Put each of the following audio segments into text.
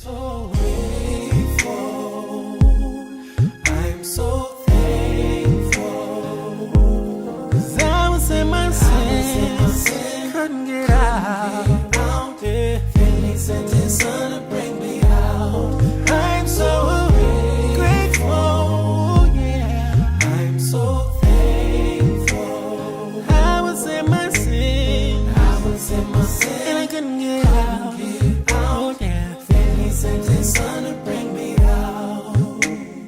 so grateful. I'm so thankful. 'Cause I was in my sins, couldn't get out. Yeah. Then he sent his son to bring me out. I'm so grateful, yeah. I'm so thankful. I was in my sin, and I couldn't get out. Oh yeah. Then he sent his son to bring me out.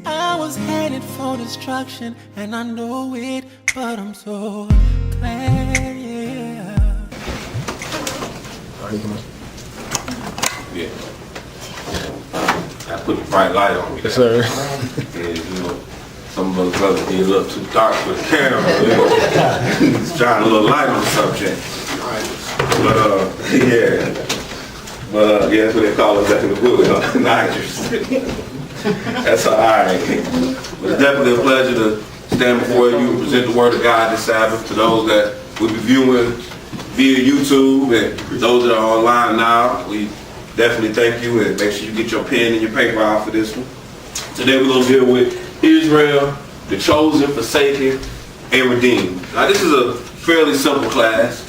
I was headed for destruction, and I know it, but I'm so glad, yeah. Yeah. I put the bright light on me. Yes, sir. And, some of us brothers be a little too dark for the camera. Just trying a little light on the subject. But, yeah. But, yeah, that's what they call us back in the wood, Nigers. That's all right. But it's definitely a pleasure to stand before you and present the Word of God this Sabbath to those that will be viewing via YouTube and those that are online now. We definitely thank you, and make sure you get your pen and your paper out for this one. Today we're going to deal with Israel, the chosen, forsaken, and redeemed. Now this is a fairly simple class.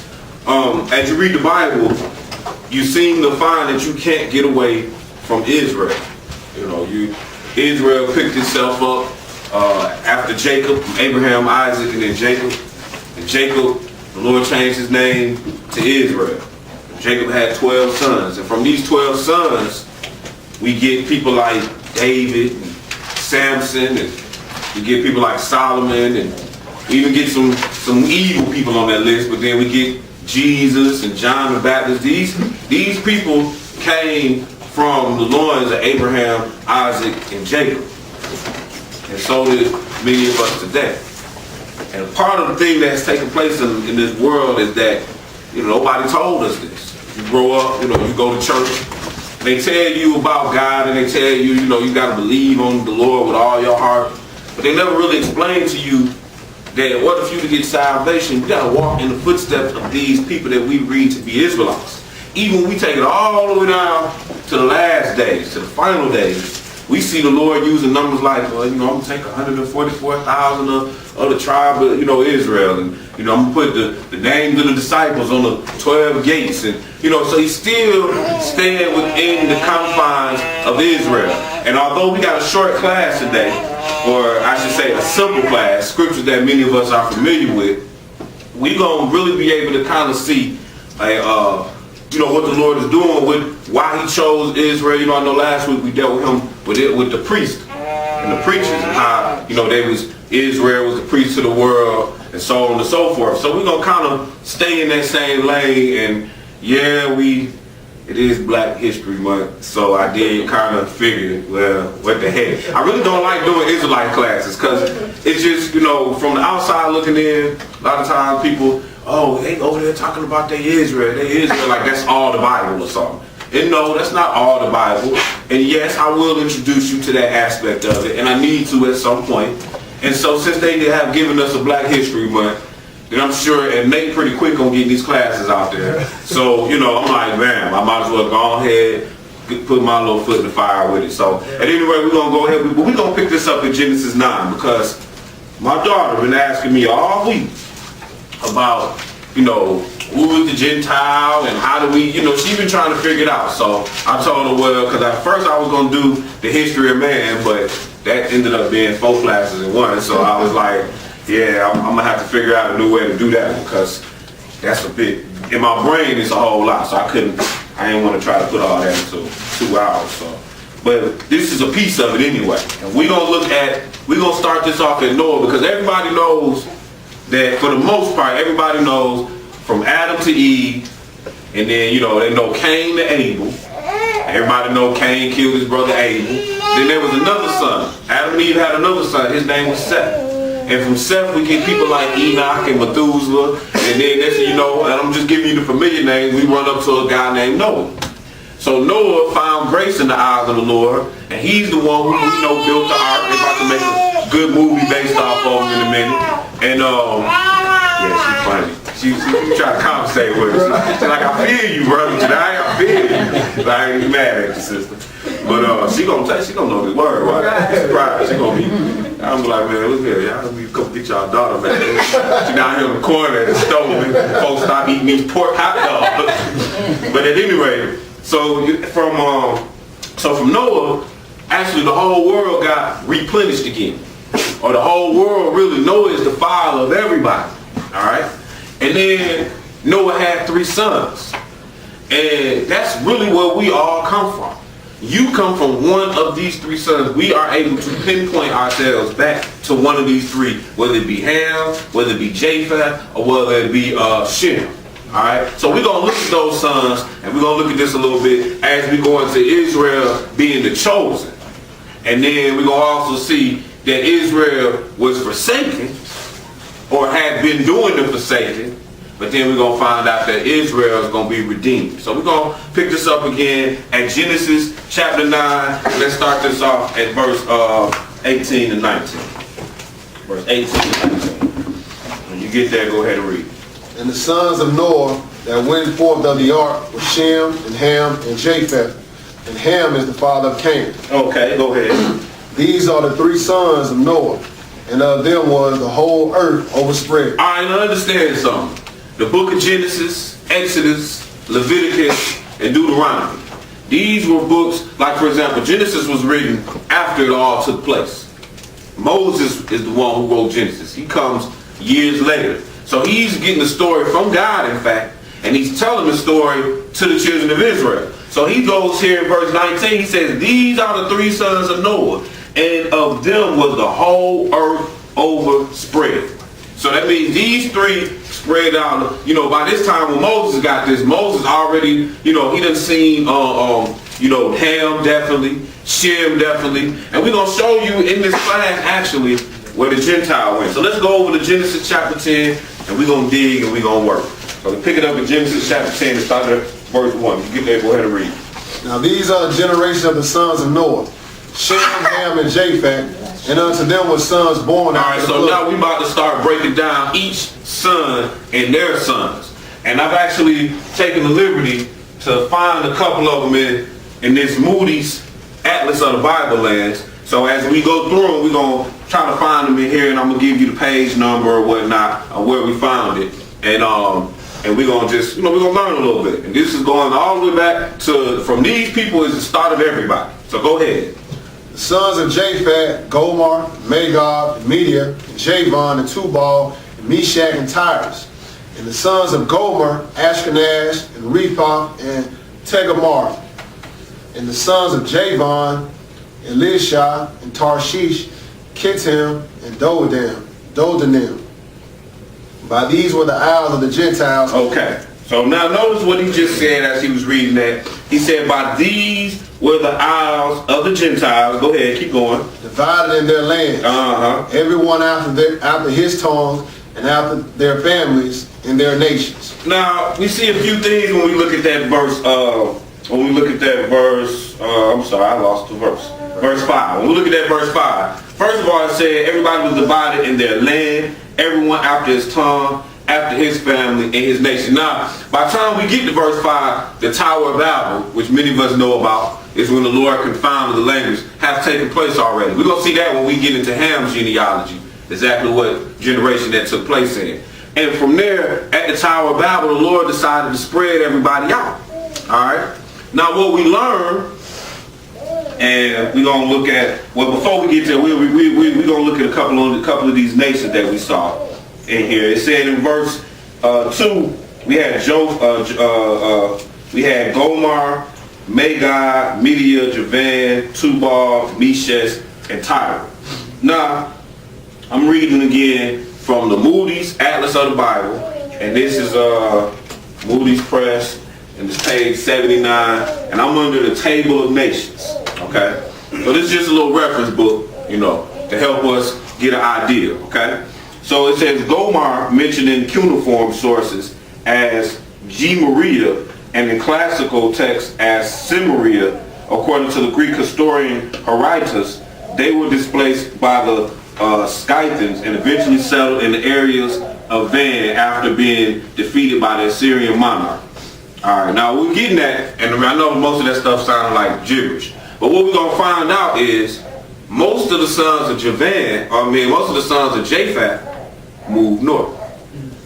As you read the Bible, you seem to find that you can't get away from Israel. Israel picked itself up after Jacob, Abraham, Isaac, and then Jacob. And Jacob, the Lord changed his name to Israel. Jacob had 12 sons, and from these 12 sons, we get people like David and Samson, and we get people like Solomon, and we even get some evil people on that list, but then we get Jesus and John the Baptist. These people came from the loins of Abraham, Isaac, and Jacob. And so did many of us today. And part of the thing that's taking place in this world is that, nobody told us this. You grow up, you go to church, they tell you about God, and they tell you, you got to believe on the Lord with all your heart. But they never really explain to you that in order for you to get salvation, you got to walk in the footsteps of these people that we read to be Israelites. Even when we take it all the way down to the last days, to the final days, we see the Lord using numbers like, I'm going to take 144,000 of the tribe of, Israel. And, I'm going to put the names of the disciples on the 12 gates. And, so he's still staying within the confines of Israel. And although we got a short class today, or I should say a simple class, scriptures that many of us are familiar with, we're going to really be able to kind of see, what the Lord is doing with why he chose Israel. I know last week we dealt with him with the priests and the preachers, and how, Israel was the priest of the world, and so on and so forth. So we're going to kind of stay in that same lane, and yeah, it is Black History Month, so I did kind of figure, well, what the heck. I really don't like doing Israelite classes, because it's just, from the outside looking in, a lot of times people, they over there talking about they Israel, like that's all the Bible or something. And no, that's not all the Bible. And yes, I will introduce you to that aspect of it, and I need to at some point. And so since they have given us a Black History Month, then I'm sure, and Nate pretty quick on getting these classes out there. So, I'm like, man, I might as well go ahead, put my little foot in the fire with it. So, at any rate, we're going to go ahead, but we're going to pick this up in Genesis 9, because my daughter been asking me all week about, who is the Gentile and how do we, she's been trying to figure it out. So I told her, well, because at first I was going to do the history of man, but that ended up being 4 classes in one. So I was like, yeah, I'm going to have to figure out a new way to do that, because that's a bit, in my brain it's a whole lot. So I didn't want to try to put all that into 2 hours. So, but this is a piece of it anyway. And we're going to start this off at Noah, because everybody knows that for the most part, everybody knows from Adam to Eve, and then, they know Cain to Abel. Everybody know Cain killed his brother Abel. Then there was another son. Adam and Eve had another son. His name was Seth. And from Seth, we get people like Enoch and Methuselah. And then next thing you know, and I'm just giving you the familiar names, we run up to a guy named Noah. So Noah found grace in the eyes of the Lord, and he's the one who, built the ark. They're about to make a good movie based off of him in a minute. And, yeah, she's funny. She tried to conversate with us. She's like, I feel you, brother. I feel you. Like, I ain't mad at you, sister. But she gonna know the word, right? Surprise. She gonna be. I'm like, man, look here, y'all need to come get y'all daughter, man. She down here in the corner at the stove, and folks stop eating these pork hot dogs. But at any rate, so from Noah, actually the whole world got replenished again. Or the whole world really, Noah is the father of everybody. All right? And then Noah had 3 sons. And that's really where we all come from. You come from one of these 3 sons. We are able to pinpoint ourselves back to one of these 3, whether it be Ham, whether it be Japheth, or whether it be Shem. All right, so we're going to look at those sons, and we're going to look at this a little bit as we go into Israel being the chosen. And then we're going to also see that Israel was forsaken, or had been doing the forsaken, but then we're going to find out that Israel is going to be redeemed. So we're going to pick this up again at Genesis chapter 9. Let's start this off at verse 18 and 19. Verse 18 and 19. When you get there, go ahead and read. And the sons of Noah that went forth of the ark were Shem and Ham and Japheth. And Ham is the father of Canaan. Okay, go ahead. These are the 3 sons of Noah, and of them was the whole earth overspread. All right, now understand something. The book of Genesis, Exodus, Leviticus, and Deuteronomy. These were books, like for example, Genesis was written after it all took place. Moses is the one who wrote Genesis. He comes years later. So he's getting the story from God, in fact, and he's telling the story to the children of Israel. So he goes here in verse 19, he says, these are the 3 sons of Noah, and of them was the whole earth overspread. So that means these 3 spread out. By this time when Moses got this, Moses already, he done seen, Ham definitely, Shem definitely. And we're going to show you in this class, actually, where the Gentile went. So let's go over to Genesis chapter 10, and we're going to dig and we're going to work. So we pick it up in Genesis chapter 10 and start at verse 1. You get there, go ahead and read. Now these are the generations of the sons of Noah, Shem, Ham, and Japheth, and unto them were sons born All after right, the so flood. now we about to start breaking down each son and their sons. And I've actually taken the liberty to find a couple of them in this Moody's Atlas of the Bible lands. So as we go through them, we're going to try to find them in here, and I'm going to give you the page number or whatnot, or where we found it. And we're going to just, we're going to learn a little bit. And this is going all the way back to, from these people is the start of everybody. So go ahead. The sons of Japheth, Gomer, Magog, Media, Javan, and Tubal, and Meshach, and Tyrus. And the sons of Gomer, Ashkenaz, and Repha, and Tegamar. And the sons of Javan, Elisha, and Tarshish, Kittim, and Dodanim. By these were the isles of the Gentiles. Okay. So now notice what he just said as he was reading that. He said, by these were the isles of the Gentiles. Go ahead, keep going. Divided in their lands. Everyone after his tongues and after their families and their nations. Now, we see a few things when we look at that verse. I'm sorry, I lost the verse. Verse 5. When we look at that verse 5. First of all, it said everybody was divided in their land, everyone after his tongue, after his family, and his nation. Now, by the time we get to verse 5, the Tower of Babel, which many of us know about, is when the Lord confounded the language, has taken place already. We're going to see that when we get into Ham's genealogy, exactly what generation that took place in. And from there, at the Tower of Babel, the Lord decided to spread everybody out. All right? Now, what we learn, and we're going to look at, well, before we get there, we're going to look at a couple of these nations that we saw in here. It said in verse 2, we had Gomer, Magog, Media, Javan, Tubal, Meshach, and Tyre. Now, I'm reading again from the Moody's Atlas of the Bible, and this is Moody's Press, and it's page 79, and I'm under the Table of Nations. Okay, so this is just a little reference book, to help us get an idea. Okay, so it says Gomer mentioned in cuneiform sources as Gemeria, and in classical texts as Cimmeria. According to the Greek historian Herodotus, they were displaced by the Scythians and eventually settled in the areas of Van after being defeated by the Assyrian monarch. All right, now we're getting that, and I know most of that stuff sounded like gibberish, but what we're gonna find out is most of the sons of most of the sons of Japheth moved north.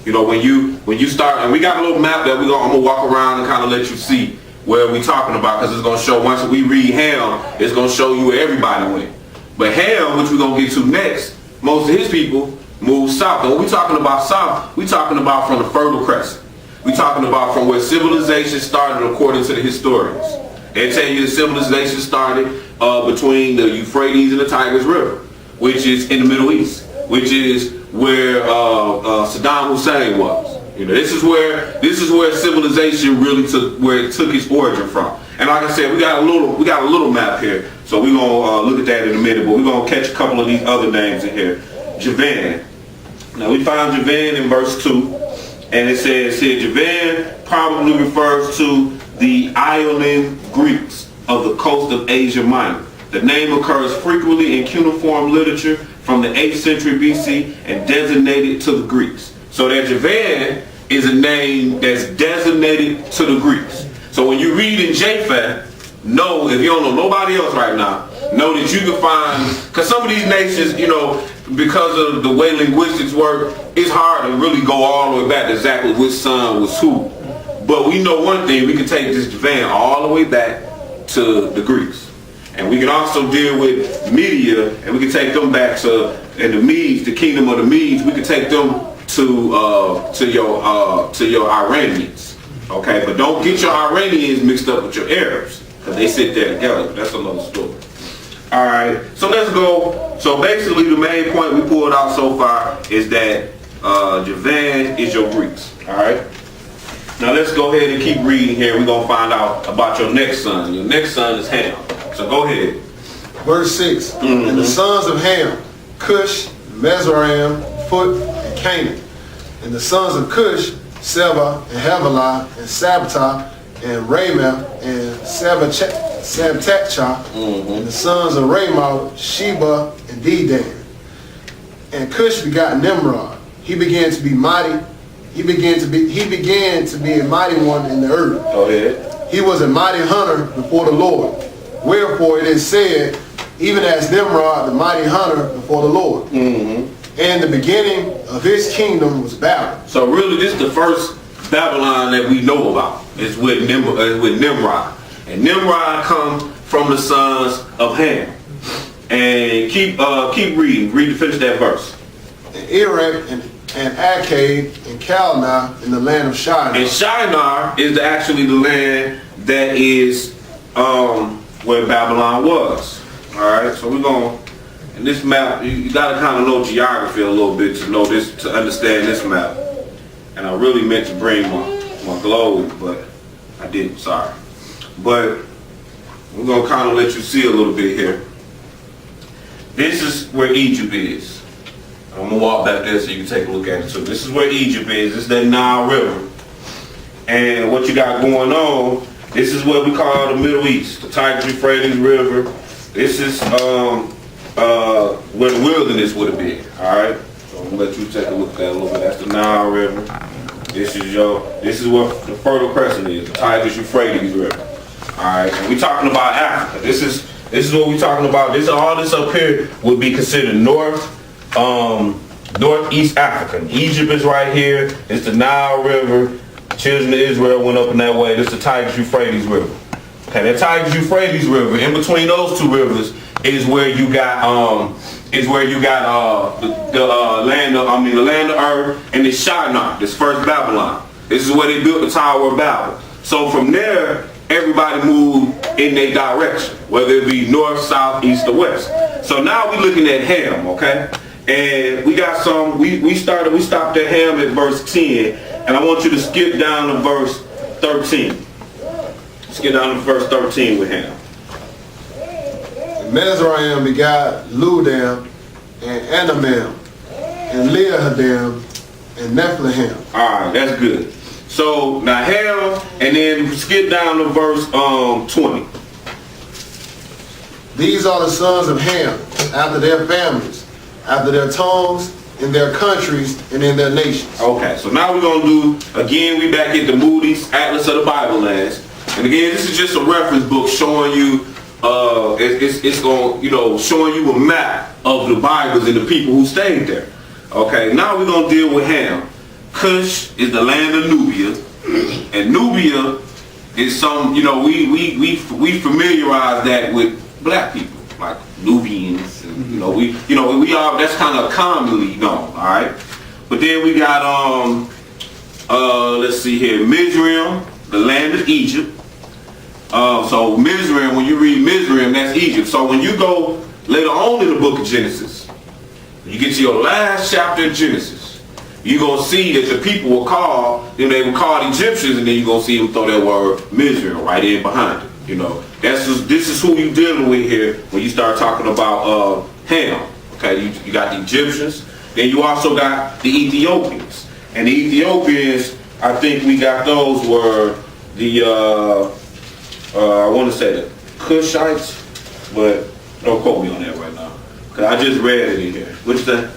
You know, when you start, and we got a little map that I'm gonna walk around and kind of let you see where we talking about, because it's gonna show, once we read Ham, it's gonna show you where everybody went. But Ham, which we're gonna get to next, most of his people moved south. And when we talking about south, we talking about from the Fertile Crescent. We talking about from where civilization started according to the historians. They tell you the civilization started between the Euphrates and the Tigris River, which is in the Middle East, which is where Saddam Hussein was. You know, this is where civilization really took its origin from. And like I said, we got a little map here, so we're gonna look at that in a minute. But we're gonna catch a couple of these other names in here. Javan. Now we found Javan in verse 2, and it says here Javan probably refers to the Ionian Greeks of the coast of Asia Minor. The name occurs frequently in cuneiform literature from the 8th century BC and designated to the Greeks. So that Javan is a name that's designated to the Greeks. So when you read in Japheth, know, if you don't know nobody else right now, know that you can find, because some of these nations, you know, because of the way linguistics work, it's hard to really go all the way back to exactly which son was who. But we know one thing, we can take this Javan all the way back to the Greeks. And we can also deal with Media, and we can take them back to, and the Medes, the kingdom of the Medes, we can take them to your Iranians. Okay, but don't get your Iranians mixed up with your Arabs, because they sit there together. That's another story. All right, so let's go. So basically the main point we pulled out so far is that Javan is your Greeks. All right, now let's go ahead and keep reading here. We're going to find out about your next son. Your next son is Ham. So go ahead. Verse 6. Mm-hmm. And the sons of Ham, Cush, Mizraim, Phut, and Canaan. And the sons of Cush, Seba, and Havilah, and Sabta, and Ramoth, and Sabtachah. Mm-hmm. And the sons of Ramoth, Sheba, and Dedan. And Cush begot Nimrod. He began to be mighty. He began to be a mighty one in the earth. Go ahead. He was a mighty hunter before the Lord. Wherefore it is said, even as Nimrod, the mighty hunter before the Lord. Mm-hmm. And the beginning of his kingdom was Babel. So really, this is the first Babylon that we know about. It's with Nimrod. And Nimrod comes from the sons of Ham. And keep reading. Read to finish that verse. And Erech and Akkad and Calneh in the land of Shinar. And Shinar is actually the land that is where Babylon was. All right, so we're going, in this map, you got to kind of know geography a little bit to know this, to understand this map. And I really meant to bring my globe, but I didn't, sorry. But we're going to kind of let you see a little bit here. This is where Egypt is. I'm going to walk back there so you can take a look at it too. This is where Egypt is. This is the Nile River. And what you got going on, this is what we call the Middle East, the Tigris Euphrates River. This is where the wilderness would have been. All right, so I'm gonna let you take a look at that a little bit. That's the Nile River. This is what the Fertile Crescent is, the Tigris Euphrates River. All right, and we talking about Africa. This is what we talking about. All this up here would be considered northeast Africa. Egypt is right here. It's the Nile River. Children of Israel went up in that way. This is the Tigris Euphrates River. Okay, that Tigris Euphrates River. In between those two rivers is where you got the land of Ur and the Shinar. This first Babylon. This is where they built the Tower of Babel. So from there, everybody moved in their direction, whether it be north, south, east, or west. So now we're looking at Ham, okay? And we got some. We stopped at Ham at verse 10. And I want you to skip down to verse 13. Skip down to verse 13 with him. Mizraim begot Ludam and Anamim and Leahadam and Nephilim. All right, that's good. So now Ham, and then skip down to verse 20. These are the sons of Ham, after their families, after their tongues, in their countries and in their nations. Okay, so now we're going to do, again, we back at the Moody's Atlas of the Bible Lands. And again, this is just a reference book showing you, it's going, you know, showing you a map of the Bibles and the people who stayed there. Okay, now we're going to deal with Ham. Cush is the land of Nubia. And Nubia is some, you know, we familiarize that with black people, like Nubians. And, you know, we are, that's kind of commonly known, all right? But then we got, let's see here, Mizraim, the land of Egypt. So Mizraim, when you read Mizraim, that's Egypt. So when you go later on in the book of Genesis, you get to your last chapter of Genesis, you're going to see that the people were called, then they were called Egyptians, and then you're going to see them throw that word Mizraim right in behind it. You know, this is who you're dealing with here when you start talking about Ham. Okay, you got the Egyptians, then you also got the Ethiopians. And the Ethiopians, I think we got those were the, I want to say the Cushites, but don't quote me on that right now. Cause I just read it in here. What's that?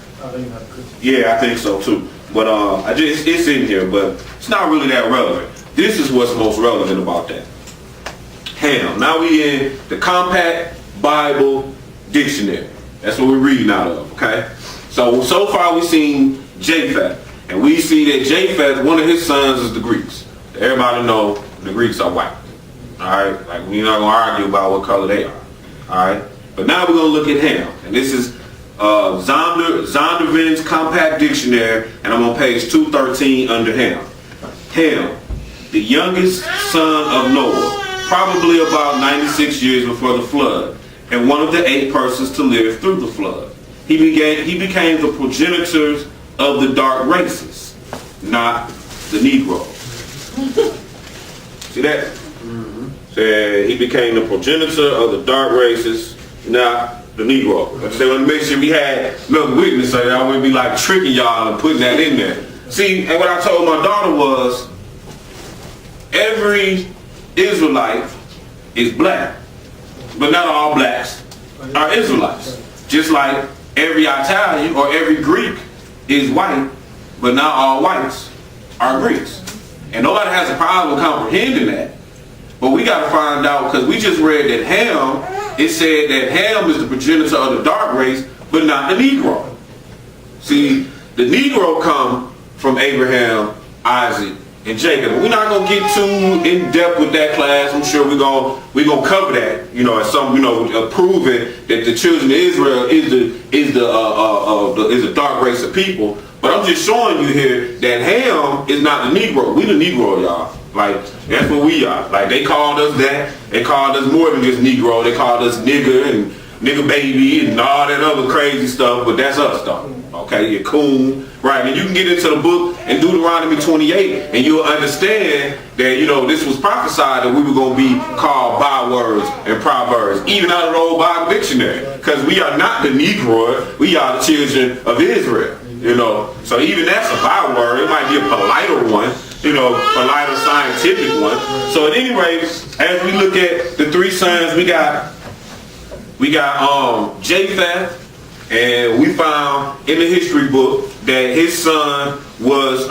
Yeah, I think so too. But it's in here, but it's not really that relevant. This is what's most relevant about that. Ham. Now we in the Compact Bible Dictionary. That's what we're reading out of, okay? So far we've seen Japheth. And we see that Japheth, one of his sons is the Greeks. Everybody know the Greeks are white. Alright? Like, we're not going to argue about what color they are. Alright? But now we're going to look at Ham. And this is Zondervan's Compact Dictionary, and I'm on page 213 under Ham. Ham, the youngest son of Noah, probably about 96 years before the flood, and one of the 8 persons to live through the flood. He became the progenitors of the dark races, not the Negro. See that? Mm-hmm. Said he became the progenitor of the dark races, not the Negro. I want to make sure we had another witness so that I wouldn't be like tricking y'all and putting that in there. See, and what I told my daughter was, every Israelite is black, but not all blacks are Israelites. Just like every Italian or every Greek is white, but not all whites are Greeks. And nobody has a problem comprehending that. But we got to find out, because we just read that Ham, it said that Ham is the progenitor of the dark race, but not the Negro. See, the Negro come from Abraham, Isaac, and Jacob. We're not going to get too in depth with that class. I'm sure we're going to cover that, you know, as some, you know, proving that the children of Israel is the dark race of people. But I'm just showing you here that Ham is not the Negro. We the Negro, y'all. Like, that's what we are. Like, they called us that. They called us more than just Negro. They called us nigger and nigger baby and all that other crazy stuff. But that's us, though. Okay, you're cool. Right, and you can get into the book in Deuteronomy 28, and you'll understand that, you know, this was prophesied that we were going to be called bywords and proverbs, even out of the old Bible dictionary. Because we are not the Negro. We are the children of Israel. You know, so even that's a byword. It might be a politer one, you know, politer scientific one. So at any rate, as we look at the 3 sons, we got Japheth, and we found in the history book that his son was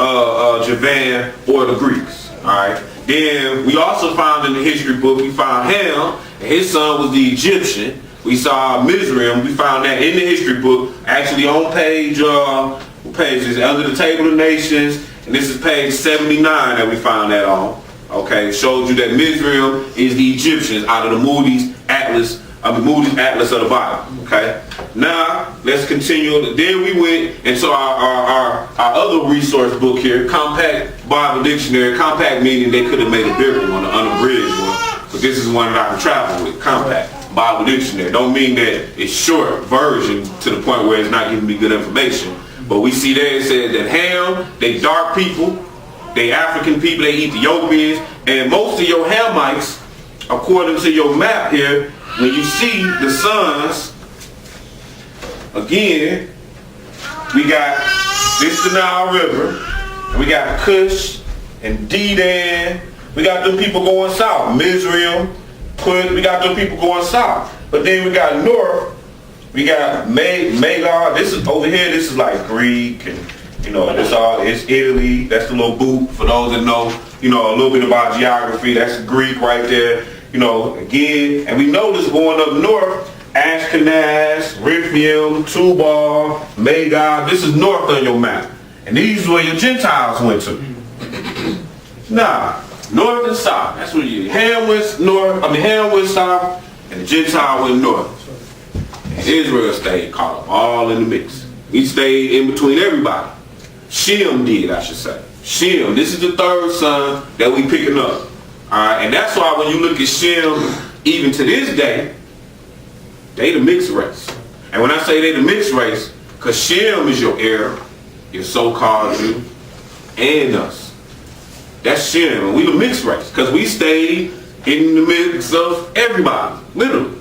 Javan, or the Greeks. All right. Then we also found in the history book, we found Ham, and his son was the Egyptian. We saw Mizraim. We found that in the history book, actually on page is under the Table of Nations, and this is page 79 that we found that on. Okay, showed you that Mizraim is the Egyptians out of the Moody's Atlas of the Bible. Okay, now let's continue. Then we went and saw our other resource book here, Compact Bible Dictionary. Compact meaning they could have made a bigger one, an unabridged one. So this is one that I can travel with. Compact Bible Dictionary. Don't mean that it's short version to the point where it's not giving me good information. But we see there it says that Ham, they dark people, they African people, they Ethiopians, and most of your Hamites, according to your map here, when you see the sons, again, we got this the Nile River, and we got Cush and Dedan. We got them people going south, Mizraim, we got them people going south. But then we got north, We got Magog. This is over here. This is like Greek, and it's Italy. That's the little boot for those that know, a little bit about geography. That's Greek right there. Again, and we know this going up north. Ashkenaz, Rephaim, Tubal, Magog. This is north on your map, and these are where your Gentiles went to. Nah, north and south. That's where Ham went north. Ham went south, and the Gentile went north. And Israel stayed caught up all in the mix. We stayed in between everybody. Shem did, I should say. Shem. This is the third son that we picking up. All right, and that's why when you look at Shem, even to this day, they the mixed race. And when I say they the mixed race, because Shem is your heir, your so-called Jew, and us. That's Shem, and we the mixed race, because we stayed in the mix of everybody, literally.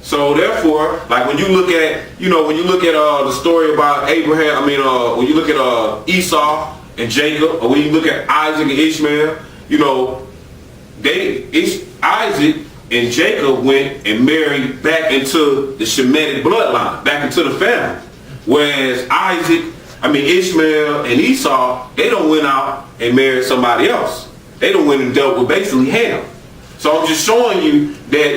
So therefore, like when you look at, the story about Abraham, when you look at Esau and Jacob, or when you look at Isaac and Ishmael, Isaac and Jacob went and married back into the Shemitic bloodline, back into the family. Whereas Ishmael and Esau, they don't went out and married somebody else. They don't went and dealt with basically Ham. So I'm just showing you that,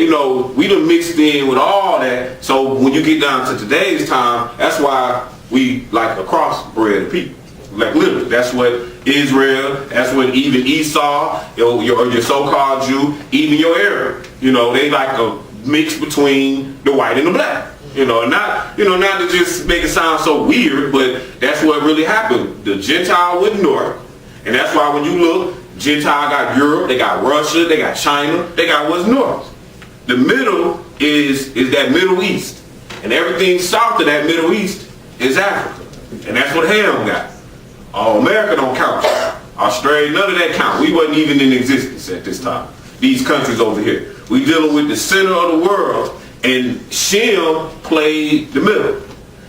we done mixed in with all that. So when you get down to today's time, that's why we like a crossbred people. Like literally, that's what Israel, that's what even Esau, your so-called Jew, even your Arab, they like a mix between the white and the black. Not to just make it sound so weird, but that's what really happened. The Gentile went north, and that's why when you look, Gentile got Europe, they got Russia, they got China, they got what's north. The middle is that Middle East, and everything south of that Middle East is Africa, and that's what Ham got. America don't count. Australia, none of that count. We wasn't even in existence at this time. These countries over here. We dealing with the center of the world, and Shem played the middle.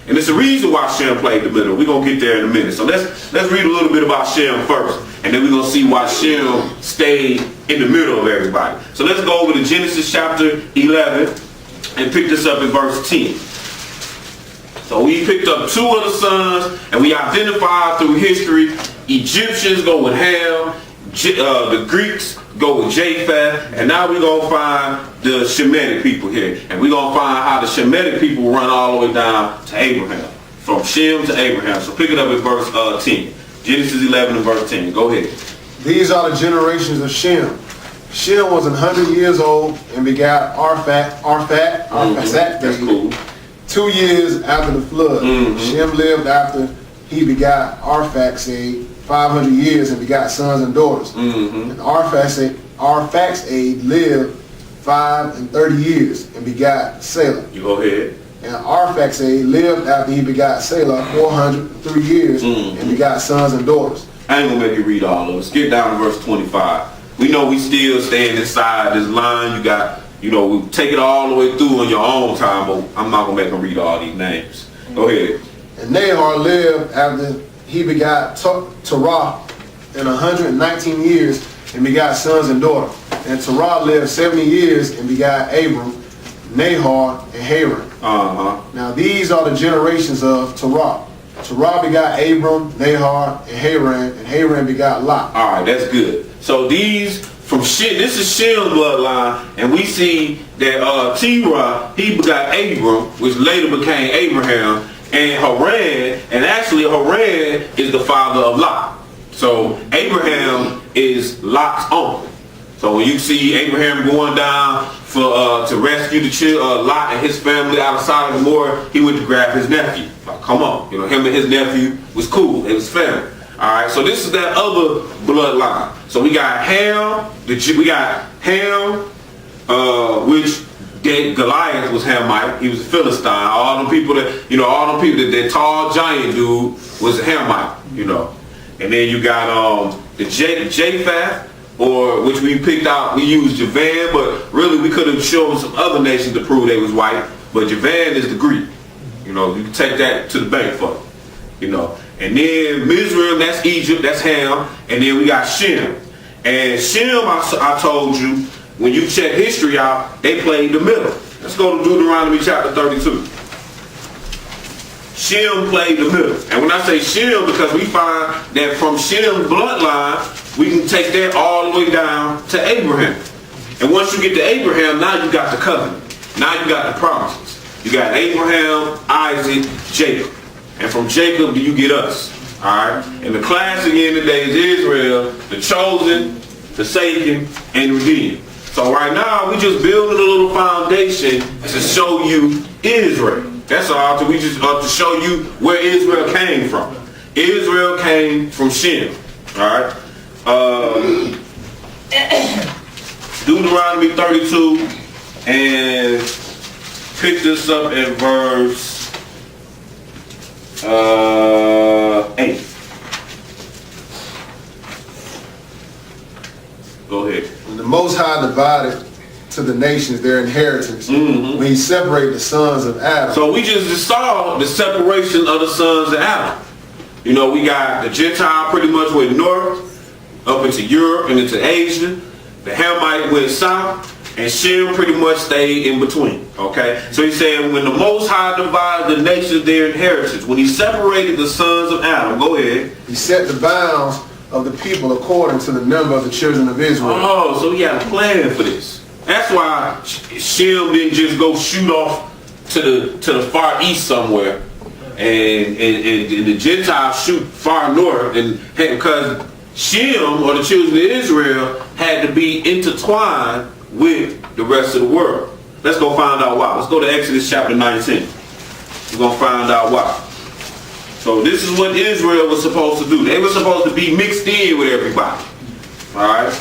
And it's the reason why Shem played the middle. We're going to get there in a minute. So let's read a little bit about Shem first, and then we're going to see why Shem stayed in the middle of everybody. So let's go over to Genesis chapter 11 and pick this up in verse 10. So we picked up two of the sons, and we identified through history, Egyptians go with Ham, the Greeks go with Japheth, and now we're going to find the Shemitic people here. And we're going to find how the Shemitic people run all the way down to Abraham, from Shem to Abraham. So pick it up at verse 10. Genesis 11 and verse 10. Go ahead. These are the generations of Shem. Shem was 100 years old and begat Arphaxad. That's cool. 2 years after the flood. Shem lived after he begot Arphaxad 500 years and begot sons and daughters. And Arphaxad lived 530 years and begot Selah. You go ahead. And Arphaxad lived after he begot Selah 403 years and begot sons and daughters. I ain't gonna make you read all of it. Skip down to verse 25. We know we still staying inside this line. You got, we take it all the way through on your own time, but I'm not gonna make them read all these names. Go ahead. And Nahor lived after he begot Terah in 119 years and begot sons and daughters. And Terah lived 70 years and begot Abram, Nahor, and Haran. Now these are the generations of Terah. Terah begot Abram, Nahor, and Haran begot Lot. All right, that's good. So these from Shem, this is Shem's bloodline, and we see that Terah, he begot Abram, which later became Abraham, and Haran, and actually Haran is the father of Lot. So Abraham is Lot's uncle. So when you see Abraham going down to rescue the Lot and his family out of Sodom and Gomorrah, he went to grab his nephew. Like, come on, him and his nephew was cool. It was family. All right, so this is that other bloodline. So we got Ham, which Goliath was Hamite. He was a Philistine. All them people that tall giant dude was a Hamite. And then you got the Japheth, or which we picked out. We used Javan, but really we could have shown some other nations to prove they was white. But Javan is the Greek. You can take that to the bank for them. And then Mizraim, that's Egypt, that's Ham. And then we got Shem. And Shem, I told you, when you check history out, they played the middle. Let's go to Deuteronomy chapter 32. Shem played the middle. And when I say Shem, because we find that from Shem's bloodline, we can take that all the way down to Abraham. And once you get to Abraham, now you got the covenant. Now you got the promises. You got Abraham, Isaac, Jacob. And from Jacob do you get us. Alright? And the class again today is Israel, the chosen, forsaken, and redeemed. So right now we just building a little foundation to show you Israel. That's all. We just to show you where Israel came from. Israel came from Shem. Alright? Deuteronomy 32 and pick this up at verse 8. Go ahead. When the Most High divided to the nations their inheritance, when he separated the sons of Adam. So we just saw the separation of the sons of Adam. You know, we got the Gentile pretty much went north, up into Europe and into Asia. The Hamite went south, and Shem pretty much stayed in between. Okay? So he said, when the Most High divided the nations their inheritance, when he separated the sons of Adam, go ahead. He set the bounds of the people according to the number of the children of Israel. Oh, so he had a plan for this. That's why Shem didn't just go shoot off to the far east somewhere, and the Gentiles shoot far north, and because Shem, or the children of Israel, had to be intertwined with the rest of the world. Let's go find out why. Let's go to Exodus chapter 19. We're going to find out why. So this is what Israel was supposed to do. They were supposed to be mixed in with everybody. Alright?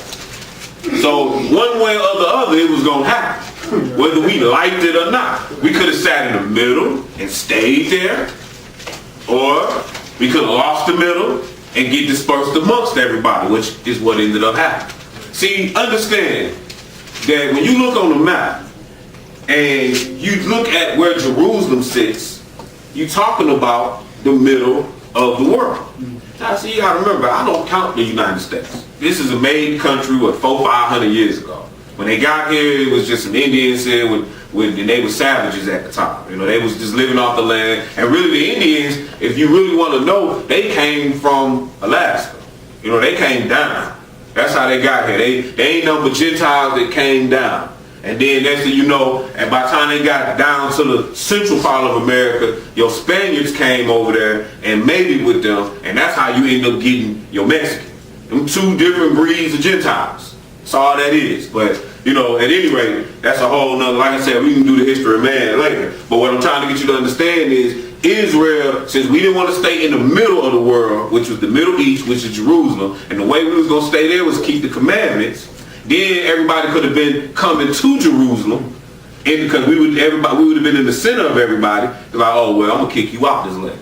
So one way or the other it was going to happen. Whether we liked it or not. We could have sat in the middle and stayed there. Or we could have lost the middle and get dispersed amongst everybody, which is what ended up happening. See, understand that when you look on the map and you look at where Jerusalem sits, you're talking about the middle of the world. Now, see, you gotta remember, I don't count the United States. This is a made country, 500 years ago. When they got here, it was just some Indians here and they were savages at the time. You know, they was just living off the land. And really the Indians, if you really want to know, they came from Alaska. You know, they came down. That's how they got here. They ain't nothing but Gentiles that came down. And then next thing you know, and by the time they got down to the central part of America, your Spaniards came over there and mated with them, and that's how you end up getting your Mexican. Them two different breeds of Gentiles. That's all that is. But you know, at any rate, that's a whole nother, like I said, we can do the history of man later. But what I'm trying to get you to understand is Israel, since we didn't want to stay in the middle of the world, which was the Middle East, which is Jerusalem, and the way we was going to stay there was keep the commandments, then everybody could have been coming to Jerusalem, and because we would have been in the center of everybody. They're like, oh, well, I'm going to kick you out this land.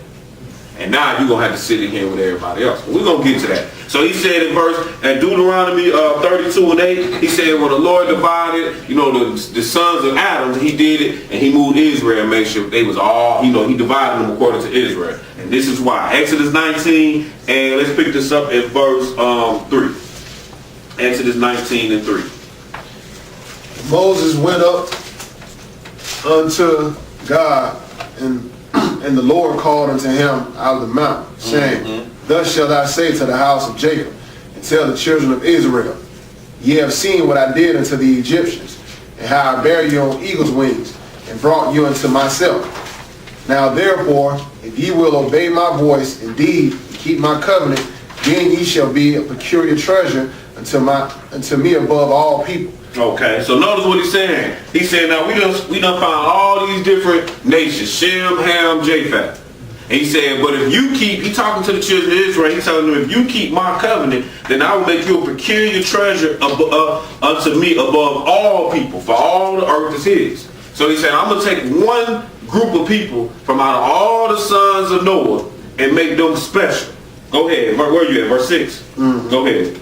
And now you're going to have to sit in here with everybody else. But we're going to get to that. So he said in at Deuteronomy 32 and 8, he said when the Lord divided, you know, the sons of Adam, he did it, and he moved Israel, made sure they was all, you know, he divided them according to Israel. And this is why. Exodus 19, and let's pick this up at verse 3. Exodus 19 and 3. Moses went up unto God, and the Lord called unto him out of the mount, saying, Thus shalt thou say to the house of Jacob, and tell the children of Israel, Ye have seen what I did unto the Egyptians, and how I bare you on eagle's wings, and brought you unto myself. Now therefore, if ye will obey my voice, indeed, and keep my covenant, then ye shall be a peculiar treasure unto me above all people. Okay, so notice what he's saying. He's saying, now we done found all these different nations, Shem, Ham, Japheth. And he said, but if you keep, he talking to the children of Israel, he's telling them, if you keep my covenant, then I will make you a peculiar treasure unto me above all people, for all the earth is his. So he said, I'm going to take one group of people from out of all the sons of Noah and make them special. Go ahead, where are you at? Verse 6. Go ahead.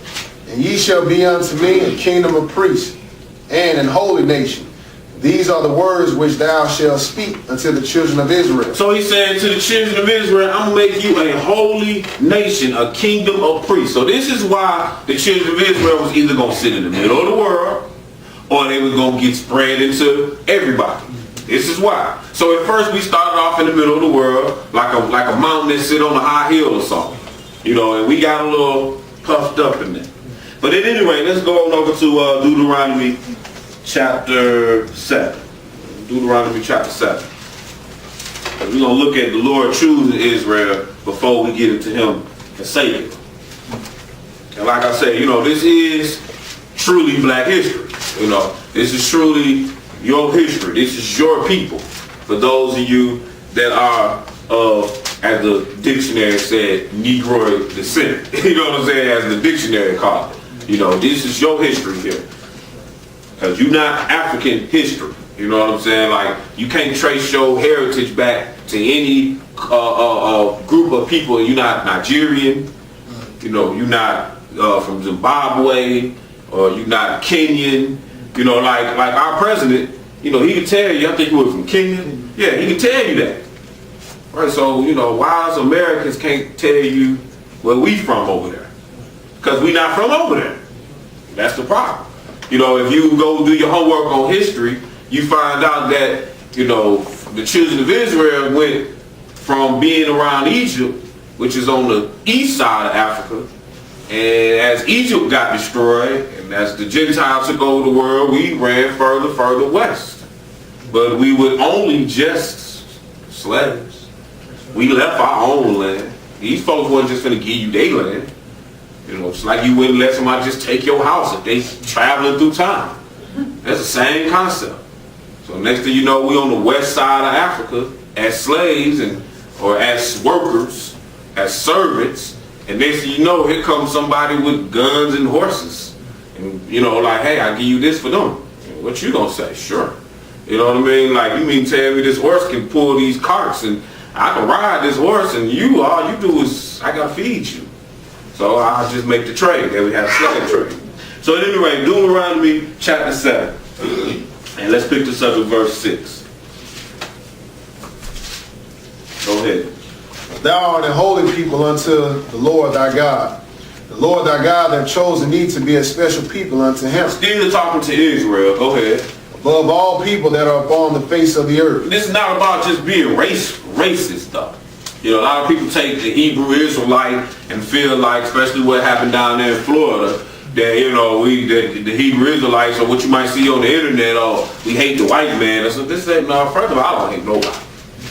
And ye shall be unto me a kingdom of priests, and an holy nation. These are the words which thou shalt speak unto the children of Israel. So he said to the children of Israel, I'm going to make you a holy nation, a kingdom of priests. So this is why the children of Israel was either going to sit in the middle of the world, or they were going to get spread into everybody. This is why. So at first we started off in the middle of the world, like a mountain that sit on a high hill or something. You know, and we got a little puffed up in there. But at any rate, let's go on over to Deuteronomy chapter 7. Deuteronomy chapter 7. We're going to look at the Lord choosing Israel before we get into him forsaking them. And like I said, you know, this is truly black history. You know, this is truly your history. This is your people. For those of you that are as the dictionary said, Negroid descent. You know what I'm saying? As the dictionary called it. You know, this is your history here. Because you're not African history. You know what I'm saying? Like, you can't trace your heritage back to any group of people. You're not Nigerian. You know, you're not from Zimbabwe, or you're not Kenyan. You know, like our president, you know, he can tell you, I think he was from Kenya. Yeah, he can tell you that. Right, so, you know, why us Americans can't tell you where we from over there? Because we not from over there. That's the problem. You know, if you go do your homework on history, you find out that, you know, the children of Israel went from being around Egypt, which is on the east side of Africa, and as Egypt got destroyed, and as the Gentiles took over the world, we ran further west. But we were only just slaves. We left our own land. These folks wasn't just going to give you their land. You know, it's like you wouldn't let somebody just take your house if they traveling through time. That's the same concept. So next thing you know, we on the west side of Africa as slaves or as workers, as servants. And next thing you know, here comes somebody with guns and horses. And, you know, like, hey, I'll give you this for them. What you gonna say? Sure. You know what I mean? Like, you mean tell me this horse can pull these carts and I can ride this horse, and all you do is, I gotta feed you. So I'll just make the trade. There we have slave trade. So at any rate, Deuteronomy chapter 7. And let's pick this up at verse 6. Go ahead. Thou art a holy people unto the Lord thy God. The Lord thy God hath chosen thee to be a special people unto him. Still talking to Israel. Go ahead. Above all people that are upon the face of the earth. This is not about just being racist though. You know, a lot of people take the Hebrew Israelite and feel like, especially what happened down there in Florida, that, you know, the Hebrew Israelites, or what you might see on the internet, we hate the white man. So this ain't, no, first of all, I don't hate nobody.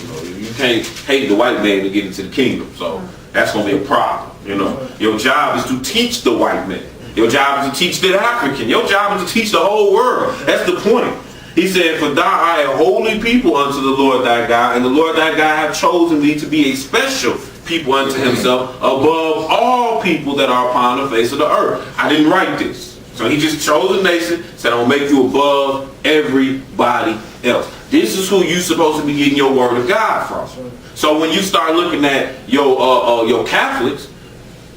You know, you can't hate the white man to get into the kingdom. So that's going to be a problem. You know, your job is to teach the white man. Your job is to teach the African. Your job is to teach the whole world. That's the point. He said, for thou art a holy people unto the Lord thy God, and the Lord thy God hath chosen thee to be a special people unto himself above all people that are upon the face of the earth. I didn't write this. So he just chose a nation, said, I'm going to make you above everybody else. This is who you're supposed to be getting your word of God from. So when you start looking at your Catholics,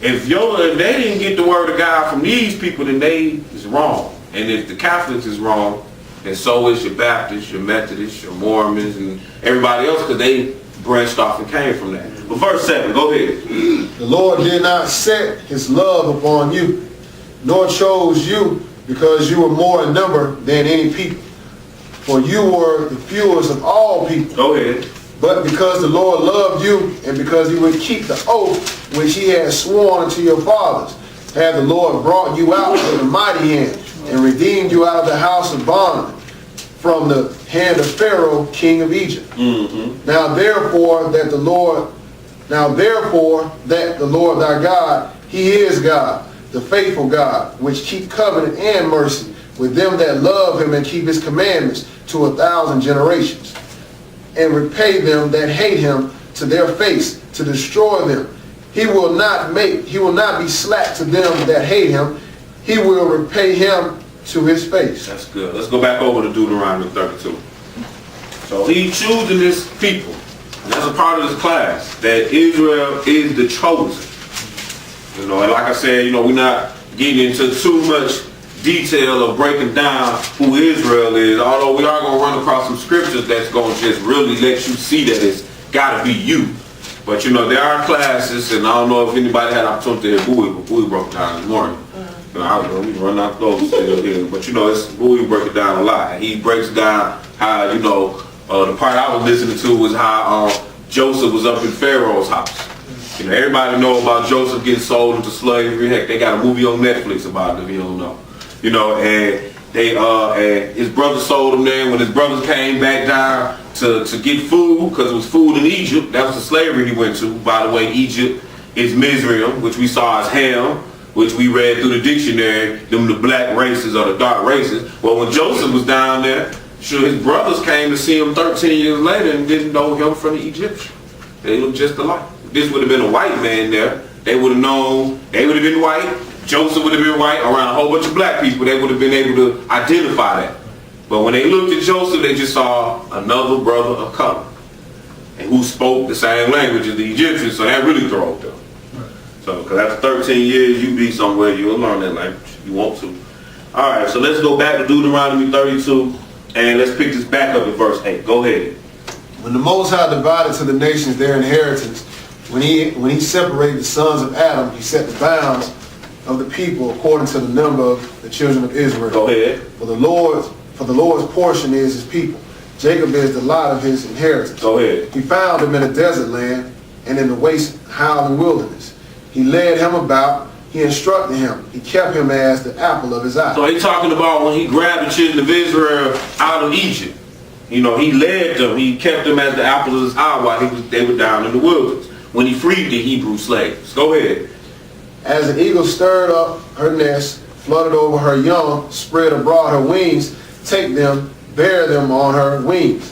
if they didn't get the word of God from these people, then they is wrong. And if the Catholics is wrong, then so is your Baptists, your Methodists, your Mormons, and everybody else, because they branched off and came from that. But verse 7, go ahead. The Lord did not set his love upon you, nor chose you, because you were more in number than any people. For you were the fewest of all people. Go ahead. But because the Lord loved you, and because you would keep the oath which he had sworn unto your fathers, hath the Lord brought you out with a mighty hand, and redeemed you out of the house of bondmen, from the hand of Pharaoh, king of Egypt. Mm-hmm. Now therefore that the Lord thy God, he is God, the faithful God, which keep covenant and mercy with them that love him and keep his commandments to 1,000 generations, and repay them that hate him to their face, to destroy them. He will not be slack to them that hate him. He will repay him to his face. That's good. Let's go back over to Deuteronomy 32. So he choosing this people. And that's a part of this class, that Israel is the chosen. You know, and like I said, you know, we're not getting into too much detail of breaking down who Israel is, although we are going to run across some scriptures that's going to just really let you see that it's got to be you. But, you know, there are classes, and I don't know if anybody had an opportunity to hear Bowie, but Bowie broke it down this morning. You know, I was going to run out those still here. But, you know, Bowie breaks it down a lot. He breaks down how, you know, The part I was listening to was how Joseph was up in Pharaoh's house. You know, everybody know about Joseph getting sold into slavery. Heck, they got a movie on Netflix about it if you don't know. You know, and they and his brother sold him there. When his brothers came back down to get food, because it was food in Egypt, that was the slavery he went to. By the way, Egypt is Mizraim, which we saw as Ham, which we read through the dictionary, them the black races or the dark races. Well, when Joseph was down there, sure, his brothers came to see him 13 years later and didn't know him from the Egyptian. They looked just alike. If this would have been a white man there, they would have known, they would have been white, Joseph would have been white, around a whole bunch of black people, they would have been able to identify that. But when they looked at Joseph, they just saw another brother of color, and who spoke the same language as the Egyptians, so that really throwed them. So, because after 13 years, you be somewhere, you'll learn that language if you want to. All right, so let's go back to Deuteronomy 32, and let's pick this back up at verse 8. Go ahead. When the Most High divided to the nations their inheritance, when he separated the sons of Adam, he set the bounds of the people according to the number of the children of Israel. Go ahead. For the Lord's portion is his people. Jacob is the lot of his inheritance. Go ahead. He found him in a desert land and in the waste howling wilderness. He led him about. He instructed him. He kept him as the apple of his eye. So he's talking about when he grabbed the children of Israel out of Egypt. You know, he led them. He kept them as the apple of his eye while they were down in the wilderness. When he freed the Hebrew slaves. Go ahead. As an eagle stirred up her nest, fluttered over her young, spread abroad her wings, take them, bear them on her wings.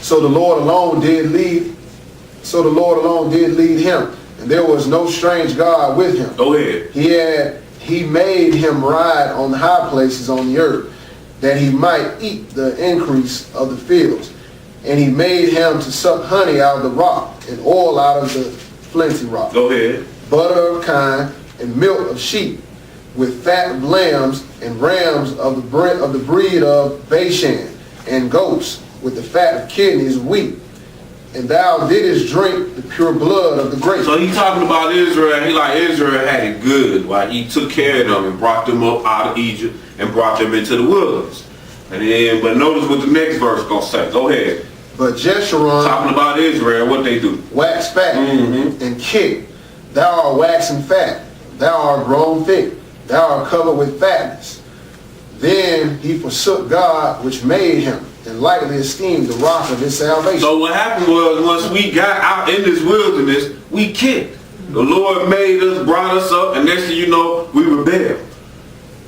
So the Lord alone did lead him, and there was no strange God with him. Go ahead. He made him ride on the high places on the earth, that he might eat the increase of the fields. And he made him to suck honey out of the rock, and oil out of the flinty rock. Go ahead. Butter of kine, and milk of sheep, with fat of lambs and rams of the breed of Bashan, and goats with the fat of kidneys of wheat. And thou didst drink the pure blood of the grapes. So he's talking about Israel. He like Israel had it good while he took care of them and brought them up out of Egypt and brought them into the wilderness. And then, but notice what the next verse gonna say. Go ahead. But Jeshurun, talking about Israel, what they do? Wax fat and kick. Thou art waxen fat. Thou art grown thick. Thou art covered with fatness. Then he forsook God which made him, and lightly esteemed the rock of his salvation. So what happened was, once we got out in this wilderness, we kicked. The Lord made us, brought us up, and next thing you know, we rebelled.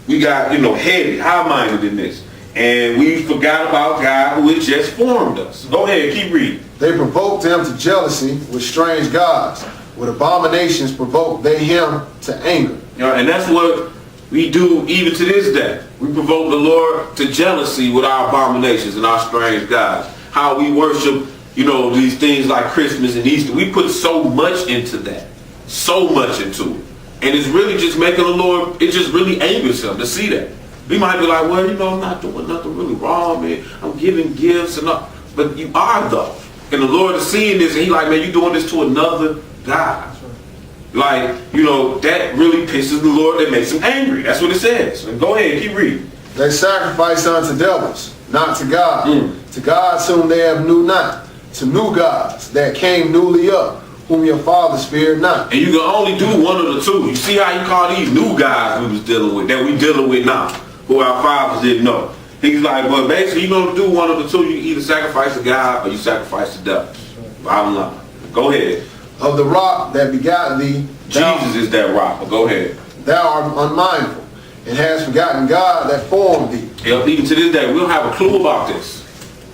We got, heavy, high-minded in this. And we forgot about God who had just formed us. Go ahead, keep reading. They provoked him to jealousy with strange gods. With abominations provoked they him to anger. And that's what we do even to this day. We provoke the Lord to jealousy with our abominations and our strange gods. How we worship, these things like Christmas and Easter. We put so much into that. So much into it. And it's really just making the Lord, it just really angers him to see that. We might be like, well, I'm not doing nothing really wrong, man. I'm giving gifts and all. But you are, though. And the Lord is seeing this, and he's like, man, you're doing this to another God. Like, that really pisses the Lord, that makes him angry. That's what it says. And go ahead, keep reading. They sacrifice unto devils, not to God. To gods whom they have knew not. To new gods that came newly up, whom your fathers feared not. And you can only do one of the two. You see how you call these new guys we was dealing with, that we dealing with now, who our fathers didn't know. He's like, but basically you're going to do one of the two. You either sacrifice to God or you sacrifice to devils. Bottom line. Go ahead. Of the rock that begot thee, Jesus is that rock, but go ahead. Thou art unmindful, and hast forgotten God that formed thee. Even to this day, we don't have a clue about this.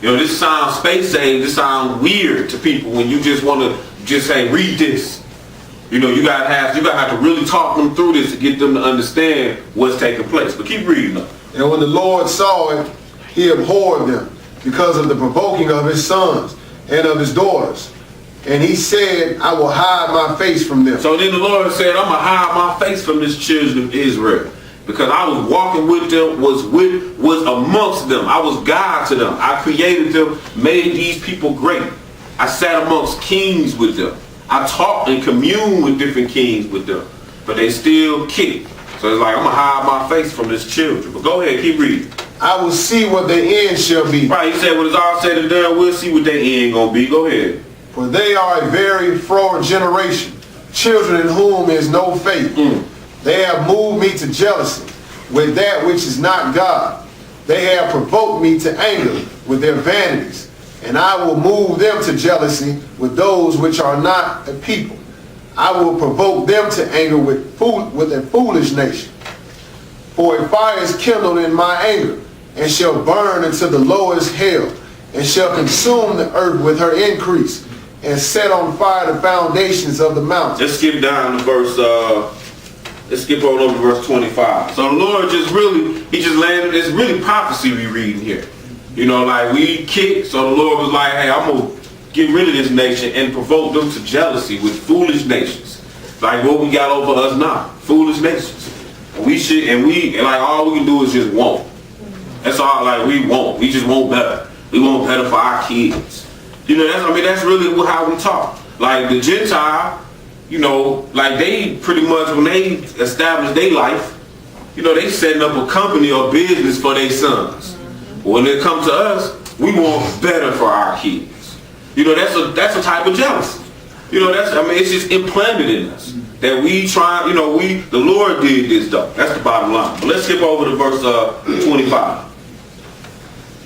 This sounds space age, this sounds weird to people when you just want to just say, read this. You gotta have to really talk them through this to get them to understand what's taking place. But keep reading them. And when the Lord saw it, he abhorred them because of the provoking of his sons and of his daughters. And he said, I will hide my face from them. So then the Lord said, I'm going to hide my face from this children of Israel. Because I was walking with them, was amongst them. I was God to them. I created them, made these people great. I sat amongst kings with them. I talked and communed with different kings with them. But they still kicked. So it's like, I'm going to hide my face from this children. But go ahead, keep reading. I will see what their end shall be. Right, he said when it's all said and done, we'll see what their end gonna be. Go ahead. For they are a very froward generation, children in whom is no faith. They have moved me to jealousy with that which is not God. They have provoked me to anger with their vanities, and I will move them to jealousy with those which are not a people. I will provoke them to anger with a foolish nation. For a fire is kindled in my anger, and shall burn into the lowest hell, and shall consume the earth with her increase, and set on fire the foundations of the mountains. Let's skip down to verse, let's skip on over to verse 25. So the Lord he just landed, it's really prophecy we reading here. You know, like we kicked, so the Lord was like, hey, I'm going to get rid of this nation and provoke them to jealousy with foolish nations. Like what we got over us now, foolish nations. And like all we can do is just want. That's all, like we want. We just want better. We want better for our kids. You know, that's really how we talk. Like the Gentile, you know, like they pretty much, when they establish their life, you know, they setting up a company or business for their sons. When it comes to us, we want better for our kids. You know, that's a type of jealousy. You know, it's just implanted in us. That we try, you know, the Lord did this though. That's the bottom line. But let's skip over to verse 25.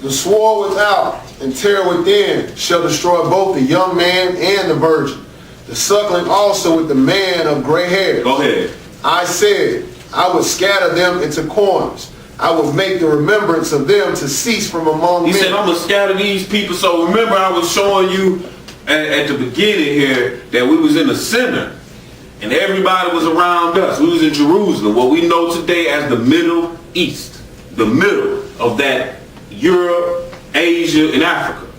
The sword without and terror within shall destroy both the young man and the virgin, the suckling also with the man of gray hair. Go ahead. I said, I would scatter them into corners. I would make the remembrance of them to cease from among men. He said, I'm going to scatter these people. So remember, I was showing you at the beginning here that we was in the center. And everybody was around us. We was in Jerusalem, what we know today as the Middle East. The middle of that Europe, Asia, and Africa.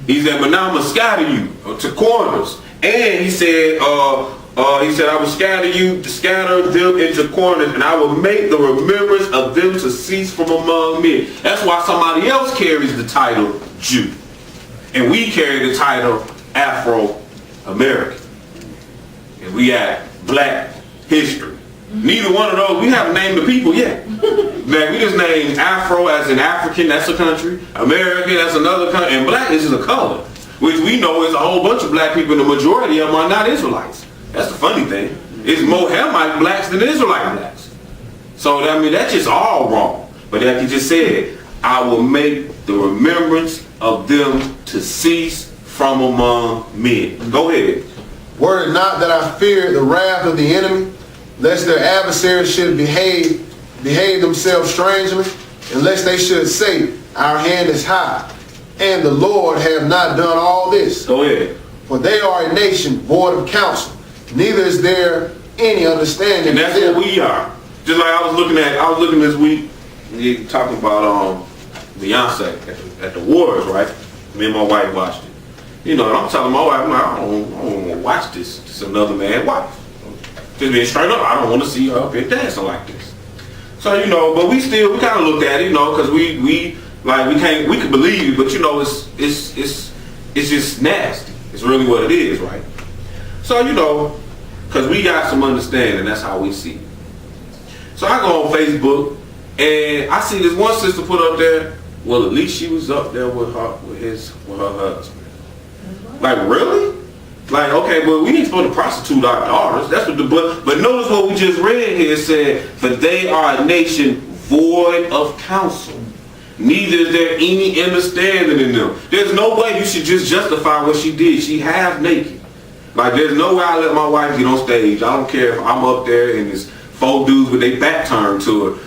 He said, but now I'm going to scatter you to corners. And he said, I will scatter them into corners, and I will make the remembrance of them to cease from among men. That's why somebody else carries the title Jew. And we carry the title Afro-American. And we got Black history. Neither one of those, we haven't named the people yet. Man, we just named Afro as in African, that's a country. American, that's another country. And Black is just a color, which we know is a whole bunch of black people, and the majority of them are not Israelites. That's the funny thing. It's more Hamite blacks than Israelite blacks. So, I mean, that's just all wrong. But like you just said, I will make the remembrance of them to cease from among men. Go ahead. Were it not that I feared the wrath of the enemy, lest their adversaries should behave themselves strangely, and lest they should say, our hand is high, and the Lord have not done all this. Go ahead. For they are a nation void of counsel, neither is there any understanding. And that's what we are. Just like I was looking this week, talking about Beyonce at the Wars, right? Me and my wife watched it. You know, and I'm telling my wife, I don't want to watch this. It's another man's wife. Just being straight up, I don't want to see her up here dancing like this. So, you know, but we kind of look at it, you know, because we can believe it, but you know, it's just nasty. It's really what it is, right? So, you know, because we got some understanding, that's how we see it. So I go on Facebook and I see this one sister put up there, well, at least she was up there with her husband. Like, really? Like, okay, well, we ain't supposed to prostitute our daughters. That's what but notice what we just read here. It said, for they are a nation void of counsel. Neither is there any understanding in them. There's no way you should just justify what she did. She half naked. Like, there's no way I let my wife get on stage. I don't care if I'm up there and there's 4 dudes with their back turned to her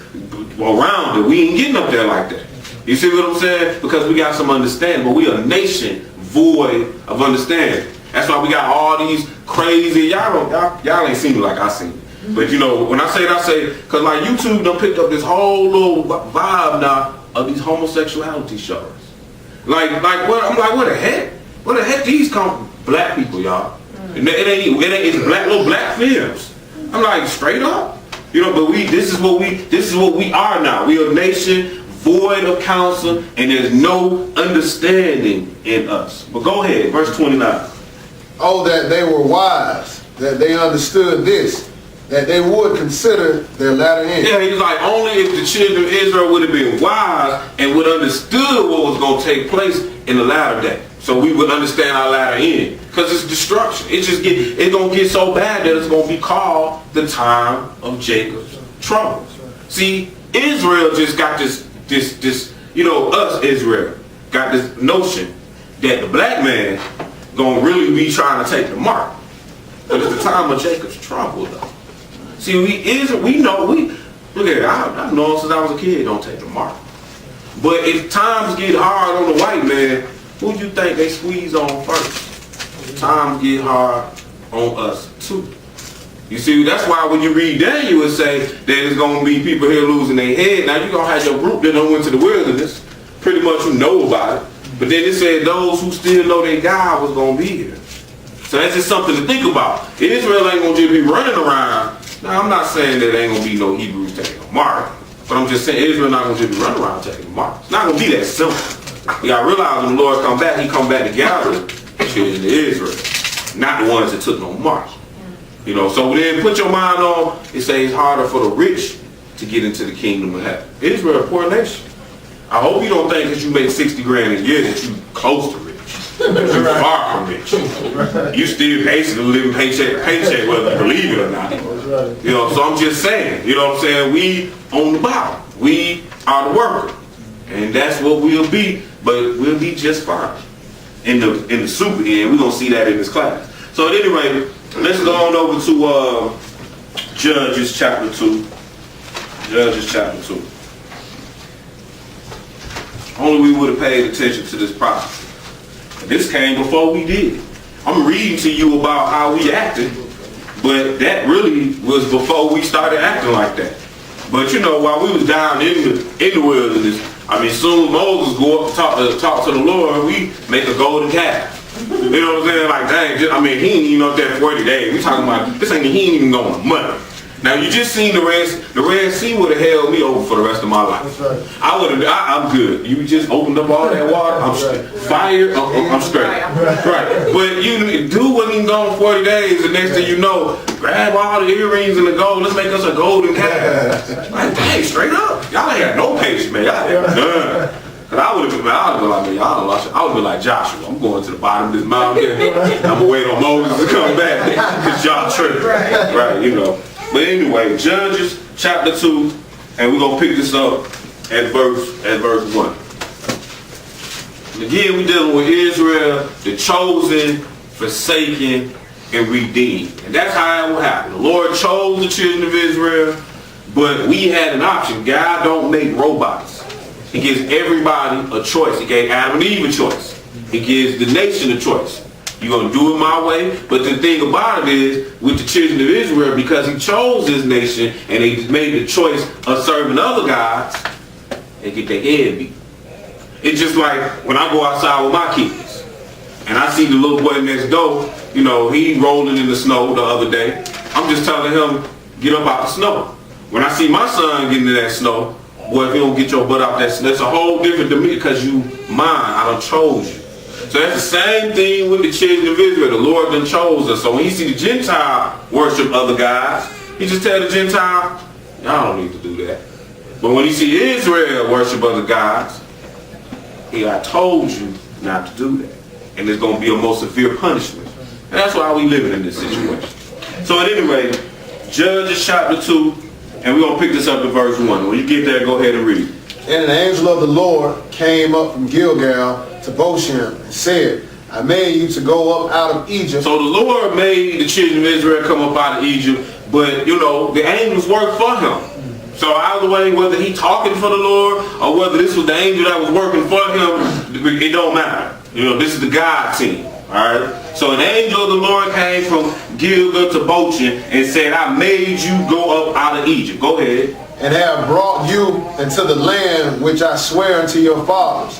around her. We ain't getting up there like that. You see what I'm saying? Because we got some understanding. But we a nation void of understanding. That's why we got all these crazy, y'all ain't seen it like I seen it. But you know, when I say it, I say, cause like YouTube done picked up this whole little vibe now of these homosexuality shows. Like what? I'm like, what the heck? Where the heck these come from? Black people, y'all. It's little black films. I'm like, straight up. You know, but this is what we are now. We are a nation void of counsel, and there's no understanding in us. But go ahead, verse 29. Oh, that they were wise, that they understood this, that they would consider their latter end. Yeah, he was like, only if the children of Israel would have been wise and would understood what was going to take place in the latter day. So we would understand our latter end. Because it's destruction. It's going to get so bad that it's going to be called the time of Jacob's trouble. See, Israel just got this, us Israel, got this notion that the black man going to really be trying to take the mark. But it's the time of Jacob's trouble, though. See, look at it, I've known since I was a kid, don't take the mark. But if times get hard on the white man, who do you think they squeeze on first? Times get hard on us too. You see, that's why when you read Daniel, it say that there's going to be people here losing their head. Now you're going to have your group that done went to the wilderness. Pretty much you know about it. But then it said those who still know their God was going to be here. So that's just something to think about. Israel ain't going to just be running around. Now I'm not saying that there ain't going to be no Hebrews taking a mark. But I'm just saying Israel not going to just be running around taking a mark. It's not going to be that simple. You got to realize when the Lord come back, he come back to gather the children of Israel. Not the ones that took no mark. You know, so then put your mind on, it says it's harder for the rich to get into the kingdom of heaven. Israel, a poor nation. I hope you don't think that you make 60 grand a year that you close to rich. You're far from rich. You still basically living paycheck to paycheck, whether you believe it or not. You know, so I'm just saying, you know what I'm saying? We on the bottom. We are the worker. And that's what we'll be, but we'll be just fine. In the super end, we're going to see that in this class. So at any rate, let's go on over to Judges chapter 2. Judges chapter 2. Only we would have paid attention to this prophecy. This came before we did. I'm reading to you about how we acted, but that really was before we started acting like that. But you know, while we was down in the wilderness, I mean, soon Moses go up to talk to the Lord, we make a golden calf. You know what I'm saying? Like, dang, I mean, he ain't even up there 40 days. We talking about, he ain't even going money. Now, you just seen the Red Sea would have held me over for the rest of my life. Right. I'm good. You just opened up all that water, I'm straight. Fire, I'm straight. Right. But you do wasn't even gone 40 days, and next thing you know, grab all the earrings and the gold, let's make us a golden calf. Like, dang, straight up. Y'all ain't got no patience, man. Y'all ain't none. Cause I would have been like Joshua. I'm going to the bottom of this mountain. I'm gonna wait on Moses to come back. Cause y'all tripping. Right, you know. But anyway, Judges chapter 2, and we're gonna pick this up at verse 1. And again, we're dealing with Israel, the chosen, forsaken, and redeemed. And that's how it will happen. The Lord chose the children of Israel, but we had an option. God don't make robots. He gives everybody a choice. He gave Adam and Eve a choice. He gives the nation a choice. You're going to do it my way. But the thing about it is, with the children of Israel, because he chose this nation and they made the choice of serving other gods, they get their head beat. It's just like when I go outside with my kids and I see the little boy next door, you know, he rolling in the snow the other day. I'm just telling him, get up out the snow. When I see my son getting in that snow, boy, if you don't get your butt out that snow, that's a whole different to me because you mine. I done chose you. So that's the same thing with the children of Israel. The Lord done chose us. So when you see the Gentile worship other gods, he just tell the Gentile, y'all don't need to do that. But when you see Israel worship other gods, I told you not to do that. And there's going to be a more severe punishment. And that's why we living in this situation. So at any rate, Judges chapter 2, and we're going to pick this up at verse 1. When you get there, go ahead and read. And an angel of the Lord came up from Gilgal to Bochim and said, I made you to go up out of Egypt. So the Lord made the children of Israel come up out of Egypt, but you know, the angels worked for him. So either way, whether he talking for the Lord or whether this was the angel that was working for him, it don't matter. You know, this is the God team. Alright? So an angel of the Lord came from Gilgal to Bochim and said, I made you go up out of Egypt. Go ahead. And have brought you into the land which I swear unto your fathers.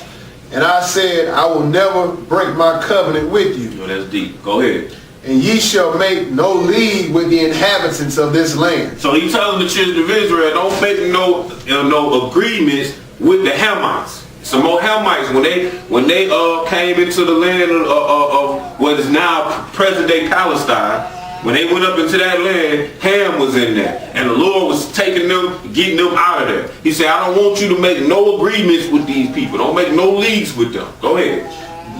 And I said, I will never break my covenant with you. Oh, that's deep. Go ahead. And ye shall make no league with the inhabitants of this land. So he's telling the children of Israel, don't make no agreements with the Hamites. Some more Hamites, when they came into the land of what is now present-day Palestine, When they went up into that land, Ham was in there. And the Lord was taking them, getting them out of there. He said, I don't want you to make no agreements with these people. Don't make no leagues with them. Go ahead.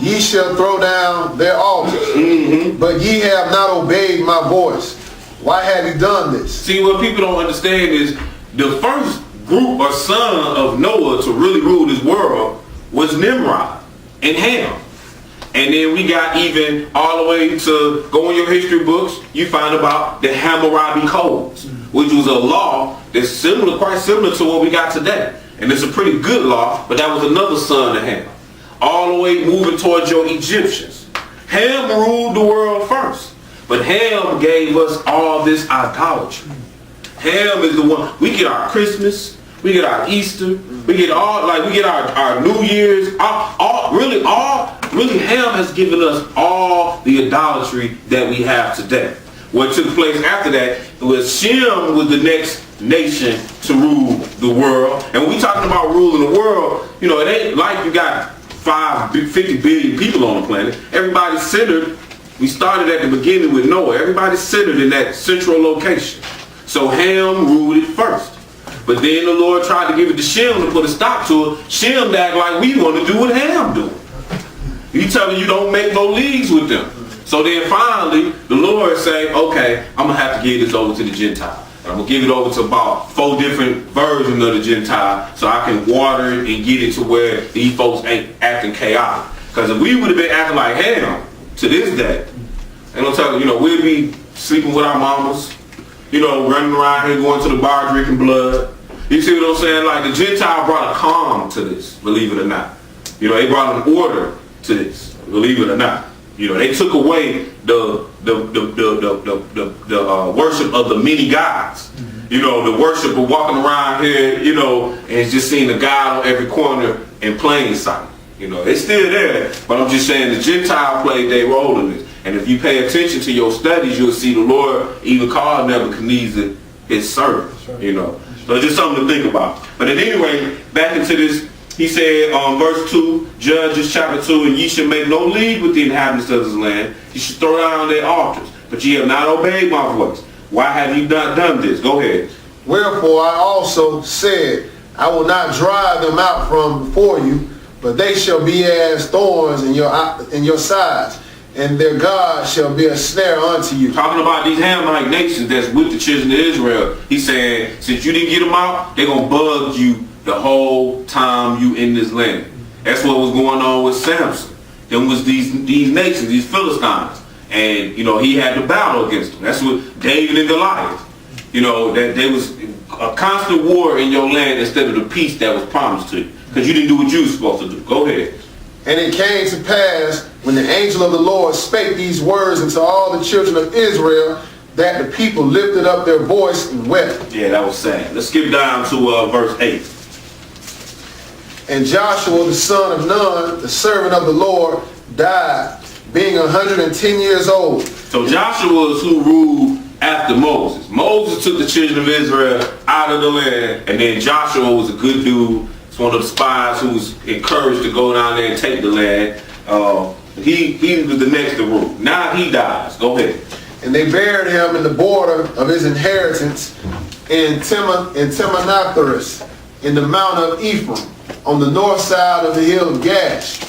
Ye shall throw down their altars, but ye have not obeyed my voice. Why have you done this? See, what people don't understand is the first group or son of Noah to really rule this world was Nimrod and Ham. And then we got even all the way to go in your history books, you find about the Hammurabi Codes, which was a law that's similar, quite similar to what we got today. And it's a pretty good law, but that was another son of Ham. All the way moving towards your Egyptians. Ham ruled the world first, but Ham gave us all this idolatry. Ham is the one, we get our Christmas, we get our Easter, we get all, like we get our New Year's, really Ham has given us all the idolatry that we have today. What took place after that was Shem was the next nation to rule the world. And when we talking about ruling the world, you know, it ain't like you got 50 billion people on the planet. Everybody's centered. We started at the beginning with Noah. Everybody's centered in that central location. So Ham ruled it first. But then the Lord tried to give it to Shem to put a stop to it. Shem act like we want to do what Ham do. He telling you don't make no leagues with them. So then finally, the Lord say, okay, I'm going to have to give this over to the Gentile. I'm going to give it over to about 4 different versions of the Gentile so I can water it and get it to where these folks ain't acting chaotic. Because if we would have been acting like Ham to this day, and I'm telling you, we'd be sleeping with our mamas, running around here going to the bar drinking blood. You see what I'm saying? Like the Gentile brought a calm to this, believe it or not. They brought an order to this, believe it or not. They took away the worship of the many gods. The worship of walking around here, and just seeing the God on every corner in plain sight. It's still there, but I'm just saying the Gentile played their role in this. And if you pay attention to your studies, you'll see the Lord even called Nebuchadnezzar his servant. So it's just something to think about. But at any rate, back into this. He said, verse 2, Judges chapter 2, and ye shall make no league with the inhabitants of this land. You should throw down their altars, but ye have not obeyed my voice. Why have you not done this? Go ahead. Wherefore I also said, I will not drive them out from before you, but they shall be as thorns in your sides, and their God shall be a snare unto you. Talking about these Hamite nations that's with the children of Israel. He said, since you didn't get them out, they're going to bug you the whole time you in this land. That's what was going on with Samson. Them was these nations, these Philistines. And, he had to battle against them. That's what David and Goliath. That there was a constant war in your land instead of the peace that was promised to you. Because you didn't do what you were supposed to do. Go ahead. And it came to pass, when the angel of the Lord spake these words unto all the children of Israel, that the people lifted up their voice and wept. Yeah, that was sad. Let's skip down to verse 8. And Joshua the son of Nun, the servant of the Lord, died, being 110 years old. So Joshua is who ruled after Moses. Moses took the children of Israel out of the land, and then Joshua was a good dude. He's one of the spies who was encouraged to go down there and take the land. He was the next to rule. Now he dies. Go ahead. And they buried him in the border of his inheritance in Timnath-Heres, in the mount of Ephraim, on the north side of the hill of Gash.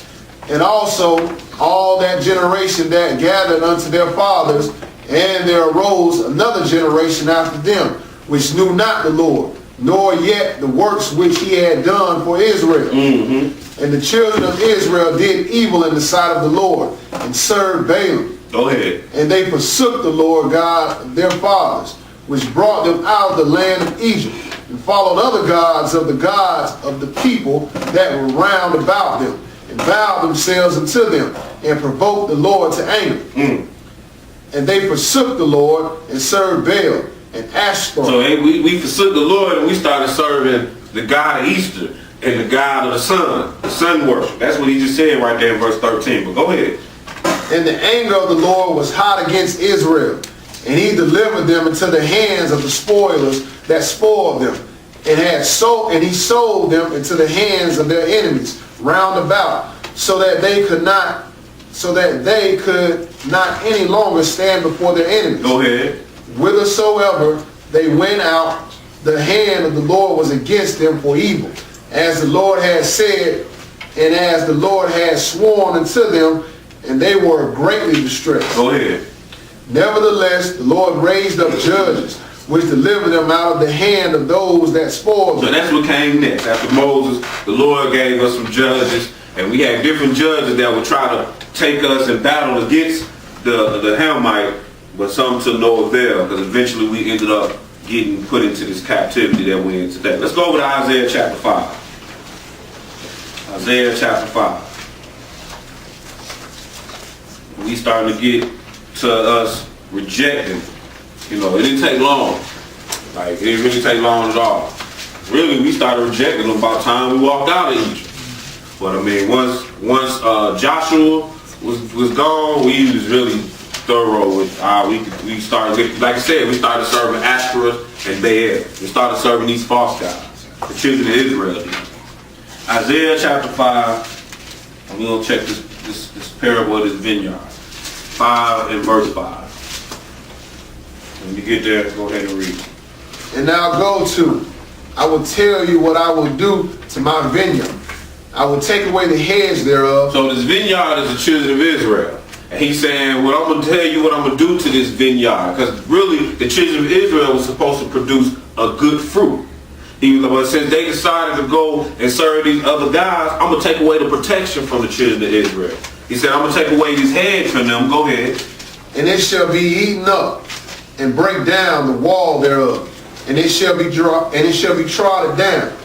And also all that generation that gathered unto their fathers, and there arose another generation after them, which knew not the Lord, nor yet the works which he had done for Israel. And the children of Israel did evil in the sight of the Lord, and served Baalim. Go ahead. And they forsook the Lord God of their fathers, which brought them out of the land of Egypt, and followed other gods of the people that were round about them, and bowed themselves unto them, and provoked the Lord to anger. And they forsook the Lord, and served Baal and Ashtaroth. So we forsook the Lord, and we started serving the God of Easter and the God of the sun worship. That's what he just said right there in verse 13. But go ahead. And the anger of the Lord was hot against Israel, and he delivered them into the hands of the spoilers that spoiled them, and he sold them into the hands of their enemies round about, so that they could not so that they could not any longer stand before their enemies. Go ahead. Whithersoever they went out, the hand of the Lord was against them for evil, as the Lord had said, and as the Lord had sworn unto them, and they were greatly distressed. Go ahead. Nevertheless, the Lord raised up judges, which delivered them out of the hand of those that spoiled So them. that's what came next. After Moses, the Lord gave us some judges, and we had different judges that would try to take us and battle against the Hamite, but some to no avail, because eventually we ended up getting put into this captivity that we're in today. Let's go over to Isaiah chapter 5. Isaiah chapter 5. We starting to get to us rejecting. You know, it didn't take long. Like, it didn't really take long at all. Really, we started rejecting them about time we walked out of Egypt. But I mean, once Joshua was gone, we was really thorough with we started with, like I said, we started serving Ashtoreth and Baal. We started serving these false gods, the children of Israel did. Isaiah chapter 5, and we're gonna check this parable of this vineyard. 5 and verse 5. When you get there, go ahead and read. And now go to, I will tell you what I will do to my vineyard. I will take away the hedge thereof. So this vineyard is the children of Israel. And he's saying, well, I'm going to tell you what I'm going to do to this vineyard. Because really, the children of Israel was supposed to produce a good fruit. But since they decided to go and serve these other guys, I'm going to take away the protection from the children of Israel. He said, I'm going to take away these hedge from them. Go ahead. And it shall be eaten up, and break down the wall thereof. And it shall be trodden down.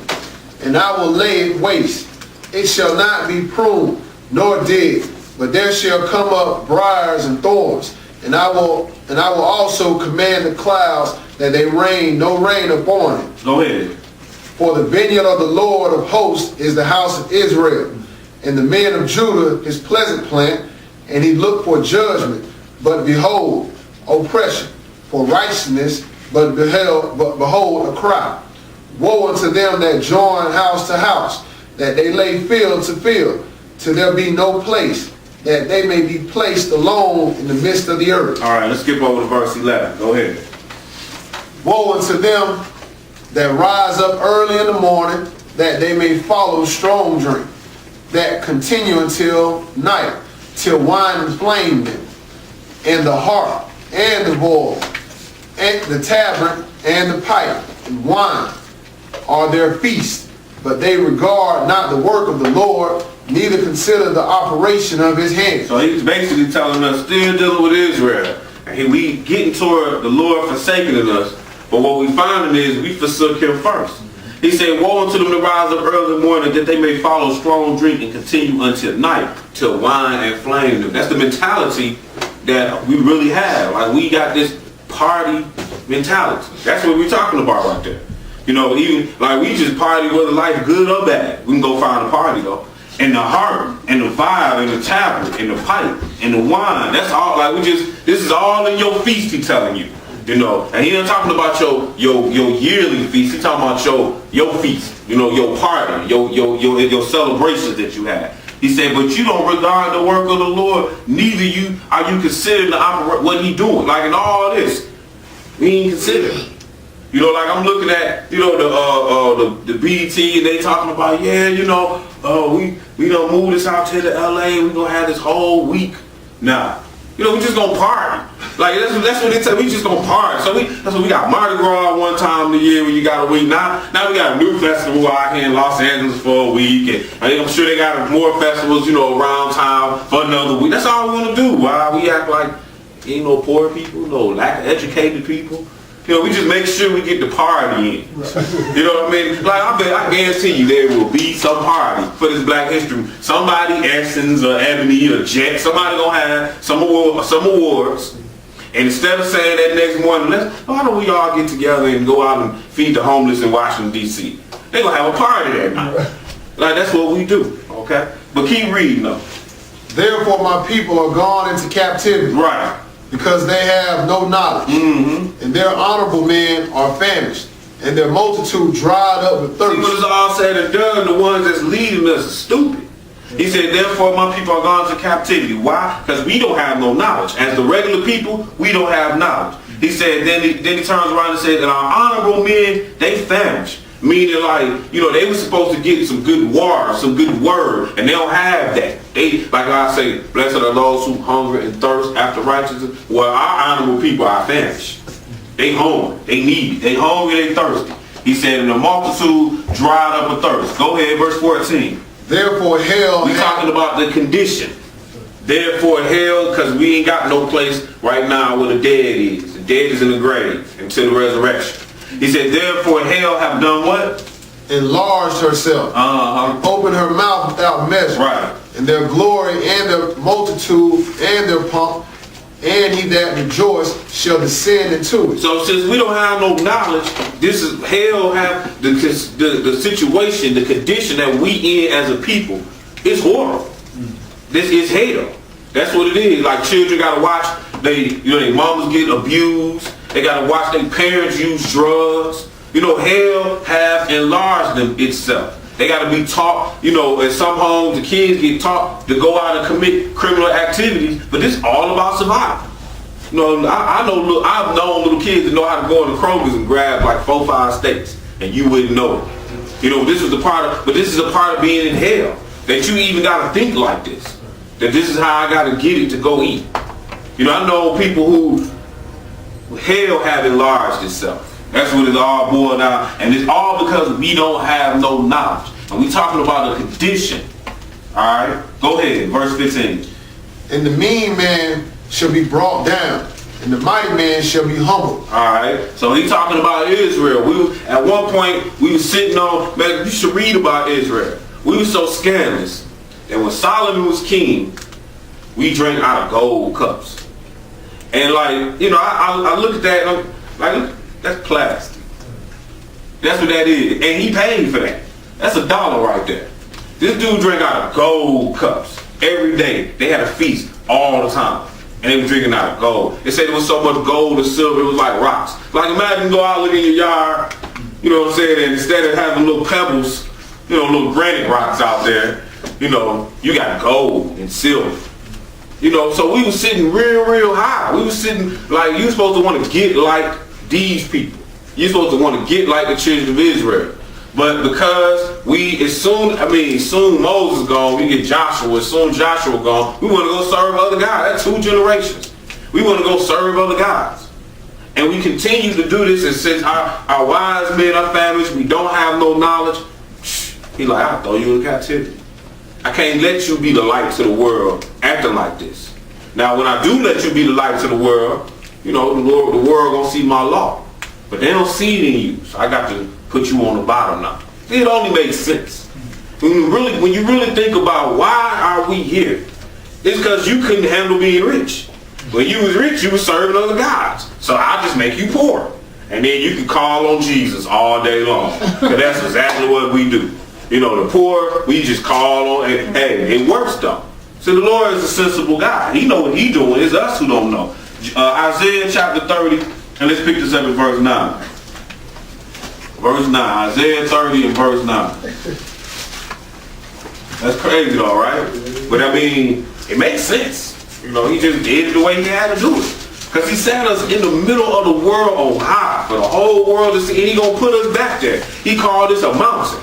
And I will lay it waste. It shall not be pruned, nor digged, but there shall come up briars and thorns. And I will also command the clouds that they rain no rain upon it. Go ahead. For the vineyard of the Lord of hosts is the house of Israel, and the men of Judah his pleasant plant, and he looked for judgment, but behold, oppression, for righteousness, but behold, a cry. Woe unto them that join house to house, that they lay field to field, till there be no place, that they may be placed alone in the midst of the earth. All right, let's skip over to verse 11. Go ahead. Woe unto them that rise up early in the morning, that they may follow strong drink, that continue until night, till wine inflame them, and the harp, and the bowl, and the tabret, and the pipe, and wine are their feast. But they regard not the work of the Lord, neither consider the operation of his hand. So he's basically telling us, still dealing with Israel. And we getting toward the Lord forsaking us. But what we finding is we forsook him first. He said, woe unto them that rise up early in the morning, that they may follow strong drink and continue until night, till wine and flame them. That's the mentality that we really have. Like, we got this party mentality. That's what we're talking about right there. You know, even like we just party whether life good or bad. We can go find a party though. And the harp, and the vibe, and the tablet, and the pipe, and the wine. That's all. Like this is all in your feast. He telling you, you know. And he ain't talking about your yearly feast. He talking about your feast. You know, your party, your celebrations that you have. He said, but you don't regard the work of the Lord. Neither are you considering the operate what he doing. Like in all this, we ain't considering. You know, like I'm looking at, you know, the BET, and they talking about, yeah, you know, we done move this out to the LA, we gonna have this whole week. Nah. You know, we just gonna party. Like that's what they tell. We just gonna party. So that's what we got Mardi Gras one time a year when you got a week. Now we got a new festival out here in Los Angeles for a week, and I'm sure they got more festivals, you know, around town for another week. That's all we wanna do. Why we act like ain't no poor people, no lack of educated people. You know, we just make sure we get the party in. You know what I mean? Like, I guarantee you there will be some party for this Black History. Somebody, Essence or Ebony or Jet, somebody gonna have some awards. And instead of saying that next morning, why don't we all get together and go out and feed the homeless in Washington, D.C.? They're gonna have a party that night. Like, that's what we do, okay? But keep reading though. Therefore my people are gone into captivity. Right. Because they have no knowledge, and their honorable men are famished, and their multitude dried up with thirst. See, when it's all said and done, the ones that's leading us are stupid. He said, therefore my people are gone to captivity. Why? Because we don't have no knowledge. As the regular people, we don't have knowledge. He said, then he turns around and said, and our honorable men, they famished. Meaning like, they were supposed to get some good water, some good word, and they don't have that. They, like I say, blessed are those who hunger and thirst after righteousness. Well, our honorable people are famished. They hungry, they need, they hungry, they thirsty. He said, and the multitude dried up with thirst. Go ahead, verse 14. Therefore hell... We talking about the condition. Therefore hell, because we ain't got no place right now where the dead is. The dead is in the grave until the resurrection. He said, therefore hell have done what? Enlarged herself. Opened her mouth without measure. Right. And their glory and their multitude and their pomp, and he that rejoiced shall descend into it. So since we don't have no knowledge, this is hell have the situation, the condition that we in as a people is horrible. This is hell. That's what it is. Like children gotta watch their mamas get abused. They gotta watch their parents use drugs. Hell have enlarged them itself. They gotta be taught, in some homes the kids get taught to go out and commit criminal activities, but this is all about survival. I've known little kids that know how to go in the Kroger's and grab like 4 or 5 steaks, and you wouldn't know it. This is a part of being in hell, that you even gotta think like this. That this is how I gotta get it to go eat. I know people who hell have enlarged itself. That's what it's all boiled down. And it's all because we don't have no knowledge. And we talking about a condition. Alright? Go ahead. Verse 15. And the mean man shall be brought down, and the mighty man shall be humbled. Alright? So he talking about Israel. At one point, we were sitting on, man, you should read about Israel. We were so scandalous that when Solomon was king, we drank out of gold cups. And I look at that and I'm like, that's plastic. That's what that is. And he paid for that. That's $1 right there. This dude drank out of gold cups every day. They had a feast all the time. And they were drinking out of gold. They said there was so much gold and silver, it was like rocks. Like imagine go out looking in your yard, and instead of having little pebbles, little granite rocks out there, you got gold and silver. So we were sitting real high. We were sitting like you supposed to want to get like these people. You're supposed to want to get like the children of Israel. But because soon Moses gone, we get Joshua, soon Joshua gone, we want to go serve other guys. That's 2 generations. We want to go serve other guys. And we continue to do this, and since our wise men are famished, we don't have no knowledge, he like, I'll throw you in captivity. I can't let you be the light to the world acting like this. Now when I do let you be the light to the world, the world gonna see my law. But they don't see it in you. So I got to put you on the bottom now. It only makes sense. When you really think about why are we here, it's because you couldn't handle being rich. When you was rich, you was serving other gods. So I'll just make you poor. And then you can call on Jesus all day long. Because that's exactly what we do. The poor, we just call on, and hey, it works though. So the Lord is a sensible God. He know what he doing. It's us who don't know. Isaiah chapter 30, and let's pick this up in verse 9. Verse 9. Isaiah 30 and verse 9. That's crazy though, right? But it makes sense. He just did it the way he had to do it. Because he set us in the middle of the world on high for the whole world to see, and he gonna put us back there. He called this a mountain.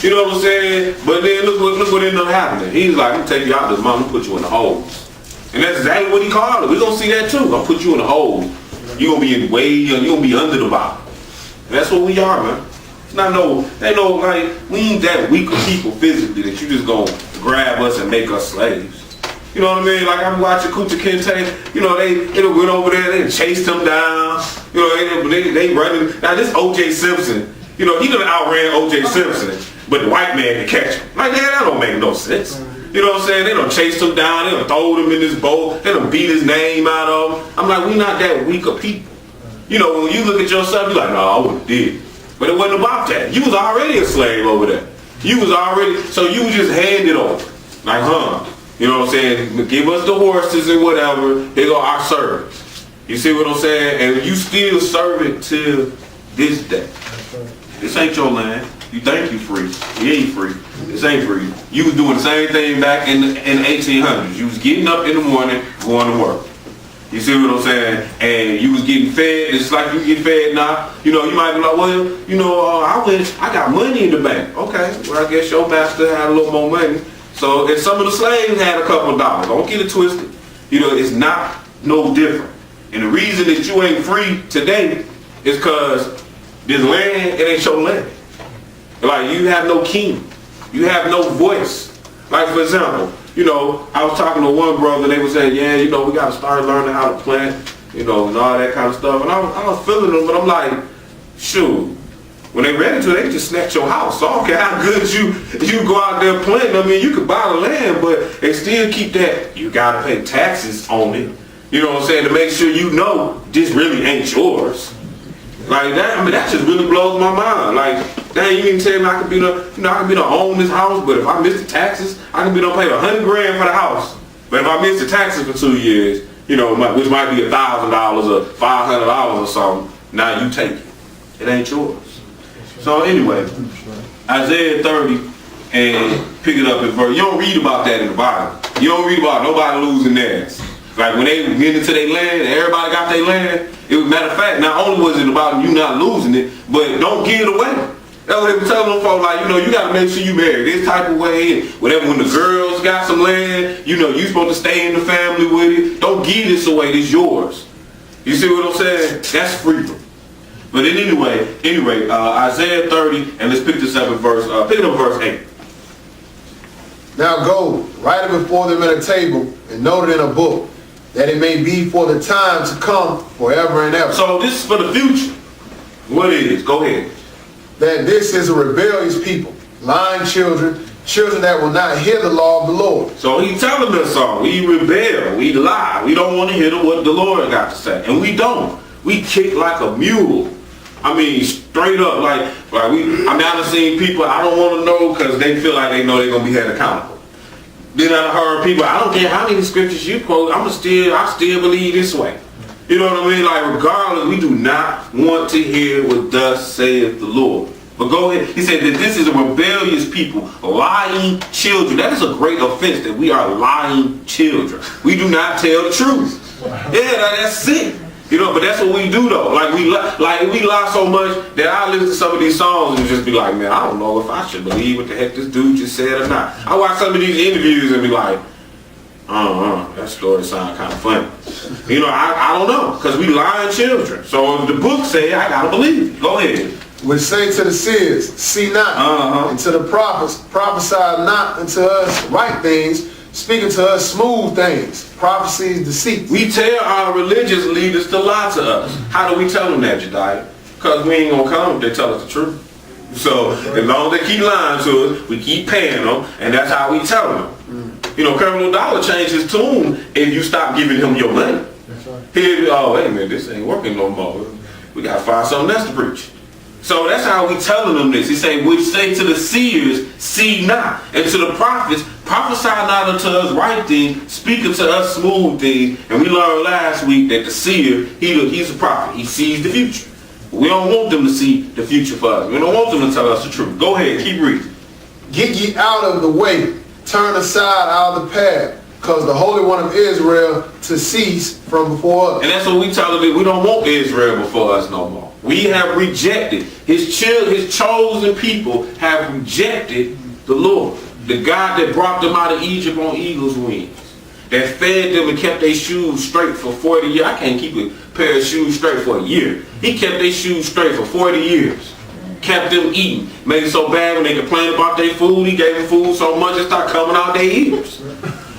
You know what I'm saying? But then look what ended up happening. He's like, I'm gonna take you out of this mountain and put you in the holes. And that's exactly what he called it. We're gonna see that too. I'll put you in the hole. You're gonna be you're gonna be under the bottom. And that's what we are, man. It's not we ain't that weak of people physically that you just gonna grab us and make us slaves. You know what I mean? Like I'm watching Kunta Kinte, they went over there, they chased him down. They running. Now this O.J. Simpson, he done outran O.J. Simpson, but the white man can catch him. Like, that don't make no sense. You know what I'm saying? They done chased him down, they done throw him in this boat, they done beat his name out of him. I'm like, we not that weak of people. When you look at yourself, you're like, no, I would've did. But it wasn't about that. You was already a slave over there. So you was just handed over. Like, you know what I'm saying? Give us the horses and whatever. Here go our servants. You see what I'm saying? And you still serve it till this day. This ain't your land. You think you free. You ain't free. This ain't free. You was doing the same thing back in the 1800s. You was getting up in the morning, going to work. You see what I'm saying? And you was getting fed. It's like you get fed now. You know, you might be like, well, you know, I got money in the bank. Okay, well, I guess your master had a little more money. So, and some of the slaves had a couple of dollars. Don't get it twisted. You know, it's not no different. And the reason that you ain't free today is because this land, it ain't your land. Like, you have no king. You have no voice. Like, for example, you know, I was talking to one brother, they were saying, yeah, you know, we got to start learning how to plant, you know, and all that kind of stuff. And I was feeling them, but I'm like, shoot, when they ready to, they just snatch your house. So I don't care how good you go out there planting. I mean, you could buy the land, but they still keep that. You got to pay taxes on it. You know what I'm saying? To make sure you know this really ain't yours. Like that, I mean, that just really blows my mind. Like, dang, you didn't tell me I could be the own this house, but if I miss the taxes, I can be done pay $100 grand for the house. But if I miss the taxes for 2 years, you know, which might be $1,000 or $500 or something, now you take it. It ain't yours. So anyway, Isaiah 30, and pick it up in verse. You don't read about that in the Bible. You don't read about nobody losing theirs. Like when they get into their land and everybody got their land, it was, matter of fact, not only was it about you not losing it, but don't give it away. That's what they were telling them folks, like, you know, you got to make sure you marry this type of way. And whatever, when the girls got some land, you know, you supposed to stay in the family with it. Don't give this away, this yours. You see what I'm saying? That's freedom. But then anyway, Isaiah 30, and let's pick this up in pick it up verse 8. Now go, write it before them at a table, and note it in a book, that it may be for the time to come forever and ever. So this is for the future. What it is? Go ahead. That this is a rebellious people, lying children, children that will not hear the law of the Lord. So he's telling us something. We rebel, we lie, we don't want to hear what the Lord got to say. And we don't. We kick like a mule. I mean, straight up, like I done seen people I don't want to know because they feel like they know they're going to be held accountable. Then I heard people, I don't care how many scriptures you quote, I still believe this way. You know what I mean? Like, regardless, we do not want to hear what thus saith the Lord. But go ahead. He said that this is a rebellious people, lying children. That is a great offense that we are lying children. We do not tell the truth. Yeah, that's sick. You know, but that's what we do though. Like we lie so much that I listen to some of these songs and just be like, man, I don't know if I should believe what the heck this dude just said or not. I watch some of these interviews and be like, that story sounds kind of funny. You know, I don't know, because we lying children. So if the book say, I gotta believe it. Go ahead. Which say to the seers, see not, and to the prophets, prophesy not unto us right things, speaking to us smooth things, prophecies, deceit. We tell our religious leaders to lie to us. How do we tell them that, Jediah? Because we ain't gonna come if they tell us the truth. So as long as they keep lying to us, we keep paying them, and that's how we tell them. You know, Colonel Dollar changed his tune if you stop giving him your money. He'll be, oh, wait a minute, this ain't working no more. We gotta find something else to preach. So that's how we telling them this. He say, which say to the seers, see not, and to the prophets, prophesy not unto us right things, speak unto us smooth things. And we learned last week that the seer, he's a prophet. He sees the future. We don't want them to see the future for us. We don't want them to tell us the truth. Go ahead, keep reading. Get ye out of the way, turn aside out of the path, because the Holy One of Israel to cease from before us. And that's what we tell them. We don't want Israel before us no more. We have rejected. His chosen people have rejected the Lord. The God that brought them out of Egypt on eagle's wings. That fed them and kept their shoes straight for 40 years. I can't keep a pair of shoes straight for a year. He kept their shoes straight for 40 years. Kept them eating. Made it so bad when they complained about their food, he gave them food so much it started coming out their ears.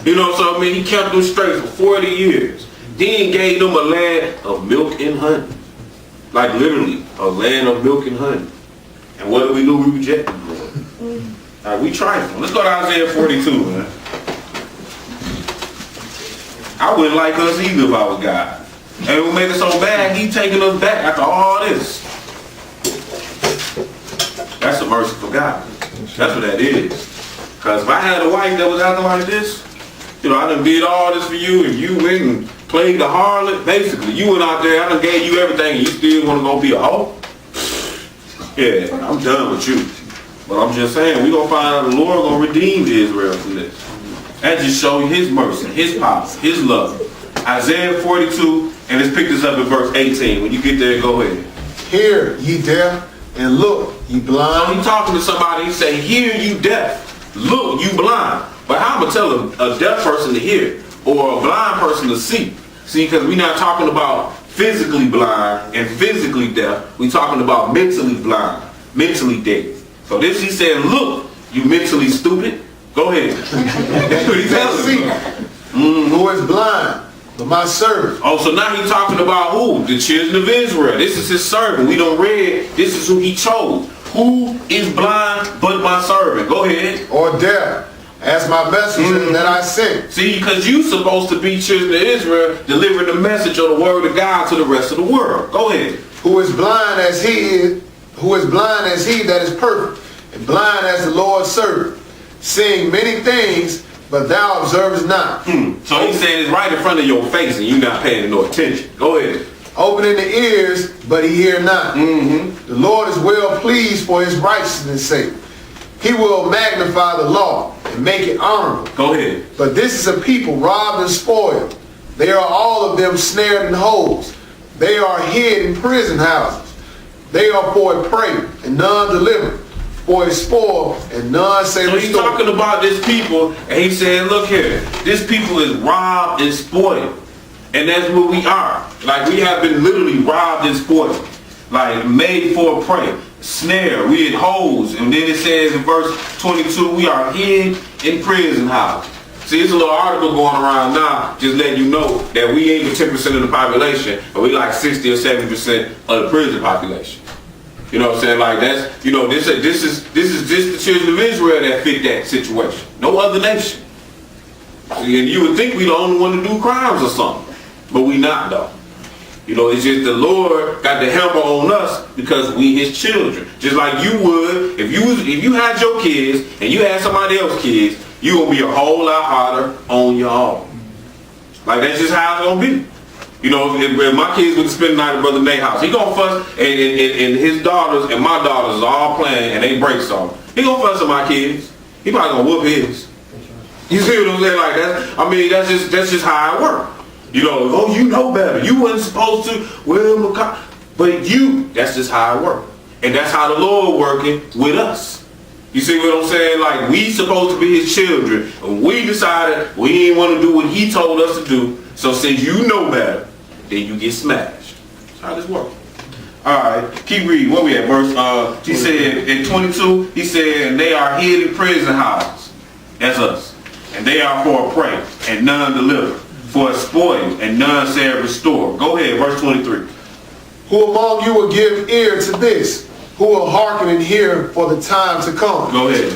You know, so I mean, he kept them straight for 40 years. Then gave them a land of milk and honey. Like literally, a land of milk and honey. And what do? We reject the Lord. All right, we trifle. Let's go to Isaiah 42, man. I wouldn't like us either if I was God. And we make it so bad, he taking us back after all this. That's a merciful God. That's what that is. Because if I had a wife that was acting like this, you know, I done did all this for you, and you went and played the harlot. Basically, you went out there, I done gave you everything, and you still want to go be a hoe? Yeah, I'm done with you. But I'm just saying, we gonna find out the Lord gonna redeem Israel from this. That just show you his mercy, his power, his love. Isaiah 42, and let's pick this up in verse 18. When you get there, go ahead. Hear, ye deaf, and look, ye So blind. he talking to somebody, he say, hear you deaf, look you blind. But how am I tell a deaf person to hear or a blind person to see? See, because we're not talking about physically blind and physically deaf. We're talking about mentally blind, mentally deaf. So this he said, look, you mentally stupid. Go ahead. That's what he tells See, us. who is blind, but my servant. Oh, so now he's talking about who? The children of Israel. This is his servant. We don't read. This is who he chose. Who is blind but my servant? Go ahead. Or deaf, as my messenger that I sent. See, because you supposed to be children of Israel, delivering the message of the word of God to the rest of the world. Go ahead. Who is blind as he is, who is blind as he that is perfect, and blind as the Lord's servant, seeing many things, but thou observest not. So he's saying it's right in front of your face and you're not paying no attention. Go ahead. Opening the ears, but he hear not. The Lord is well pleased for his righteousness' sake. He will magnify the law and make it honorable. Go ahead. But this is a people robbed and spoiled. They are all of them snared in holes. They are hid in prison houses. They are for a prey, and none deliver. For a spoil, and none say So he's restore. talking about this people, and he's saying, look here, this people is robbed and spoiled. And that's what we are. Like, we have been literally robbed and spoiled. Like, made for a prey. Snare, we in holes. And then it says in verse 22, we are hid in prison houses. See, there's a little article going around now, just letting you know that we ain't even 10% of the population, but we like 60 or 70% of the prison population. You know what I'm saying? Like that's, you know, this is just the children of Israel that fit that situation. No other nation. See, and you would think we the only one to do crimes or something, but we not though. You know, it's just the Lord got the hammer on us because we his children. Just like you would if you had your kids and you had somebody else's kids, you gonna be a whole lot harder on your own. Like that's just how it's gonna be. You know, if my kids would spend the night at Brother Nate's house, he gonna fuss, and his daughters and my daughters are all playing and they break something. He gonna fuss at my kids. He probably gonna whoop his. You see what I'm saying? Like that's just how it works. You know, oh, you know better. You wasn't supposed to. Well, but that's just how it works. And that's how the Lord working with us. You see what I'm saying? Like, we supposed to be his children. And we decided we didn't want to do what he told us to do. So since you know better, then you get smashed. That's how this works. Alright, keep reading. Where we at? Verse, he said, in 22, he said, and they are hid in prison houses. That's us. And they are for a prey, and none deliver. For a spoil, and none shall restore. Go ahead, verse 23. Who among you will give ear to this? Who will hearken and hear for the time to come? Go ahead.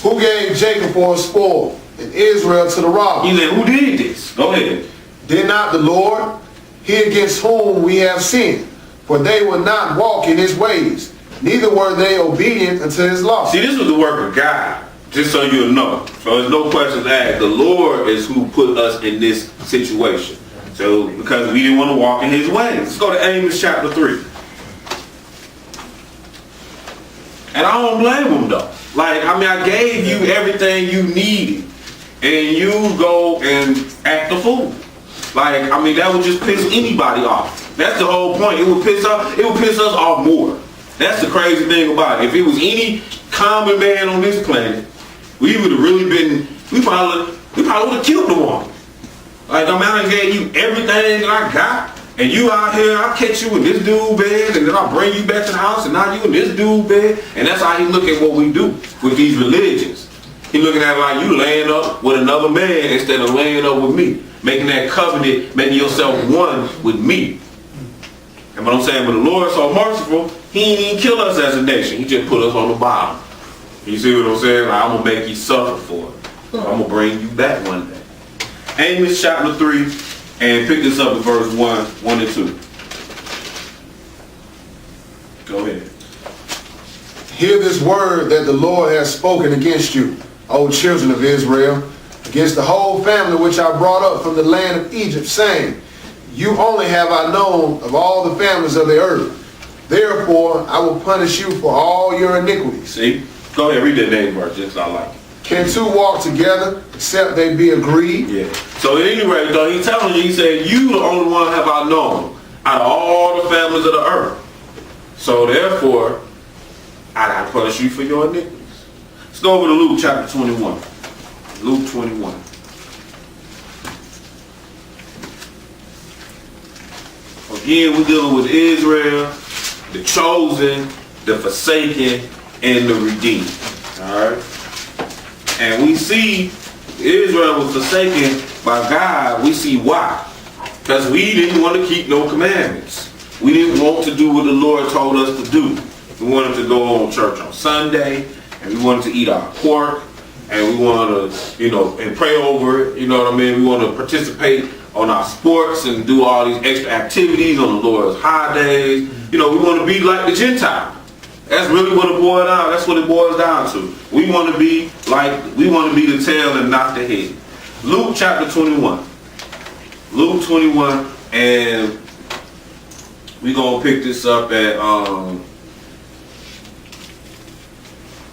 Who gave Jacob for a spoil, and Israel to the robber? He said, who did this? Go ahead. Did not the Lord, he against whom we have sinned? For they would not walk in his ways, neither were they obedient unto his law. See, this was the work of God, just so you'll know. So there's no questions asked. The Lord is who put us in this situation. So, because we didn't want to walk in his ways. Let's go to Amos chapter 3. And I don't blame him though. Like, I mean, I gave you everything you needed, and you go and act a fool. Like, I mean, that would just piss anybody off. That's the whole point. It would piss us off more. That's the crazy thing about it. If it was any common man on this planet, we would have really been, we probably would have killed the woman. Like, I mean, I gave you everything that I got, and you out here, I catch you in this dude bed, and then I bring you back to the house, and now you in this dude bed. And that's how he look at what we do with these religions. He looking at it like you laying up with another man instead of laying up with me. Making that covenant, making yourself one with me. And what I'm saying, but the Lord's so merciful, he ain't even kill us as a nation. He just put us on the bottom. You see what I'm saying? Like, I'm going to make you suffer for it. I'm going to bring you back one day. Amos chapter 3, and pick this up at verse 1 and 2. Go ahead. Hear this word that the Lord has spoken against you, O children of Israel, against the whole family which I brought up from the land of Egypt, saying, you only have I known of all the families of the earth. Therefore, I will punish you for all your iniquities. See? Go ahead, read that next verse, just I like it. Can two walk together except they be agreed? Yeah. So at any rate, though, he's telling you, he said, you the only one have I known out of all the families of the earth. So therefore, I gotta punish you for your iniquities. Let's go over to Luke chapter 21. Luke 21. Again, we're dealing with Israel, the chosen, the forsaken, and the redeemed. Alright? And we see Israel was forsaken by God. We see why. Because we didn't want to keep no commandments. We didn't want to do what the Lord told us to do. We wanted to go on church on Sunday, and we wanted to eat our pork, and we wanted to, and pray over it. You know what I mean? We want to participate on our sports and do all these extra activities on the Lord's high days. We want to be like the Gentile. That's really what it boils down. That's what it boils down to. We want to be the tail and not the head. Luke chapter 21. Luke 21, and we're gonna pick this up at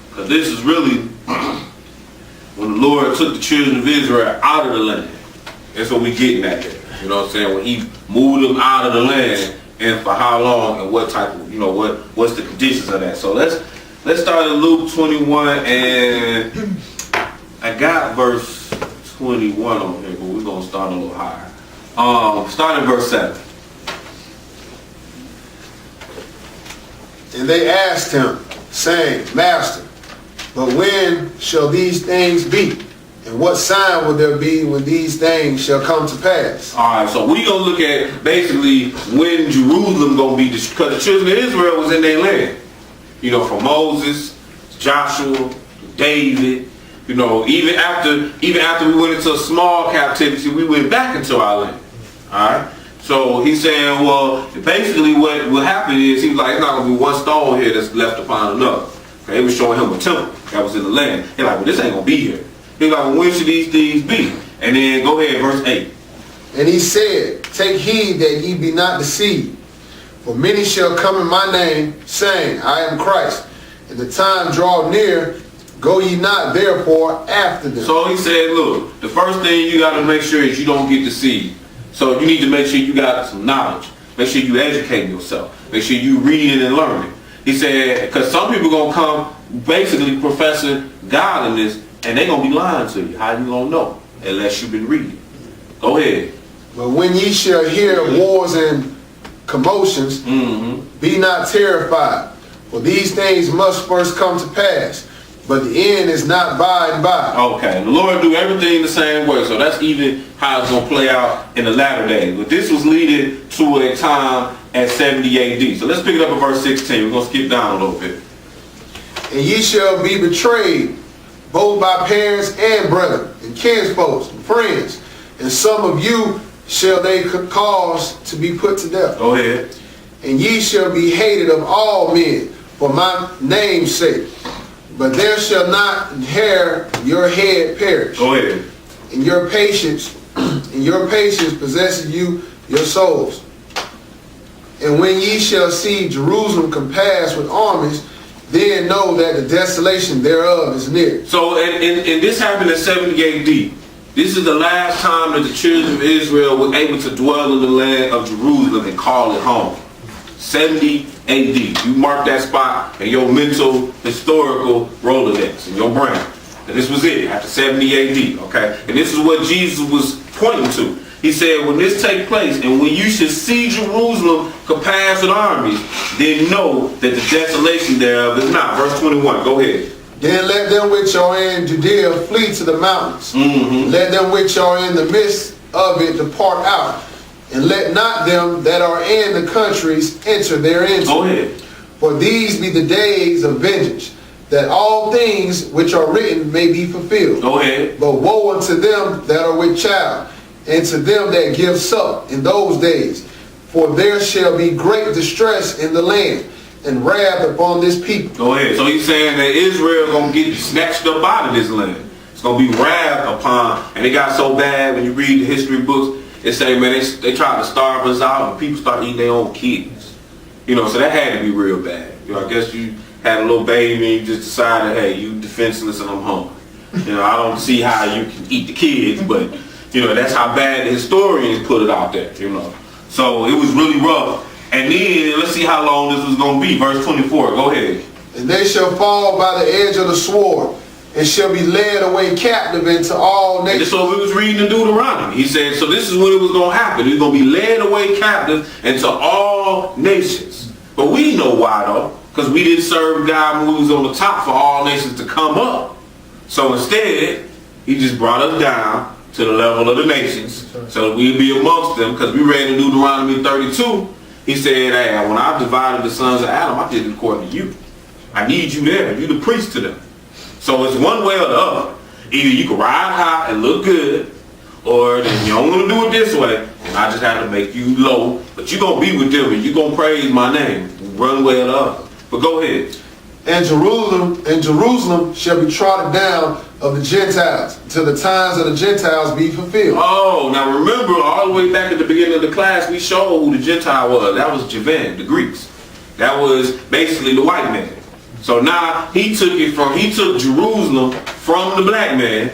because this is really when the Lord took the children of Israel out of the land. That's what we're getting at there. You know what I'm saying? When He moved them out of the land, and for how long, and what type of, what's the conditions of that. So let's start at Luke 21, and I got verse 21 on here, but we're gonna start a little higher. Start at verse 7. And they asked him, saying, Master, but when shall these things be? And what sign will there be when these things shall come to pass? All right, so we're going to look at basically when Jerusalem going to be destroyed. Because the children of Israel was in their land. From Moses, Joshua, David. Even after we went into a small captivity, we went back into our land. All right? So he's saying, well, basically what happened is, he's like, it's not going to be one stone here that's left upon another. Okay, they were showing him a temple that was in the land. He's like, well, this ain't going to be here. He's like, well, when should these things be? And then go ahead, verse 8. And he said, take heed that ye be not deceived. For many shall come in my name, saying, I am Christ. And the time draw near, go ye not therefore after them. So he said, look, the first thing you got to make sure is you don't get deceived. So you need to make sure you got some knowledge. Make sure you educate yourself. Make sure you reading and learning. He said, because some people going to come basically professing godliness, and they're going to be lying to you. How you going to know? Unless you've been reading. Go ahead. But when ye shall hear wars and commotions, be not terrified. For these things must first come to pass. But the end is not by and by. Okay. The Lord do everything the same way. So that's even how it's going to play out in the latter days. But this was leading to a time at 70 AD. So let's pick it up at verse 16. We're going to skip down a little bit. And ye shall be betrayed, both by parents and brethren, and kinsfolks, and friends. And some of you shall they cause to be put to death. Go ahead. And ye shall be hated of all men for my name's sake. But there shall not hair your head perish. Go ahead. And your patience possesses you your souls. And when ye shall see Jerusalem compassed with armies, then know that the desolation thereof is near. So, and this happened in 70 AD. This is the last time that the children of Israel were able to dwell in the land of Jerusalem and call it home. 70 AD. You mark that spot in your mental, historical Rolodex, in your brain. And this was it, after 70 AD, okay? And this is what Jesus was pointing to. He said, when this take place, and when you should see Jerusalem compassed with armies, then know that the desolation thereof is not. Verse 21, go ahead. Then let them which are in Judea flee to the mountains. Let them which are in the midst of it depart out. And let not them that are in the countries enter therein. Go ahead. For these be the days of vengeance, that all things which are written may be fulfilled. Go ahead. But woe unto them that are with child, and to them that give suck in those days. For there shall be great distress in the land, and wrath upon this people. Go ahead. So he's saying that Israel going to get snatched up out of this land. It's going to be wrath upon, and it got so bad when you read the history books, it say, man, they tried to starve us out, and people start eating their own kids. So that had to be real bad. I guess you had a little baby, and you just decided, hey, you defenseless and I'm hungry. You know, I don't see how you can eat the kids, but you know, that's how bad the historians put it out there, you know. So it was really rough. And then, let's see how long this was going to be. Verse 24, go ahead. And they shall fall by the edge of the sword, and shall be led away captive into all And this nations. is what we was reading in Deuteronomy. He said, so this is when it was going to happen. He was going to be led away captive into all nations. But we know why, though. Because we didn't serve God when we was on the top for all nations to come up. So instead, he just brought us down to the level of the nations so that we'd be amongst them. Because we read in Deuteronomy 32, he said, hey, when I divided the sons of Adam, I did it according to you. I need you there. You the priest to them. So it's one way or the other. Either you can ride high and look good, or then you don't want to do it this way, and I just have to make you low. But you're going to be with them, and you're going to praise my name. One way or the other. But go ahead. And Jerusalem shall be trodden down of the Gentiles, till the times of the Gentiles be fulfilled. Oh, now remember, all the way back at the beginning of the class, we showed who the Gentile was. That was Javan, the Greeks. That was basically the white man. So now he took Jerusalem from the black man,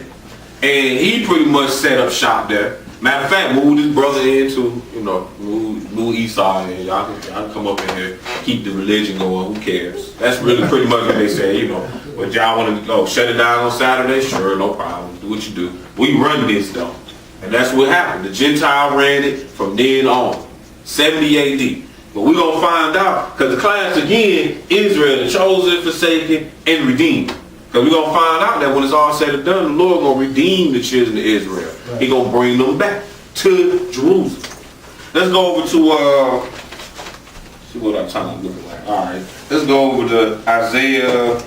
and he pretty much set up shop there. Matter of fact, moved his brother into, you know, move Esau, and y'all can come up in here, keep the religion going. Who cares? That's really pretty much what they say, you know. But y'all want to go shut it down on Saturday? Sure, no problem. Do what you do. We run this though, and that's what happened. The Gentile ran it from then on, 70 A.D. But we're going to find out, because the class again, Israel, the chosen, forsaken, and redeemed. Because we're going to find out that when it's all said and done, the Lord going to redeem the children of Israel. Right. He's going to bring them back to Jerusalem. Let's go over to, see what our time looking like. All right. Let's go over to Isaiah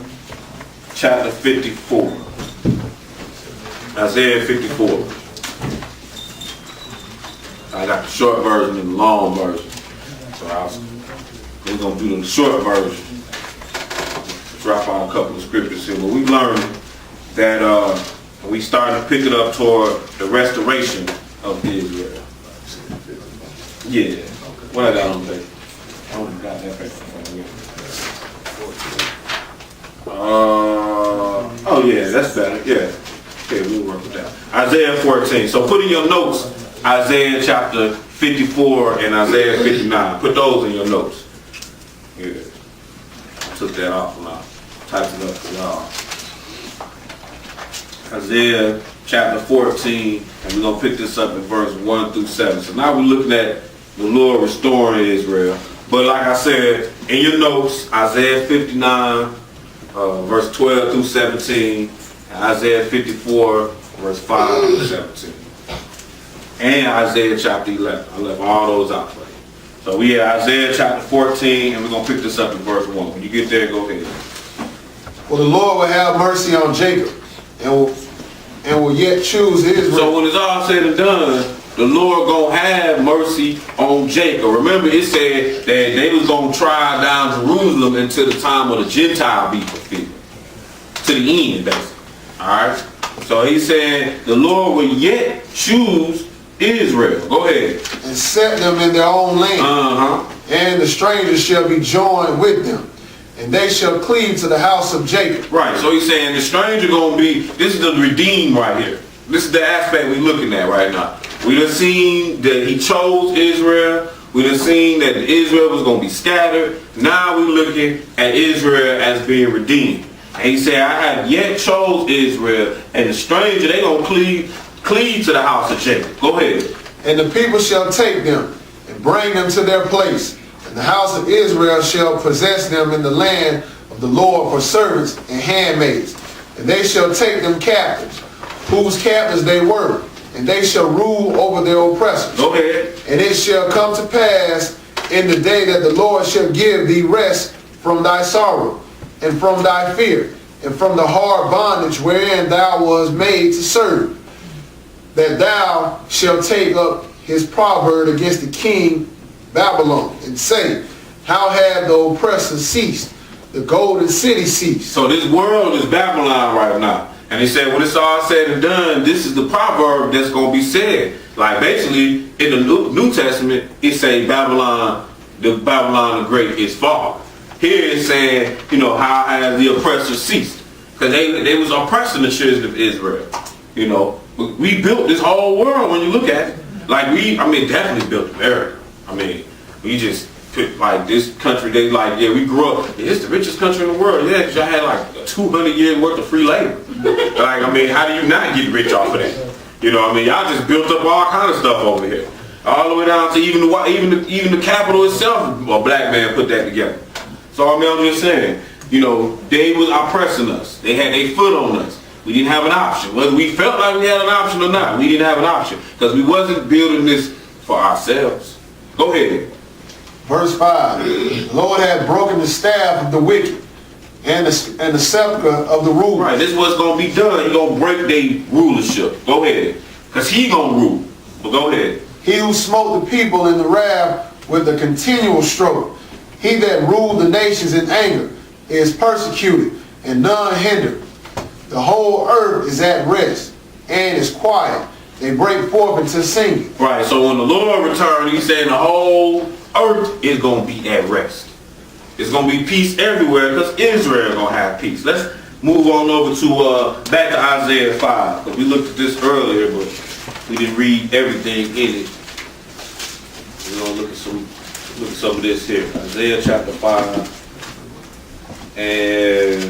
chapter 54. Isaiah 54. I got the short version and the long version. So we're going to do the short version. Drop out a couple of scriptures here. But we learned that we started to pick it up toward the restoration of Israel. Yeah. What I got on the paper? I only got that paper. Oh yeah, that's better. Yeah. Okay, we'll work with that. Isaiah 14. So put in your notes Isaiah chapter 54 and Isaiah 59. Put those in your notes. Yeah. I took that off and I typed it up for y'all. Isaiah chapter 14, and we're going to pick this up in verse 1 through 7. So now we're looking at the Lord restoring Israel. But like I said, in your notes, Isaiah 59, verse 12 through 17, and Isaiah 54, verse 5 through 17. And Isaiah chapter 11. I left all those out for you. So we have Isaiah chapter 14, and we're going to pick this up in verse 1. When you get there, go ahead. For the Lord will have mercy on Jacob, and will yet choose Israel. So when it's all said and done, the Lord gonna have mercy on Jacob. Remember, it said that they was gonna try down Jerusalem until the time of the Gentile be fulfilled. To the end, basically. Alright? So he said the Lord will yet choose Israel. Go ahead. And set them in their own land. And the strangers shall be joined with them, and they shall cleave to the house of Jacob. Right, so he's saying the stranger gonna be, this is the redeemed right here. This is the aspect we're looking at right now. We done seen that he chose Israel. We done seen that Israel was gonna be scattered. Now we're looking at Israel as being redeemed. And he said, I have yet chose Israel, and the stranger, they gonna cleave to the house of Jacob. Go ahead. And the people shall take them and bring them to their place. And the house of Israel shall possess them in the land of the Lord for servants and handmaids. And they shall take them captives, whose captives they were. And they shall rule over their oppressors. Go ahead. And it shall come to pass in the day that the Lord shall give thee rest from thy sorrow, and from thy fear, and from the hard bondage wherein thou wast made to serve, that thou shalt take up his proverb against the king Babylon, and say, how have the oppressors ceased? The golden city ceased. So this world is Babylon right now. And he said, when it's all said and done, this is the proverb that's going to be said. Like basically, in the New Testament, it say Babylon, the Great is fallen. Here it's saying, how has the oppressor ceased? Because they was oppressing the children of Israel. We built this whole world when you look at it. Like definitely built America. We just put like this country, we grew up, it's the richest country in the world. Yeah, because y'all had like 200 years worth of free labor. How do you not get rich off of that? Y'all just built up all kind of stuff over here. All the way down to even the capital itself, a black man put that together. So I'm just saying, they was oppressing us. They had their foot on us. We didn't have an option. Whether we felt like we had an option or not, we didn't have an option. Because we wasn't building this for ourselves. Go ahead. Verse 5, the Lord had broken the staff of the wicked and the scepter of the rulers. Right, this is what's going to be done. He's going to break their rulership. Go ahead. Because he going to rule. But go ahead. He who smote the people in the wrath with a continual stroke. He that ruled the nations in anger is persecuted and none hindered. The whole earth is at rest and is quiet. They break forth into singing. Right, so when the Lord returns, he's saying the whole earth is going to be at rest. It's going to be peace everywhere because Israel is going to have peace. Let's move on over to back to Isaiah 5. Because we looked at this earlier, but we didn't read everything in it. We're going to look at some of this here. Isaiah chapter 5. And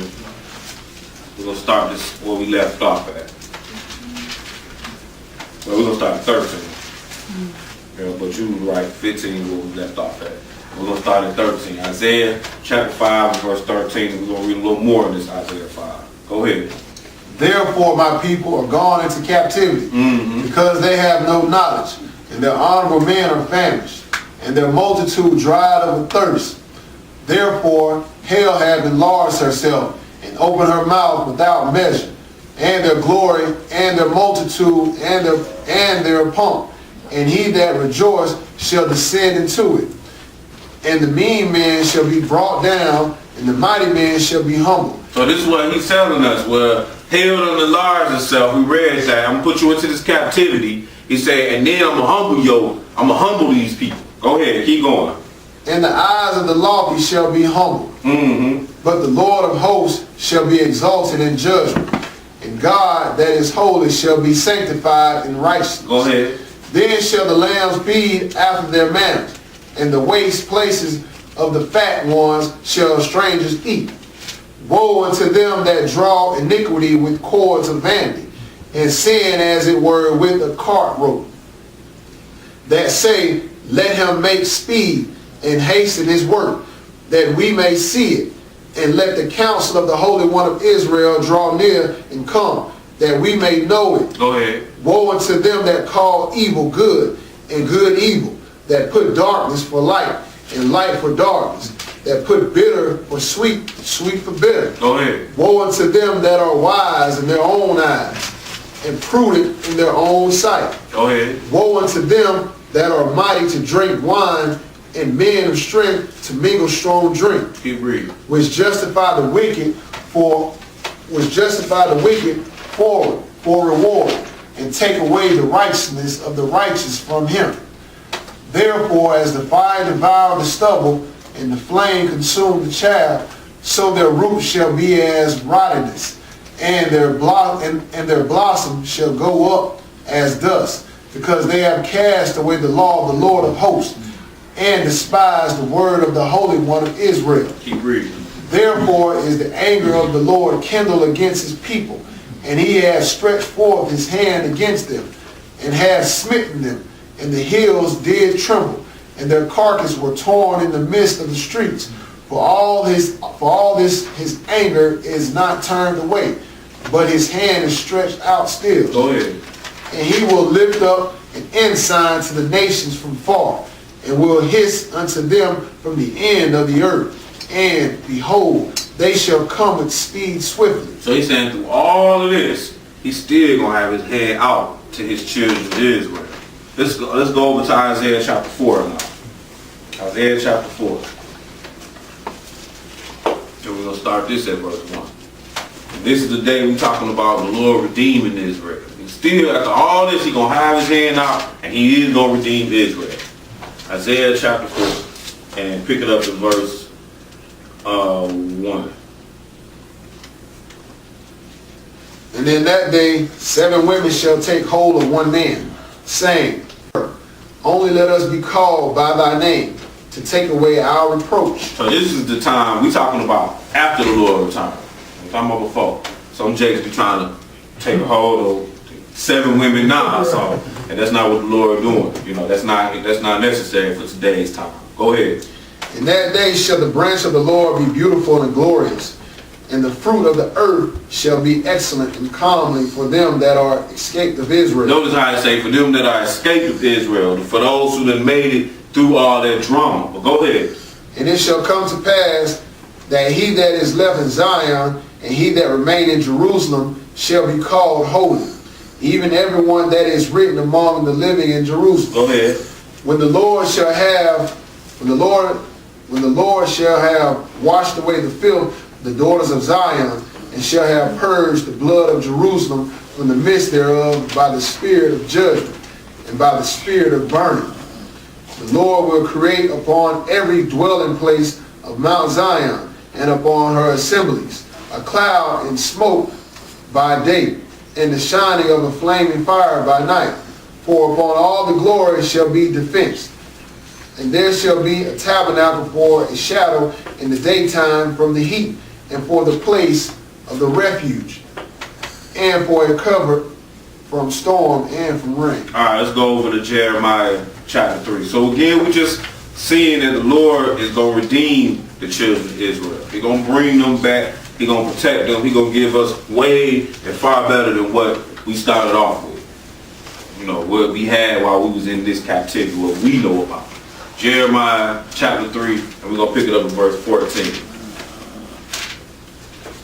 we're going to start this where we left off at. Well, we're going to start at 13. But you were right, 15 where we left off at. We're going to start at 13. Isaiah chapter 5 verse 13. We're going to read a little more in this Isaiah 5. Go ahead. Therefore my people are gone into captivity, because they have no knowledge, and their honorable men are famished, and their multitude dried of a thirst. Therefore hell hath enlarged herself, and opened her mouth without measure, and their glory, and their multitude, and their pomp. And he that rejoiced shall descend into it. And the mean man shall be brought down, and the mighty man shall be humbled. So this is what he's telling us. Well, hell done enlarged itself. We read that. I'm going to put you into this captivity. He said, and then I'm going to humble you. I'm going to humble these people. Go ahead. Keep going. And the eyes of the lofty shall be humbled. But the Lord of hosts shall be exalted in judgment. And God that is holy shall be sanctified in righteousness. Go ahead. Then shall the lambs feed after their manners, and the waste places of the fat ones shall strangers eat. Woe unto them that draw iniquity with cords of vanity, and sin as it were with a cart rope, that say, let him make speed and hasten his work, that we may see it. And let the counsel of the Holy One of Israel draw near and come, that we may know it. Go ahead. Woe unto them that call evil good, and good evil, that put darkness for light, and light for darkness, that put bitter for sweet, sweet for bitter. Go ahead. Woe unto them that are wise in their own eyes, and prudent in their own sight. Go ahead. Woe unto them that are mighty to drink wine, and men of strength to mingle strong drink. Keep reading. Which justify the wicked for reward, and take away the righteousness of the righteous from him. Therefore, as the fire devoured the stubble, and the flame consumed the chaff, so their roots shall be as rottenness, and their blossom shall go up as dust, because they have cast away the law of the Lord of hosts, and despised the word of the Holy One of Israel. Keep reading. Therefore is the anger of the Lord kindled against his people, and he has stretched forth his hand against them, and has smitten them, and the hills did tremble, and their carcass were torn in the midst of the streets. For all this his anger is not turned away, but his hand is stretched out still. Go ahead. And he will lift up an ensign to the nations from far, and will hiss unto them from the end of the earth. And behold, they shall come with speed swiftly. So he's saying through all of this, he's still going to have his hand out to his children of Israel. Let's go over to Isaiah chapter 4 now. Isaiah chapter 4. And we're going to start this at verse 1. And this is the day we're talking about the Lord redeeming Israel. And still, after all this, he's going to have his hand out, and he is going to redeem Israel. Isaiah chapter 4, and pick it up in verse 1. And in that day 7 women shall take hold of one man, saying, only let us be called by thy name, to take away our reproach. So this is the time we talking about after the Lord returns. I'm talking about before. Some jakes be trying to take a hold of 7 women now, so and that's not what the Lord doing. You know, that's not necessary for today's time. Go ahead. In that day shall the branch of the Lord be beautiful and glorious, and the fruit of the earth shall be excellent and comely for them that are escaped of Israel. Notice how I say, for them that are escaped of Israel, for those who done made it through all that drama. But go ahead. And it shall come to pass that he that is left in Zion and he that remain in Jerusalem shall be called holy, even everyone that is written among the living in Jerusalem. Go ahead. When the Lord shall have washed away the filth of the daughters of Zion, and shall have purged the blood of Jerusalem from the midst thereof by the spirit of judgment and by the spirit of burning. The Lord will create upon every dwelling place of Mount Zion and upon her assemblies a cloud and smoke by day, and the shining of a flaming fire by night. For upon all the glory shall be defense. And there shall be a tabernacle for a shadow in the daytime from the heat, and for the place of the refuge, and for a cover from storm and from rain. All right, let's go over to Jeremiah chapter 3. So again, we just seeing that the Lord is going to redeem the children of Israel. He's going to bring them back. He's going to protect them. He's going to give us way and far better than what we started off with. You know, what we had while we was in this captivity, what we know about. Jeremiah chapter 3, and we're going to pick it up in verse 14.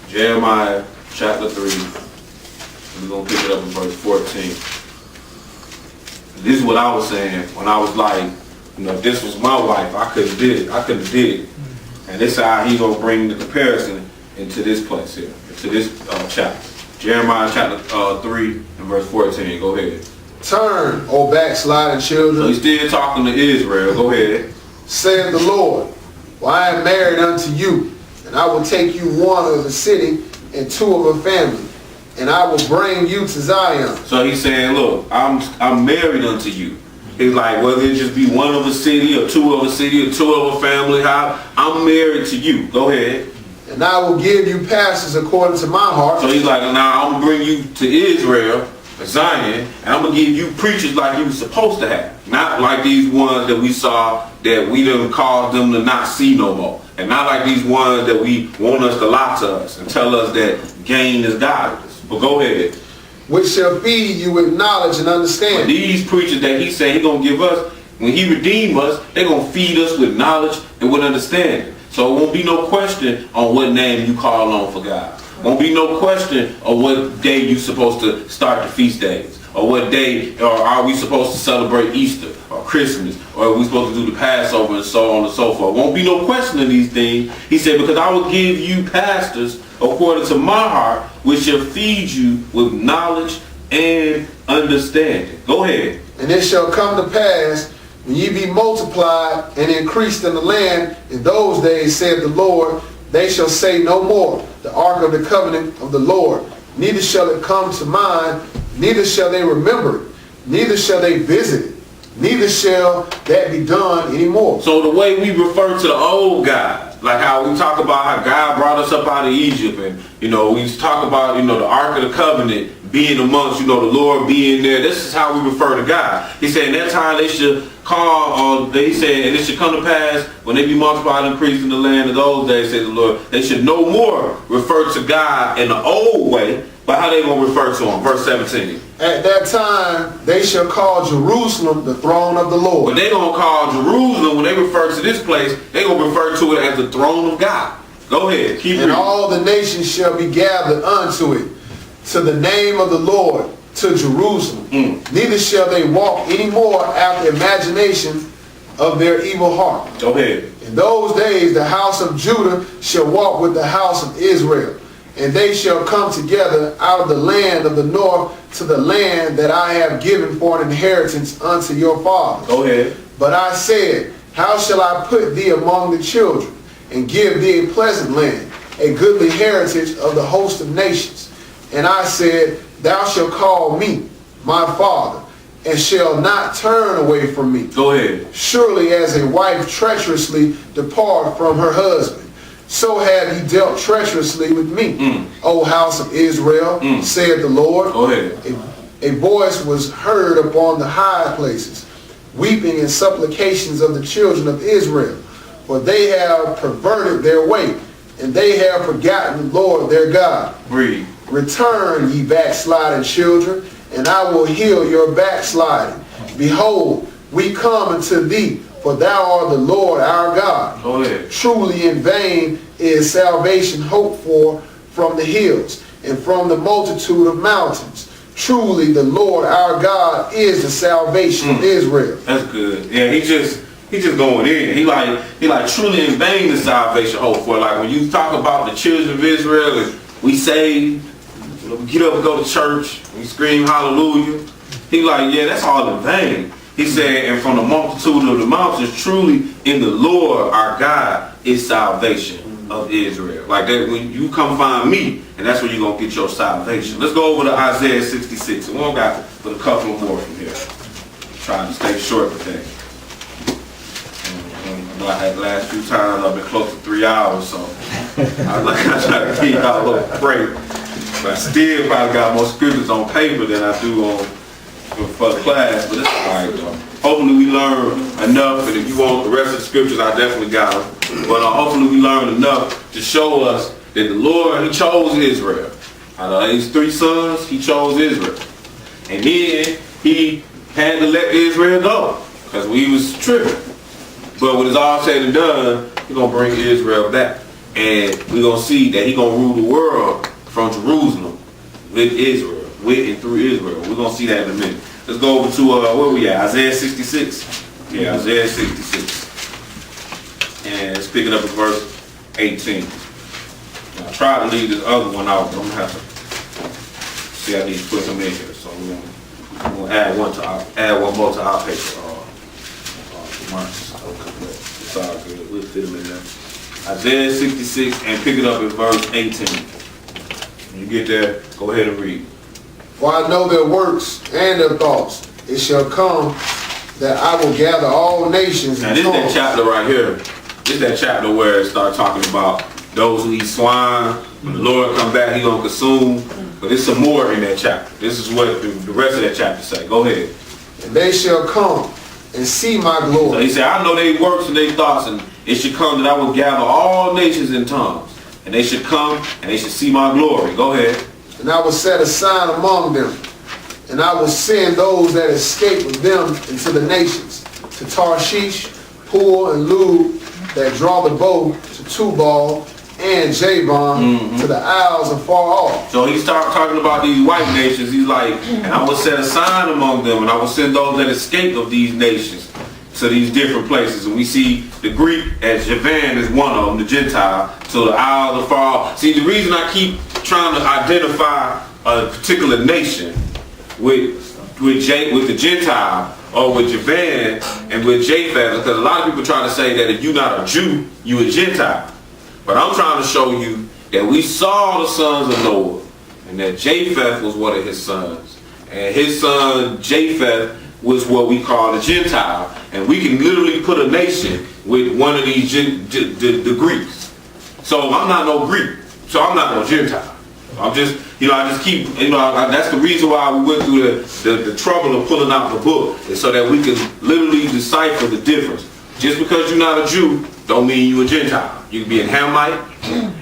Jeremiah chapter 3, and we're going to pick it up in verse 14. This is what I was saying when I was like, you know, if this was my wife, I could have did it. And this is how he going to bring the comparison into this place here, into this chapter. Jeremiah chapter 3 and verse 14. Go ahead. Turn, O backsliding children. So he's still talking to Israel. Go ahead. Saith the Lord, for I am married unto you, and I will take you one of a city and 2 of a family, and I will bring you to Zion. So he's saying, look, I'm married unto you. He's like, whether it just be 1 of a city or 2 of a city or 2 of a family, I'm married to you. Go ahead. And I will give you pastors according to my heart. So he's like, now I'm going to bring you to Israel, Zion, and I'm going to give you preachers like you were supposed to have. Not like these ones that we saw that we done caused them to not see no more. And not like these ones that we want us to lie to us and tell us that gain is godliness. But go ahead. Which shall feed you with knowledge and understanding. But these preachers that he said he going to give us, when he redeem us, they're going to feed us with knowledge and with understanding. So it won't be no question on what name you call on for God. Won't be no question of what day you supposed to start the feast days, or what day, or are we supposed to celebrate Easter or Christmas, or are we supposed to do the Passover and so on and so forth. Won't be no question of these things. He said, because I will give you pastors according to my heart, which shall feed you with knowledge and understanding. Go ahead. And it shall come to pass, when ye be multiplied and increased in the land, in those days, saith the Lord, they shall say no more, the ark of the covenant of the Lord. Neither shall it come to mind, neither shall they remember it, neither shall they visit it, neither shall that be done anymore. So the way we refer to the old God, like how we talk about how God brought us up out of Egypt, and we talk about the Ark of the Covenant being amongst, the Lord being there. This is how we refer to God. He said in that time they should call, he said, and it should come to pass when they be multiplied and increased in the land of those days, said the Lord, they should no more refer to God in the old way, but how they going to refer to him? Verse 17. At that time they shall call Jerusalem the throne of the Lord. But they going to call Jerusalem, when they refer to this place, they going to refer to it as the throne of God. Go ahead. Keep and reading. all the nations shall be gathered unto it, to the name of the Lord, to Jerusalem. Neither shall they walk any more after imagination of their evil heart. Go ahead. In those days the house of Judah shall walk with the house of Israel, and they shall come together out of the land of the north to the land that I have given for an inheritance unto your fathers. Go ahead. But I said, how shall I put thee among the children, and give thee a pleasant land, a goodly heritage of the host of nations. And I said, thou shalt call me my father, and shall not turn away from me. Go ahead. Surely as a wife treacherously depart from her husband, so have ye dealt treacherously with me, O house of Israel, saith the Lord. Go ahead. A voice was heard upon the high places, weeping and supplications of the children of Israel, for they have perverted their way, and they have forgotten the Lord their God. Read. Return, ye backsliding children, and I will heal your backsliding. Behold, we come unto thee, for thou art the Lord our God. Go ahead. Truly in vain is salvation hoped for from the hills, and from the multitude of mountains. Truly the Lord our God is the salvation of Israel. That's good. Yeah, he just going in. He like truly in vain the salvation hope for. Like when you talk about the children of Israel and we say, we get up and go to church, we scream hallelujah. He like, yeah, that's all in vain. He said, and from the multitude of the mountains, truly in the Lord our God is salvation of Israel. Like that, when you come find me, and that's where you're going to get your salvation. Let's go over to Isaiah 66. And we don't got but a couple more from here. Trying to stay short today. I know I had the last few times I've been close to 3 hours, so I try to keep y'all a little break. But I still probably got more scriptures on paper than I do on for the class, but it's alright though. Hopefully we learn enough, and if you want the rest of the scriptures, I definitely got them. But hopefully we learn enough to show us that the Lord, He chose Israel. Out of his 3 sons, He chose Israel. And then He had to let Israel go, because we was tripping. But when it's all said and done, He's going to bring Israel back. And we're going to see that He's going to rule the world from Jerusalem with Israel. With and through Israel. We're going to see that in a minute. Let's go over to, where we at? Isaiah 66. Yeah, Isaiah 66. And let's pick it up at verse 18. Now, I tried to leave this other one out, but I'm going to have to see I need to put them in here. So we're going to add one more to our paper. It's all good. We'll fit them in there. Isaiah 66 and pick it up at verse 18. When you get there, go ahead and read. For I know their works and their thoughts. It shall come that I will gather all nations. Now this is that chapter right here. This is that chapter where it starts talking about those who eat swine. When the Lord come back, He gonna consume. But there's some more in that chapter. This is what the rest of that chapter say. Go ahead. And they shall come and see my So glory. He said, I know their works and their thoughts, and it should come that I will gather all nations in tongues. And they should come and they should see my glory. Go ahead. And I will set a sign among them, and I will send those that escape with them into the nations, to Tarshish, Pul, and Lud, that draw the bow, to Tubal and Javan, to the isles afar off. So he started talking about these white nations. He's like, and I will set a sign among them, and I will send those that escape of these nations to these different places. And we see the Greek as Javan is one of them, the Gentile, to the isles afar off. See, the reason I keep trying to identify a particular nation with the Gentile or with Javan and with Japheth, because a lot of people try to say that if you're not a Jew, you a Gentile. But I'm trying to show you that we saw the sons of Noah, and that Japheth was one of his sons, and his son Japheth was what we call a Gentile, and we can literally put a nation with one of these the Greeks. So I'm not no Greek, so I'm not no Gentile. I'm just, I just keep, that's the reason why we went through the trouble of pulling out the book, is so that we can literally decipher the difference. Just because you're not a Jew, don't mean you're a Gentile. You can be a Hamite,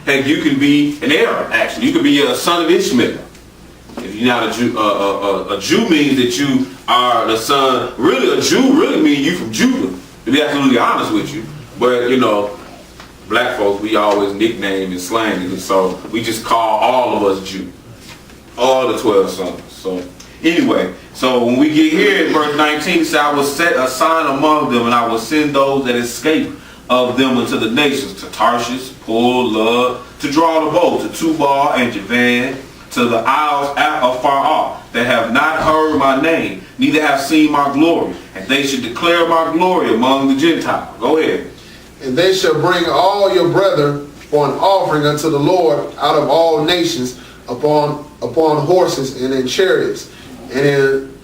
and you can be an Arab, actually. You can be a son of Ishmael. If you're not a Jew, a Jew means that you are the son, really a Jew really means you from Judah, to be absolutely honest with you. But, black folks, we always nickname and slang it, and so we just call all of us Jew. All the 12 sons. So anyway, so when we get here in verse 19, it says, I will set a sign among them, and I will send those that escape of them into the nations, to Tarshish, Pul, Lud, to draw the bow, to Tubal and Javan, to the isles afar off, that have not heard my name, neither have seen my glory, and they should declare my glory among the Gentiles. Go ahead. And they shall bring all your brethren for an offering unto the Lord out of all nations upon horses and in chariots and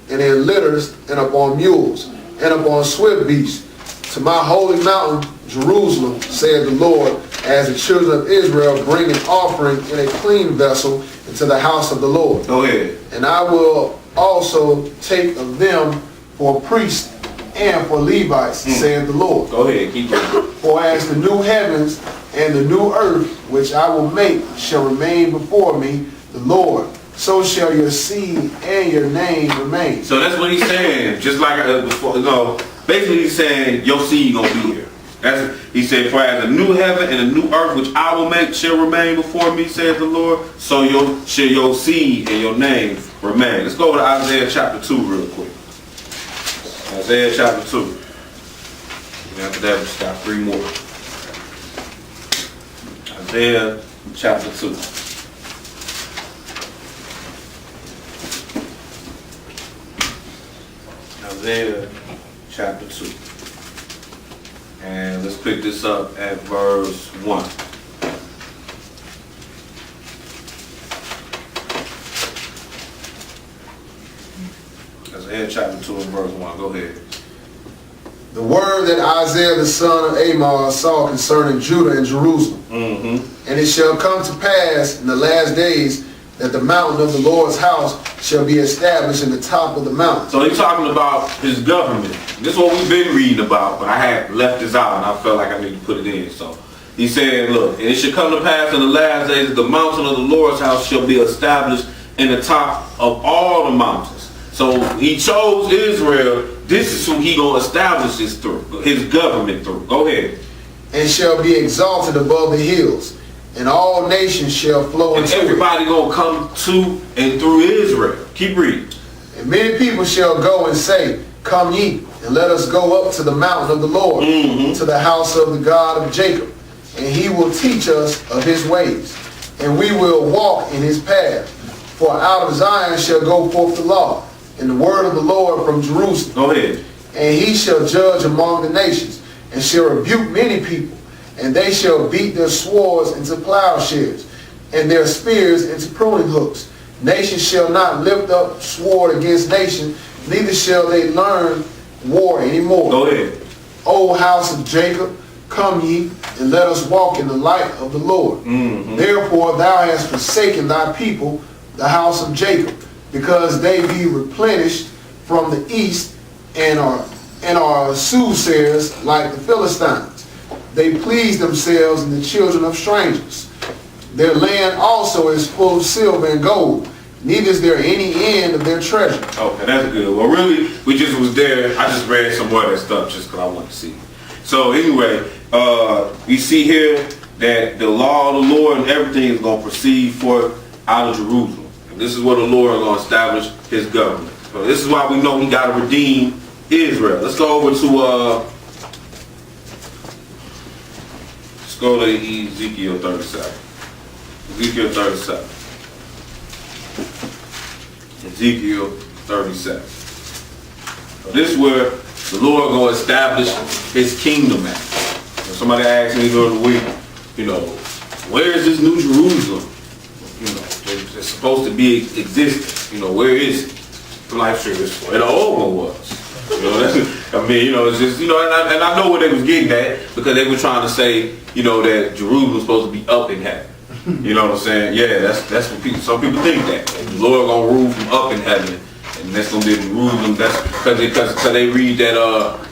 in litters and upon mules and upon swift beasts to my holy mountain Jerusalem, saith the Lord, as the children of Israel bring an offering in a clean vessel into the house of the Lord. Go ahead. And I will also take of them for priests and for Levites, saith the Lord. Go ahead, keep going. For as the new heavens and the new earth, which I will make, shall remain before me, the Lord, so shall your seed and your name remain. So that's what he's saying. Just like before, basically he's saying your seed gonna be here. He said, for as a new heaven and a new earth which I will make shall remain before me, saith the Lord, so shall your seed and your name remain. Let's go to Isaiah chapter 2 real quick. Isaiah chapter 2. And after that, we just got 3 more. Isaiah chapter 2. Isaiah chapter 2. And let's pick this up at verse 1. Isaiah chapter 2 and verse 1. Go ahead. The word that Isaiah the son of Amos saw concerning Judah and Jerusalem. And it shall come to pass in the last days that the mountain of the Lord's house shall be established in the top of the mountain. So he's talking about his government. This is what we've been reading about, but I had left this out and I felt like I need to put it in. So he said, look, and it shall come to pass in the last days that the mountain of the Lord's house shall be established in the top of all the mountains. So he chose Israel. This is who he gonna establish this through, his government through. Go ahead. And shall be exalted above the hills, and all nations shall flow And into everybody gonna come to and through Israel. Keep reading. it. And many people shall go and say, come ye, and let us go up to the mountain of the Lord, to the house of the God of Jacob. And he will teach us of his ways, and we will walk in his path. For out of Zion shall go forth the law, and the word of the Lord from Jerusalem. Go ahead. And he shall judge among the nations, and shall rebuke many people. And they shall beat their swords into plowshares, and their spears into pruning hooks. Nation shall not lift up sword against nation, neither shall they learn war anymore. Go ahead. O house of Jacob, come ye, and let us walk in the light of the Lord. Therefore thou hast forsaken thy people, the house of Jacob, because they be replenished from the east, and are soothsayers like the Philistines. They please themselves in the children of strangers. Their land also is full of silver and gold, neither is there any end of their treasure. Okay, that's good. Well, really, we just was there. I just read some more of that stuff just because I wanted to see. So anyway, we see here that the law of the Lord and everything is going to proceed forth out of Jerusalem. And this is where the Lord is going to establish his government. So this is why we know he got to redeem Israel. Let's go over to go to Ezekiel 37. Ezekiel 37. Ezekiel 37. So this is where the Lord going to establish his kingdom at. When somebody asked me during the week, where is this New Jerusalem? It's supposed to be existing. Where is it? I'm like, sure, it's where the old one was. It's just, and I know what they was getting at, because they were trying to say, that Jerusalem was supposed to be up in heaven. You know what I'm saying? Yeah, that's what some people think that. The Lord gonna rule from up in heaven, and that's gonna be Jerusalem. That's because they read that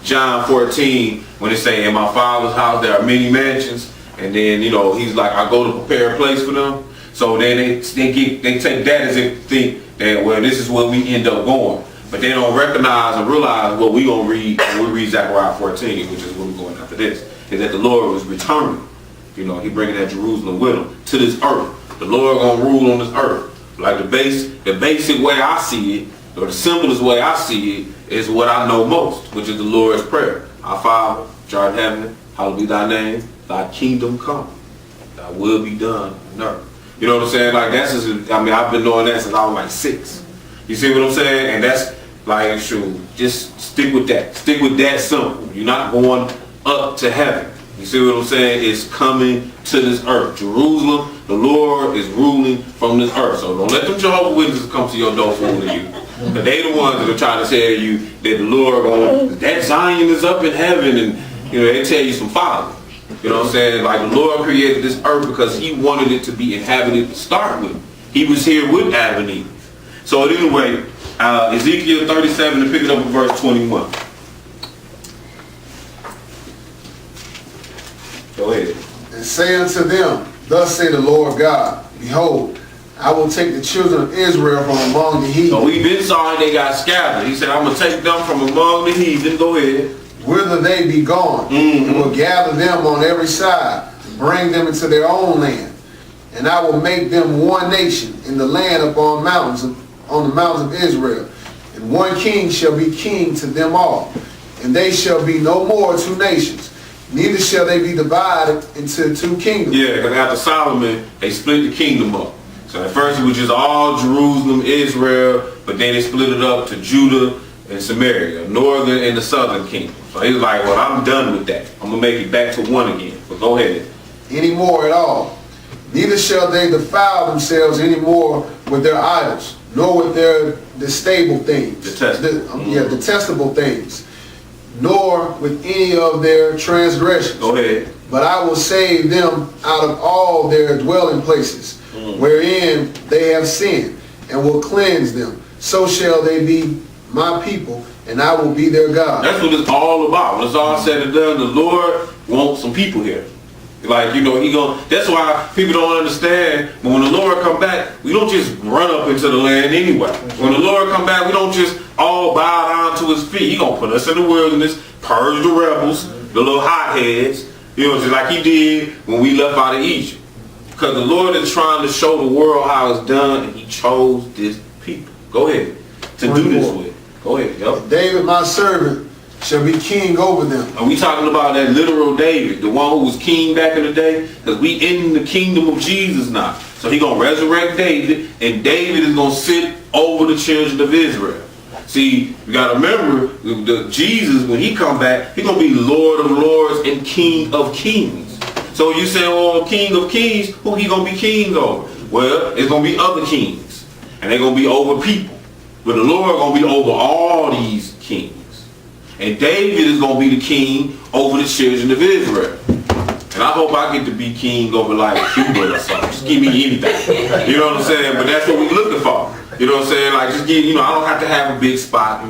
John 14 when they say, in my Father's house there are many mansions, and then he's like, I go to prepare a place for them. So then they take that as if they think that, well, this is where we end up going. But they don't recognize and realize what we're going to read when we read Zechariah 14, which is where we're going after this, is that the Lord was returning. He bringing that Jerusalem with him to this earth. The Lord going to rule on this earth. Like the basic way I see it, or the simplest way I see it, is what I know most, which is the Lord's Prayer. Our Father, which art in heaven, hallowed be thy name, thy kingdom come, thy will be done on earth. You know what I'm saying? Like that's just, I've been doing that since I was like 6. You see what I'm saying? And that's just stick with that. Stick with that simple. You're not going up to heaven. You see what I'm saying? It's coming to this earth. Jerusalem, the Lord is ruling from this earth. So don't let them Jehovah's Witnesses come to your door fooling you. Because they the ones that are trying to tell you that the Lord, that Zion is up in heaven, and they tell you some folly. You know what I'm saying? Like the Lord created this earth because he wanted it to be inhabited to start with. He was here with Adam and Eve. So anyway, Ezekiel 37, to pick it up in verse 21. Go ahead. And say unto them, thus say the Lord God, behold, I will take the children of Israel from among the heathen. So we've been sorry they got scattered. He said, I'm going to take them from among the heathen. Go ahead. Whither they be gone, and will gather them on every side, bring them into their own land. And I will make them one nation in the land upon mountains, on the mountains of Israel. And one king shall be king to them all. And they shall be no more two nations, neither shall they be divided into two kingdoms. Yeah, because after Solomon, they split the kingdom up. So at first it was just all Jerusalem, Israel, but then they split it up to Judah and Samaria, northern and the southern kingdom. So he was like, well, I'm done with that. I'm going to make it back to one again. But go ahead. Any more at all. Neither shall they defile themselves any more with their idols, nor with their detestable things. Detestable things, nor with any of their transgressions. Go ahead. But I will save them out of all their dwelling places, wherein they have sinned, and will cleanse them. So shall they be my people, and I will be their God. That's what it's all about. When it's all said and done, the Lord wants some people here. Like, that's why people don't understand, but when the Lord come back, we don't just run up into the land anyway. When the Lord come back, we don't just all bow down to his feet. He gonna put us in the wilderness, purge the rebels, the little hotheads, just like he did when we left out of Egypt. Because the Lord is trying to show the world how it's done, and he chose this people. Go ahead. To do this with. Go ahead. Yep. David, my servant, shall be king over them. Are we talking about that literal David, the one who was king back in the day? Because we in the kingdom of Jesus now. So he going to resurrect David, and David is going to sit over the children of Israel. See, you got to remember, Jesus, when he come back, he going to be Lord of lords and King of kings. So you say, oh, King of kings, who he going to be king over? Well, it's going to be other kings, and they're going to be over people. But the Lord going to be over all these kings. And David is going to be the king over the children of Israel. And I hope I get to be king over like Cuba or something. Just give me anything. You know what I'm saying? But that's what we're looking for. You know what I'm saying? Like, just give, I don't have to have a big spot,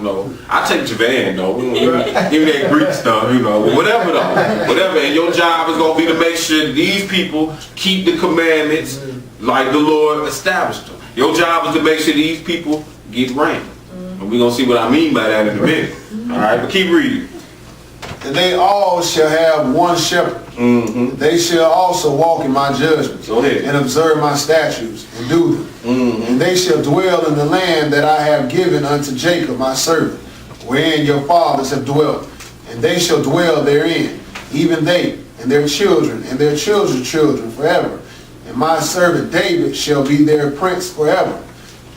I take Javan, though. Give me that Greek stuff, But whatever, though. Whatever. And your job is going to be to make sure these people keep the commandments like the Lord established them. Your job is to make sure these people get rain. And we're going to see what I mean by that in a minute. All right, but keep reading. And they all shall have one shepherd. They shall also walk in my judgments. Go ahead. And observe my statutes and do them. And they shall dwell in the land that I have given unto Jacob my servant, wherein your fathers have dwelt. And they shall dwell therein, even they and their children and their children's children forever. And my servant David shall be their prince forever.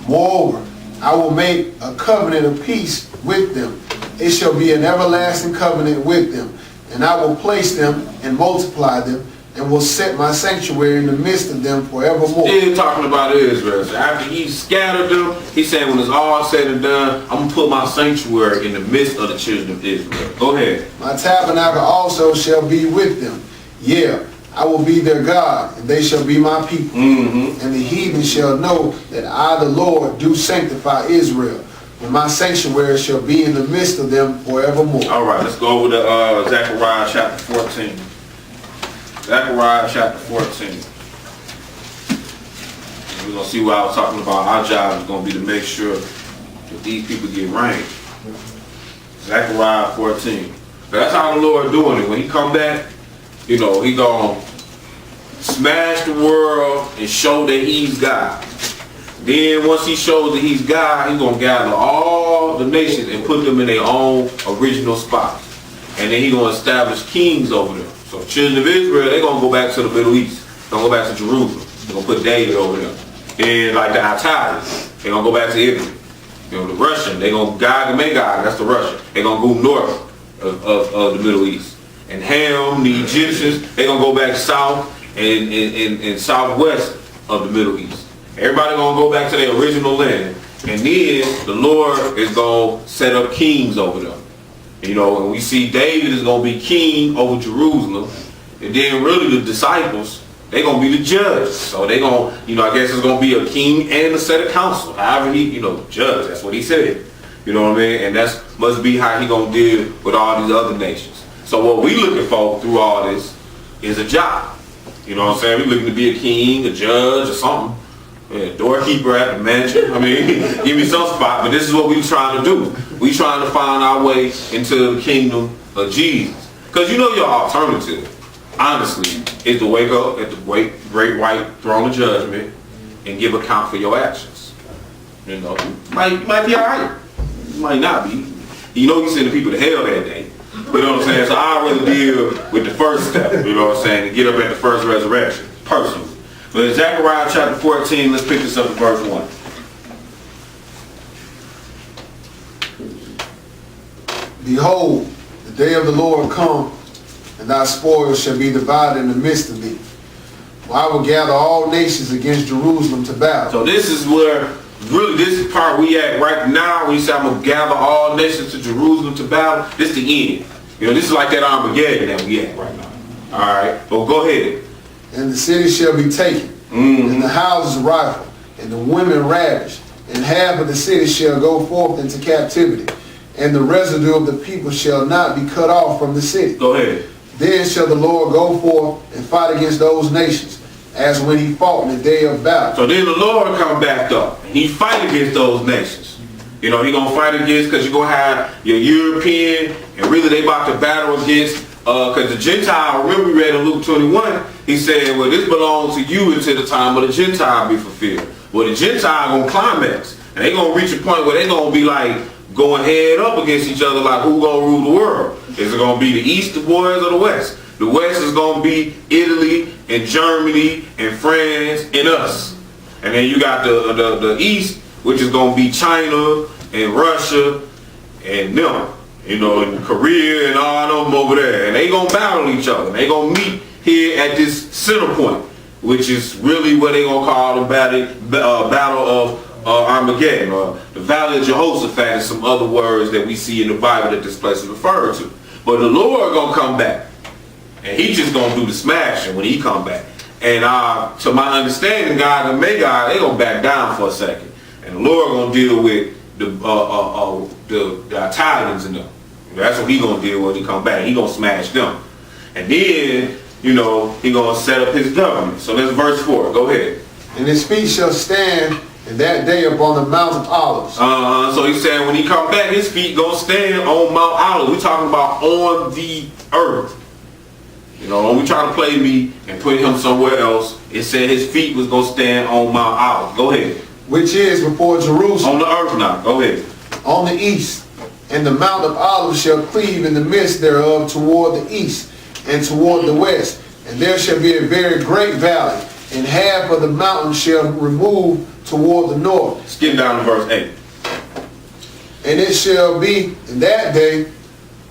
Moreover, I will make a covenant of peace with them. It shall be an everlasting covenant with them. And I will place them and multiply them, and will set my sanctuary in the midst of them forevermore. Still talking about Israel. So after he scattered them, he said when it's all said and done, I'm going to put my sanctuary in the midst of the children of Israel. Go ahead. My tabernacle also shall be with them. Yeah, I will be their God, and they shall be my people. And the heathen shall know that I, the Lord, do sanctify Israel, when my sanctuary shall be in the midst of them forevermore. All right, let's go over to Zechariah chapter 14. Zechariah chapter 14. We're going to see what I was talking about. Our job is going to be to make sure that these people get rain. Zechariah 14. That's how the Lord doing it. When he come back, he going to smash the world and show that he's God. Then once he shows that he's God, he's going to gather all the nations and put them in their own original spots. And then he's going to establish kings over them. So children of Israel, they're going to go back to the Middle East. They're going to go back to Jerusalem. They're going to put David over them. And like the Italians, they're going to go back to Italy. The Russian, they're going to Gog and Magog, that's the Russian. They're going to go north of the Middle East. and Ham, the Egyptians, they're going to go back south and southwest of the Middle East. Everybody going to go back to their original land. And then the Lord is going to set up kings over them. You know, and we see David is going to be king over Jerusalem. And then really the disciples, they're going to be the judges. So they're going to, you know, I guess it's going to be a king and a set of council. However he, you know, judge. That's what he said. You know what I mean? And that's must be how he going to deal with all these other nations. So what we looking for through all this is a job. You know what I'm saying? We looking to be a king, a judge, or something. Yeah, doorkeeper at the mansion. I mean, give me some spot. But this is what we trying to do. We trying to find our way into the kingdom of Jesus. Because you know your alternative, honestly, is to wake up at the great white throne of judgment and give account for your actions. You know, you might be all right. You might not be. You know you sending people to hell that day. You know what I'm saying? So I'd rather deal with the first step, you know what I'm saying, and get up at the first resurrection, personally. But in Zechariah chapter 14, let's pick this up at verse 1. Behold, the day of the Lord come, and thy spoils shall be divided in the midst of thee. For I will gather all nations against Jerusalem to battle. So this is where, really, this is part we at right now. When you say I'm going to gather all nations to Jerusalem to battle, this is the end. You know, this is like that Armageddon that we at right now. All right, well, go ahead. And the city shall be taken, and the houses rifled, and the women ravished, and half of the city shall go forth into captivity, and the residue of the people shall not be cut off from the city. Go ahead. Then shall the Lord go forth and fight against those nations, as when he fought in the day of battle. So then the Lord come back up. He fight against those nations. You know, he going to fight against, because you're going to have your European, and really they about to battle against, because the Gentile, remember we read in Luke 21, he said, well, this belongs to you until the time of the Gentile be fulfilled. Well, the Gentile going to climax, and they going to reach a point where they going to be like going head up against each other, like who going to rule the world? Is it going to be the East, the boys, or the West? The West is going to be Italy and Germany and France and us. And then you got the East, which is going to be China and Russia and them. You know, and Korea and all of them over there. And they going to battle each other. They going to meet here at this center point, which is really what they going to call the battle of Armageddon, or the Valley of Jehoshaphat, and some other words that we see in the Bible that this place is referred to. But the Lord going to come back. And he just going to do the smashing when he come back. And to my understanding, God and Magog, they going to back down for a second. And the Lord going to deal with the Italians and them. That's what he going to deal with when he come back. He going to smash them. And then, you know, he going to set up his government. So that's verse 4. Go ahead. And his feet shall stand in that day upon the Mount of Olives. So he's saying when he come back, his feet going to stand on Mount Olives. We're talking about on the earth. You know, when we try to play me and put him somewhere else, it said his feet was going to stand on Mount Olives. Go ahead. Which is before Jerusalem. On the earth now. Go ahead. On the east. And the Mount of Olives shall cleave in the midst thereof toward the east and toward the west. And there shall be a very great valley, and half of the mountain shall remove toward the north. Skip down to verse 8. And it shall be in that day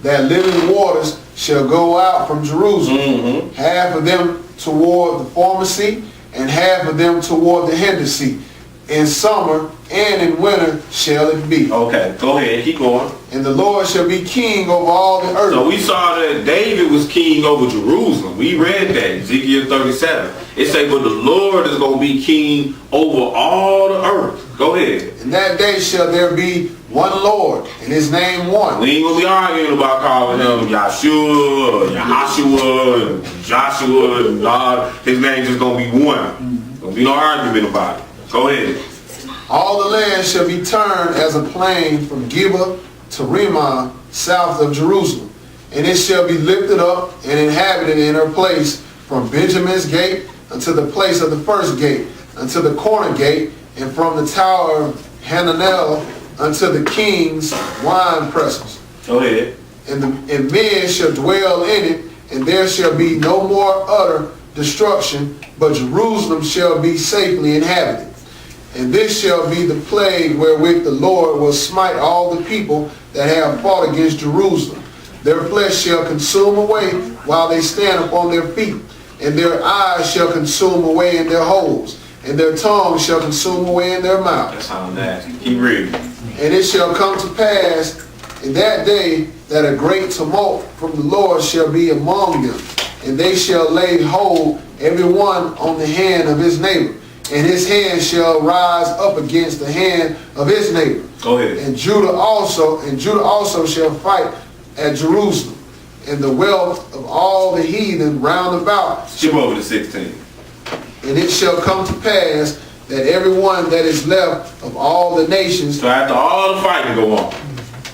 that living waters shall go out from Jerusalem, half of them toward the former sea, and half of them toward the hinder sea. In summer and in winter shall it be. Okay, go ahead, keep going. And the Lord shall be king over all the earth. So we saw that David was king over Jerusalem. We read that, Ezekiel 37. It say, but the Lord is going to be king over all the earth. Go ahead. In that day shall there be one Lord, and his name one. We ain't going to be arguing about calling him Yahshua, Yahashua, and Joshua, and God. His name just going to be one. There'll be no argument about it. Go ahead. All the land shall be turned as a plain from Gibeah to Rimmon, south of Jerusalem. And it shall be lifted up and inhabited in her place from Benjamin's gate unto the place of the first gate, unto the corner gate, and from the tower of Hananel unto the king's wine presses. Go ahead. And men shall dwell in it, and there shall be no more utter destruction, but Jerusalem shall be safely inhabited. And this shall be the plague wherewith the Lord will smite all the people that have fought against Jerusalem. Their flesh shall consume away while they stand upon their feet, and their eyes shall consume away in their holes, and their tongue shall consume away in their mouth. That sounds nasty. Keep reading. And it shall come to pass in that day that a great tumult from the Lord shall be among them, and they shall lay hold every one on the hand of his neighbor, and his hand shall rise up against the hand of his neighbor. Go ahead. And Judah also shall fight at Jerusalem, and the wealth of all the heathen round about. Skip over to 16. And it shall come to pass that everyone that is left of all the nations. So after all the fighting go on,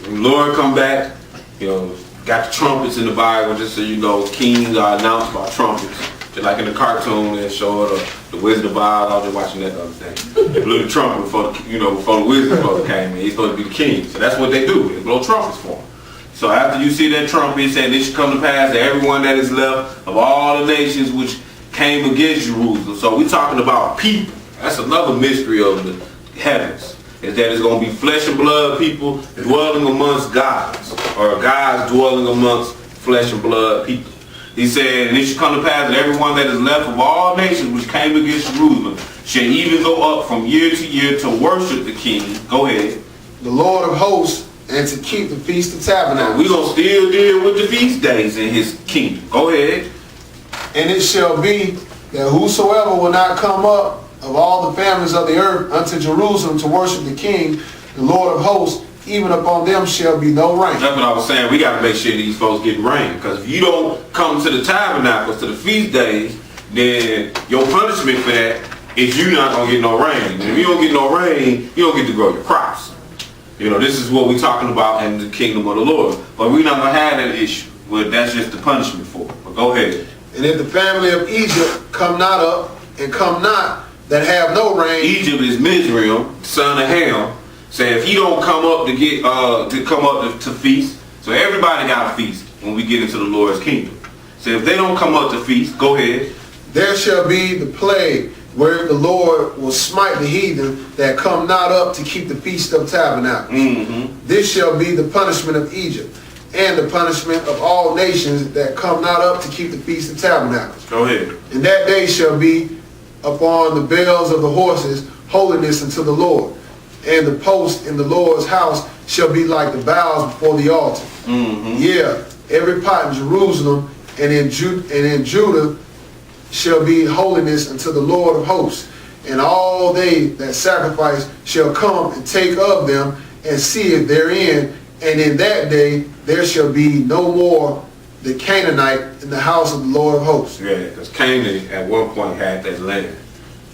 the Lord come back, got the trumpets in the Bible, just so you know, kings are announced by trumpets. Just like in the cartoon that showed the Wizard of Oz. I was just watching that the other day. They blew the trumpet before the Wizard came in. He's supposed to be the king. So that's what they do. They blow trumpets for him. So after you see that trumpet, it said, it should come to pass that everyone that is left of all the nations which came against Jerusalem. So we're talking about people. That's another mystery of the heavens. Is that it's going to be flesh and blood people dwelling amongst gods, or gods dwelling amongst flesh and blood people. He said, and it shall come to pass that everyone that is left of all nations which came against Jerusalem shall even go up from year to year to worship the King. Go ahead. The Lord of hosts, and to keep the Feast of Tabernacles. We're going to still deal with the feast days in his kingdom. Go ahead. And it shall be that whosoever will not come up of all the families of the earth unto Jerusalem to worship the King, the Lord of hosts, even upon them shall be no rain. That's what I was saying. We got to make sure these folks get rain. Because if you don't come to the tabernacles, to the feast days, then your punishment for that is you not going to get no rain. And if you don't get no rain, you don't get to grow your crops. This is what we're talking about in the kingdom of the Lord. But we're not going to have that issue. Well, that's just the punishment for it. But go ahead. And if the family of Egypt come not up, and come not, that have no rain. Egypt is Mizraim, son of Ham. Say if he don't come up to feast, so everybody got a feast when we get into the Lord's kingdom. So if they don't come up to feast, go ahead. There shall be the plague where the Lord will smite the heathen that come not up to keep the Feast of Tabernacles. Mm-hmm. This shall be the punishment of Egypt, and the punishment of all nations that come not up to keep the Feast of Tabernacles. Go ahead. And that day shall be upon the bells of the horses holiness unto the Lord. And the post in the Lord's house shall be like the boughs before the altar. Mm-hmm. Yeah, every pot in Jerusalem and in Judah shall be holiness unto the Lord of hosts. And all they that sacrifice shall come and take of them and see it therein. And in that day there shall be no more the Canaanite in the house of the Lord of hosts. Yeah, because Canaan at one point had that land.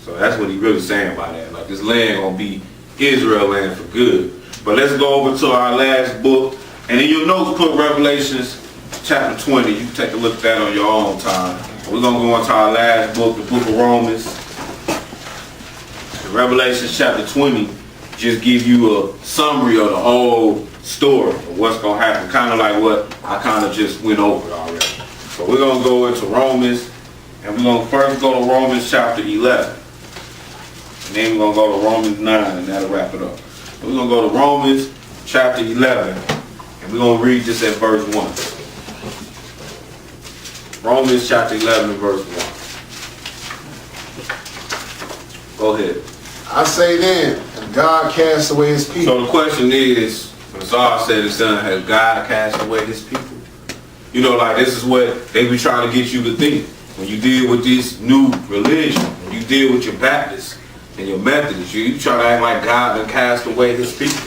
So that's what he really saying by that. Like this land gonna be Israel land for good. But let's go over to our last book. And in your notes put Revelations chapter 20. You can take a look at that on your own time. We're gonna go on to our last book, the book of Romans. Revelations chapter 20 just give you a summary of the whole story of what's going to happen, kind of like what I kind of just went over already. So we're going to go into Romans, and we're going to first go to Romans chapter 11. And then we're going to go to Romans 9, and that'll wrap it up. So we're going to go to Romans chapter 11, and we're going to read this at verse 1. Romans chapter 11 verse 1. Go ahead. I say then, if God cast away his people. So the question is, when Saul said his son, has God cast away his people? Like this is what they be trying to get you to think. When you deal with this new religion, when you deal with your Baptists and your Methodists, you try to act like God done cast away his people.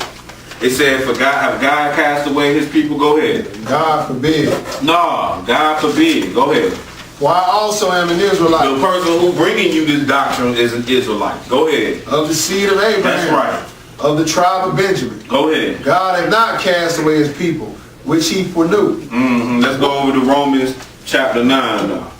It said, have God cast away his people? Go ahead. God forbid. No, God forbid. Go ahead. For I also am an Israelite. The person who bringing you this doctrine is an Israelite. Go ahead. Of the seed of Abraham. That's right. Of the tribe of Benjamin. Go ahead. God hath not cast away his people, which he foreknew. Mm-hmm. Let's go over to Romans chapter 9 now.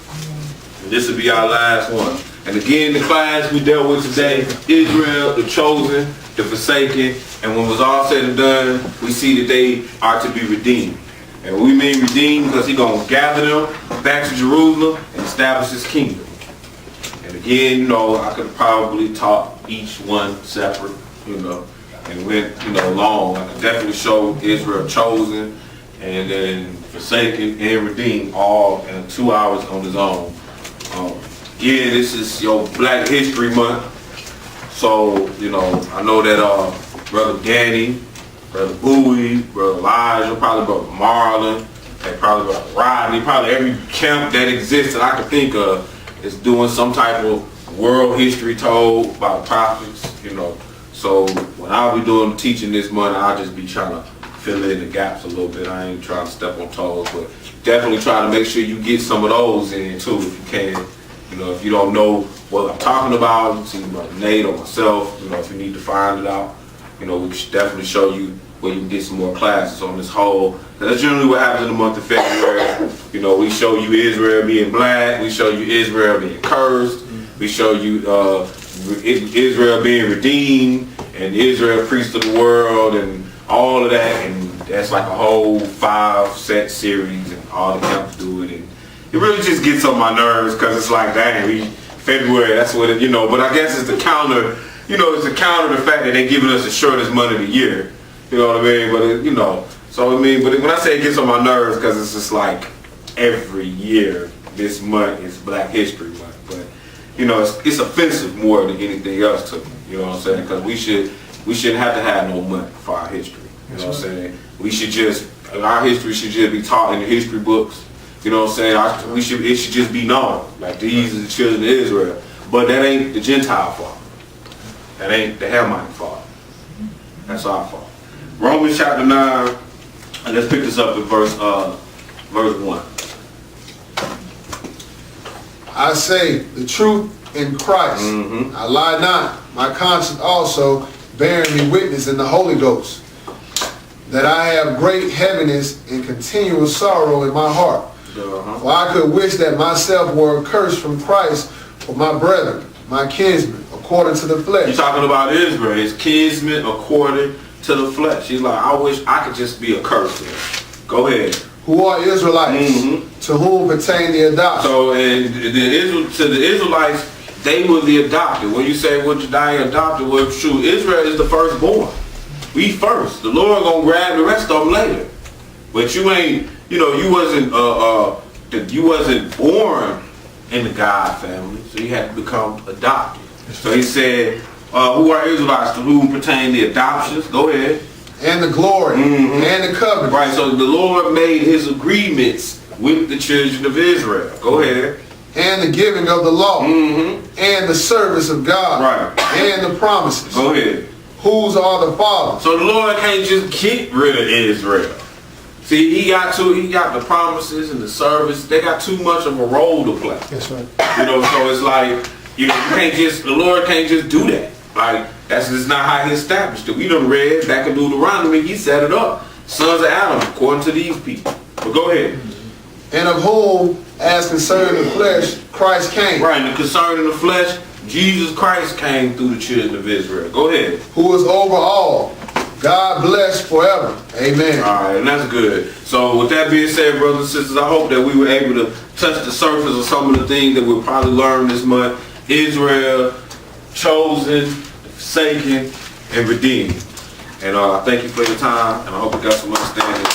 And this will be our last one. And again, the class we dealt with today, Israel, the chosen, the forsaken, and when it was all said and done, we see that they are to be redeemed. And we mean redeemed because he's going to gather them back to Jerusalem and establish his kingdom. And again, I could probably taught each one separate, and went, long. I could definitely show Israel chosen, and then forsaken, and redeemed, all in 2 hours on his own. Yeah, this is your Black History Month. So, you know, I know that Brother Danny, Brother Bowie, Brother Elijah, probably Brother Marlon, and probably Brother Rodney, probably every camp that exists that I can think of is doing some type of world history told by the prophets, you know. So when I'll be doing teaching this month, I'll just be trying to fill in the gaps a little bit. I ain't trying to step on toes, but definitely try to make sure you get some of those in too if you can. You know, if you don't know what I'm talking about, you can see Brother Nate or myself, you know, if you need to find it out, you know, we should definitely show you where you can get some more classes on this whole. That's generally what happens in the month of February. You know, we show you Israel being black, we show you Israel being cursed, we show you Israel being redeemed, and Israel priest of the world, and all of that, and that's like a whole 5-set series, and all the camps do it, and it really just gets on my nerves because it's like, dang, February, that's what it, you know, but I guess it's the counter, you know, it's the counter the fact that they're giving us the shortest month of the year, you know what I mean, but it, you know, so I mean, but when I say it gets on my nerves, because it's just like every year this month is Black History Month, but you know, it's offensive more than anything else to me, you know what I'm saying, because we shouldn't have to have no month for our history, you know what I'm saying, our history should just be taught in the history books. You know what I'm saying? It should just be known. Like, these are the children of Israel. But that ain't the Gentile fault. That ain't the Hamite fault. That's our fault. Romans chapter 9, and let's pick this up at verse 1. I say the truth in Christ. I lie not. My conscience also bearing me witness in the Holy Ghost, that I have great heaviness and continual sorrow in my heart. For I could wish that myself were accursed from Christ for my brethren, my kinsmen, according to the flesh. You're talking about Israel, his kinsmen according to the flesh. He's like, I wish I could just be accursed here. Go ahead. Who are Israelites, to whom pertain the adoption. So, and to the Israelites, they were the adopted. When you say, what Jediah adopted, well, it's true. Israel is the firstborn. We first. The Lord gonna grab the rest of them later. But you ain't, you know, you wasn't born in the God family, so you had to become adopted. So he said, who are Israelites, to whom pertain the adoptions? Go ahead. And the glory, and the covenant. Right, so the Lord made his agreements with the children of Israel. Go ahead. And the giving of the law, and the service of God, right, and the promises. Go ahead. Whose are the fathers. So the Lord can't just get rid of Israel. See, he got the promises and the service. They got too much of a role to play. That's right. You know, so it's like, you know, the Lord can't just do that. Like, that's just not how he established it. We done read back in Deuteronomy, he set it up. Sons of Adam, according to these people. But go ahead. And of whom, as concerning the flesh, Christ came. Right, and concerning the flesh, Jesus Christ came through the children of Israel. Go ahead. Who is over all. God bless forever. Amen. All right, and that's good. So with that being said, brothers and sisters, I hope that we were able to touch the surface of some of the things that we'll probably learn this month. Israel, chosen, forsaken, and redeemed. And I thank you for your time, and I hope you got some understanding.